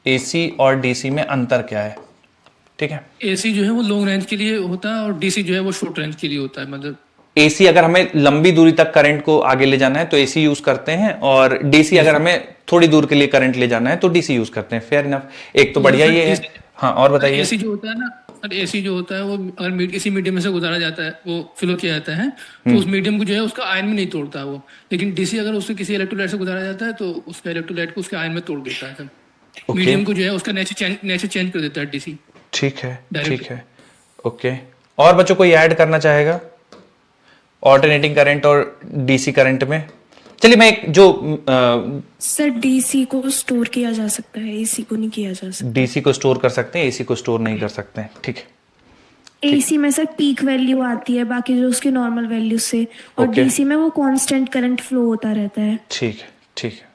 एसी और डीसी में अंतर क्या है? ठीक है, एसी जो है वो लॉन्ग रेंज के लिए होता है और डीसी जो है वो शॉर्ट रेंज के लिए होता है। मतलब एसी अगर हमें लंबी दूरी तक करंट को आगे ले जाना है तो एसी यूज करते हैं, और डीसी अगर हमें थोड़ी दूर के लिए करंट ले जाना है तो डीसी यूज करते हैं। फेयर इनफ, एक तो बढ़िया ये है। हाँ और बताइए। एसी जो होता है ना, एसी जो होता है वो अगर किसी मीडियम में से गुजारा जाता है, वो फ्लो किया जाता है, तो उस मीडियम को जो है उसका आयन में नहीं तोड़ता वो। लेकिन डीसी अगर उससे किसी इलेक्ट्रोलाइट से गुजारा जाता है तो उसका इलेक्ट्रोलाइट को उसके आयन में तोड़ देता है। मीडियम को जो है उसका नेचर चेंज कर देता है डीसी। ठीक है ठीक है, ओके। और बच्चों कोई ऐड करना चाहेगा ऑल्टरनेटिंग करंट और डीसी करंट में? चलिए मैं एक जो सर डीसी को स्टोर किया जा सकता है, एसी को नहीं किया जा सकता। डीसी को स्टोर कर सकते हैं, एसी को स्टोर नहीं कर सकते हैं। ठीक है, एसी में सर पीक वैल्यू आती है, बाकी जो उसकी नॉर्मल वैल्यू से, और Okay. डीसी में वो कांस्टेंट करंट फ्लो होता रहता है। ठीक है ठीक है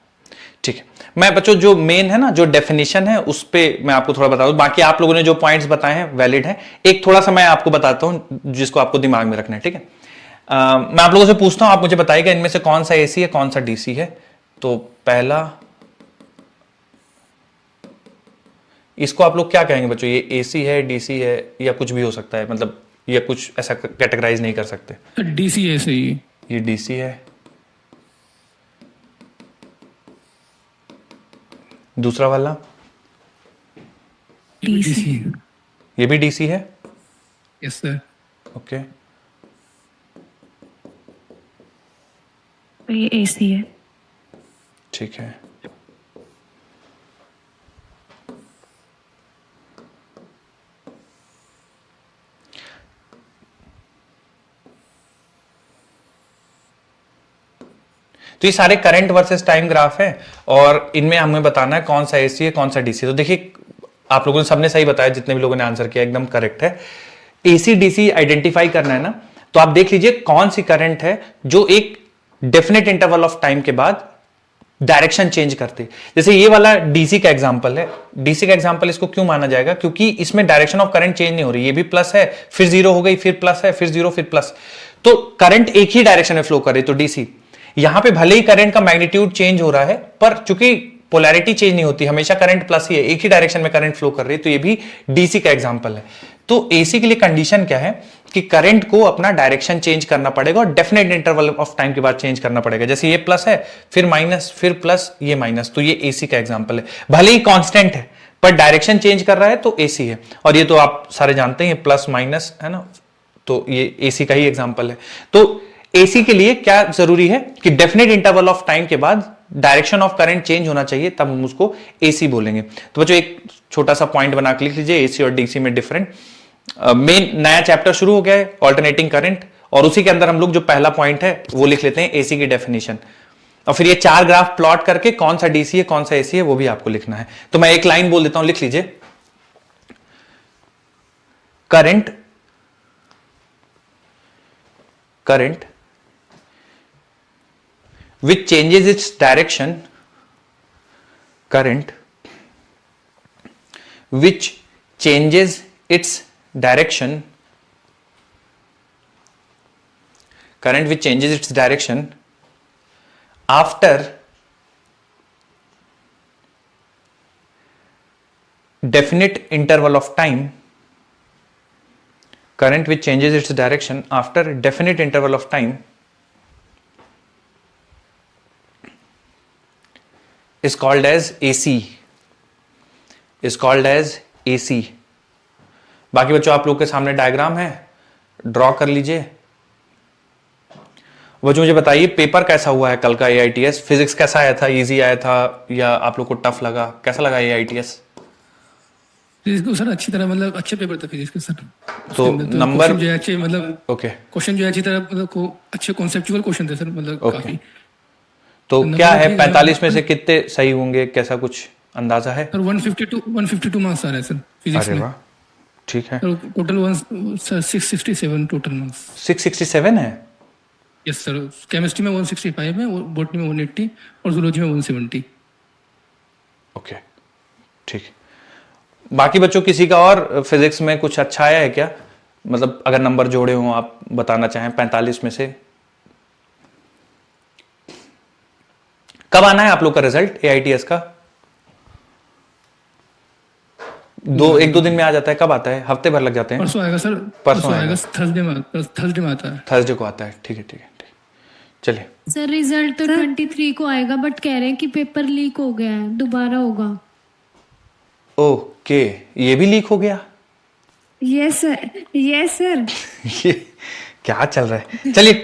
ठीक है। मैं बच्चों जो मेन है ना, जो डेफिनेशन है उस पे मैं आपको थोड़ा बता दूं, बाकी आप लोगों ने जो पॉइंट्स बताए हैं वैलिड है। एक थोड़ा सा मैं आपको बताता हूं जिसको आपको दिमाग में रखना है, ठीक है। मैं आप लोगों से पूछता हूं, आप मुझे बताइएगा इनमें से कौन सा एसी है कौन सा डीसी है। तो पहला, इसको आप लोग क्या कहेंगे बच्चों, ये एसी है डीसी है या कुछ भी हो सकता है, मतलब ये कुछ ऐसा कैटेगराइज नहीं कर सकते। डीसी है सही। ये डीसी है। दूसरा वाला डीसी। ये भी डीसी है। Yes sir. ओके, तो ये एसी है। ठीक है। तो ये सारे करंट वर्सेस टाइम ग्राफ है और इनमें हमें बताना है कौन सा एसी है कौन सा डीसी। तो देखिए आप लोगों ने सबने सही बताया, जितने भी लोगों ने आंसर किया एकदम करेक्ट है। एसी डीसी आइडेंटिफाई करना है ना, तो आप देख लीजिए कौन सी करंट है जो एक डेफिनेट इंटरवल ऑफ टाइम के बाद डायरेक्शन चेंज करते। जैसे ये वाला डीसी का एग्जांपल है। डीसी का एग्जांपल इसको क्यों माना जाएगा, क्योंकि इसमें डायरेक्शन ऑफ करंट चेंज नहीं हो रही। ये भी प्लस है फिर जीरो हो गई, फिर प्लस है फिर जीरो फिर प्लस, तो करंट एक ही डायरेक्शन में फ्लो करे। तो डीसी, यहां पे भले ही करंट का मैग्नीट्यूड चेंज हो रहा है पर चूंकि पोलैरिटी चेंज नहीं होती, हमेशा करंट प्लस ही है, एक ही डायरेक्शन में करंट फ्लो कर रही है, तो ये भी डीसी का एग्जांपल है। तो एसी के लिए कंडीशन क्या है कि करंट को अपना डायरेक्शन चेंज करना पड़ेगा और डेफिनेट इंटरवल ऑफ टाइम के बाद चेंज करना पड़ेगा। जैसे ये प्लस है फिर माइनस फिर प्लस ये माइनस, तो ये एसी का एग्जांपल है। भले ही कांस्टेंट है पर डायरेक्शन चेंज कर रहा है तो एसी है। और ये तो आप सारे जानते हैं प्लस माइनस है ना, तो ये एसी का ही एग्जांपल है। तो एसी के लिए क्या जरूरी है कि डेफिनेट इंटरवल ऑफ टाइम के बाद डायरेक्शन ऑफ करंट चेंज होना चाहिए, तब हम उसको एसी बोलेंगे। तो बच्चों एक छोटा सा पॉइंट बना के लिख लीजिए, एसी और डीसी में डिफरेंट। मेन नया चैप्टर शुरू हो गया है ऑल्टरनेटिंग करंट, और उसी के अंदर हम लोग जो पहला पॉइंट है वो लिख लेते हैं एसी की डेफिनेशन, और फिर ये 4 ग्राफ प्लॉट करके कौन सा डीसी है कौन सा एसी है वो भी आपको लिखना है। तो मैं एक लाइन बोल देता हूं, लिख लीजिए। Current which changes its direction, current which changes its direction, current which changes its direction after definite interval of time current which changes its direction after a definite interval of time is called as AC. Is called as AC. बाकी बच्चों आप लोग के सामने diagram है, draw कर लीजिए। बच्चों मुझे बताइए पेपर कैसा हुआ है कल का AITS? फिजिक्स कैसा आया था? इजी आया था या आप लोग को टफ लगा? कैसा लगा AITS? फिजिक्स को सर अच्छी तरह मतलब अच्छे पेपर था फिजिक्स के सर। तो नंबर जो है अच्छे मतलब ओके, क्वेश्चन जो है अच्छी तरह मतलब को अच्छे कॉन्सेप्चुअल क्वेश्चन थे सर मतलब काफी। तो क्या है 45 में से कितने सही होंगे? कैसा कुछ अंदाजा है? सर 152 मार्क्स आ रहे हैं सर फिजिक्स अरे में। वाह, ठीक है। Total sir 667 total marks. 667 है? Yes sir. केमिस्ट्री में 165 है, बॉटनी में 180 और जूलॉजी में 170। ओके, ठीक। बाकी बच्चों किसी का और फिजिक्स में कुछ अच्छा आया है क्या? मतलब अगर नंबर जोड़े हों आप बताना चाहें 45 में से। कब आना है आप लोग का रिजल्ट AITS का? एक दो दिन में आ जाता है? कब आता है? हफ्ते भर लग जाते हैं? परसों आएगा सर। परसों आएगा। थर्सडे में आता है। थर्सडे को आता है, ठीक है ठीक है ठीक। चलिए। सर रिजल्ट तो 23 को आएगा बट कह रहे हैं कि पेपर लीक हो गया है, दोबारा होगा। ओके, ये भी लीक हो गया? Yes sir, yes sir. ये क्या चल रहा है? चलिए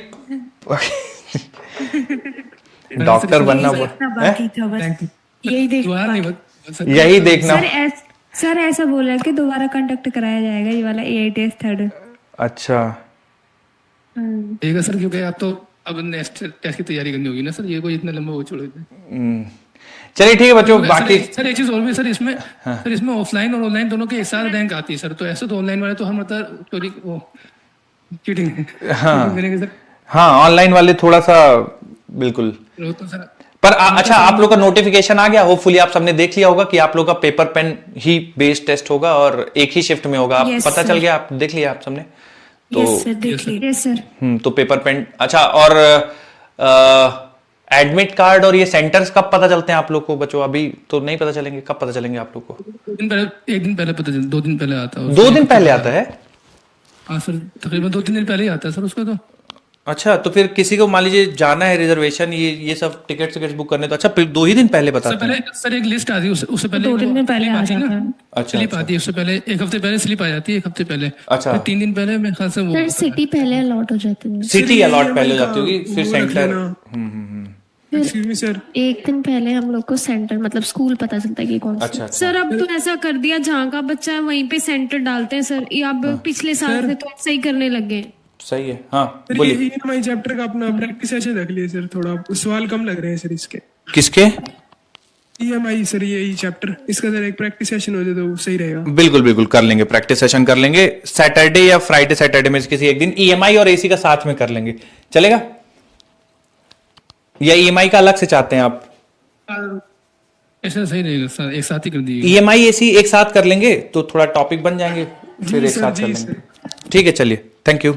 डॉक्टर बनना बाकी था बस यही देख दोबारा नहीं बस यही देखना। सर ऐसा बोला है कि दोबारा कंडक्ट कराया जाएगा ये वाला AITS थर्ड। अच्छा, देगा सर क्योंकि आप तो अब नेक्स्ट टेस्ट की तैयारी करनी होगी ना सर, ये कोई इतना लंबा वो छोड़ेगा। चलिए ठीक है बच्चों। बाकी सर एक चीज और भी सर इसमें सर इसमें ऑफलाइन और ऑनलाइन दोनों के एक साथ रैंक आती है सर। तो ऐसे तो ऑनलाइन वाले तो हम मतलब चोरी वो चीटिंग करेंगे सर। हाँ, ऑनलाइन वाले थोड़ा सा बिल्कुल। तो सर पर अच्छा आप लोग का नोटिफिकेशन आ गया? होपफुली आप सबने देख लिया होगा कि आप लोग का पेपर पेन ही बेस्ड टेस्ट होगा और एक ही शिफ्ट में होगा। आप Yes, पता sir. चल गया? आप देख लिया आप सबने? तो यस सर देखिए। Yes sir. तो पेपर पेन। अच्छा, और एडमिट कार्ड और ये सेंटर्स कब पता चलते हैं आप लोग को बच्चों? अभी तो नहीं पता चलेंगे। कब पता चलेंगे आप लोग को? 1 दिन पहले पता चल 2 दिन पहले आता है। 2 दिन पहले आता है? हाँ सर, तकरीबन 2-3 दिन पहले ही आता है सर उसका तो। अच्छा, तो फिर किसी को मान लीजिए जाना है रिजर्वेशन ये सब टिकट बुक करने, तो अच्छा फिर 2 ही दिन पहले बताते हैं? सर एक लिस्ट आती है उससे पहले 2 दिन पहले आ जाता है। अच्छा, स्लिप आती है उससे पहले, एक हफ्ते पहले स्लिप आ जाती है, एक हफ्ते पहले। अच्छा। फिर 3 दिन पहले मेरे ख्याल से वो सर सिटी पहले अलॉट हो जाती है। सिटी अलॉट पहले हो जाती होगी, फिर वो रख सेंटर। लेना। एक्सक्यूज मी सर, एक दिन पहले हम लोग को सेंटर मतलब स्कूल पता चलता है कि कौन सा। अच्छा अच्छा। सर अब तो ऐसा कर दिया जहाँ का बच्चा है वहीं पे सेंटर डालते हैं सर। ये अब पिछले साल से तो सही करने लगे हैं। सही है। हाँ सर बोलिए। ये EMI चैप्टर का अपना प्रैक्टिस ऐसे रख लिए सर, थोड़ा सवाल कम लग रहे हैं सर इसके। किसके? EMI सर, ये चैप्टर इसका सर एक प्रैक्टिस सेशन हो जाए तो सही रहेगा। बिल्कुल बिल्कुल कर लेंगे, प्रैक्टिस सेशन कर लेंगे। सैटरडे या फ्राइडे सैटरडे में से किसी एक दिन EMI और AC का साथ में कर लेंगे, चलेगा? या EMI का अलग से चाहते हैं आप? ऐसा सही रहेगा सर, एक साथ ही कर दीजिए। EMI AC एक साथ कर लेंगे तो थोड़ा टॉपिक बन जाएंगे, फिर जी एक सर, साथ कर जी लेंगे। ठीक है, चलिए, थैंक यू।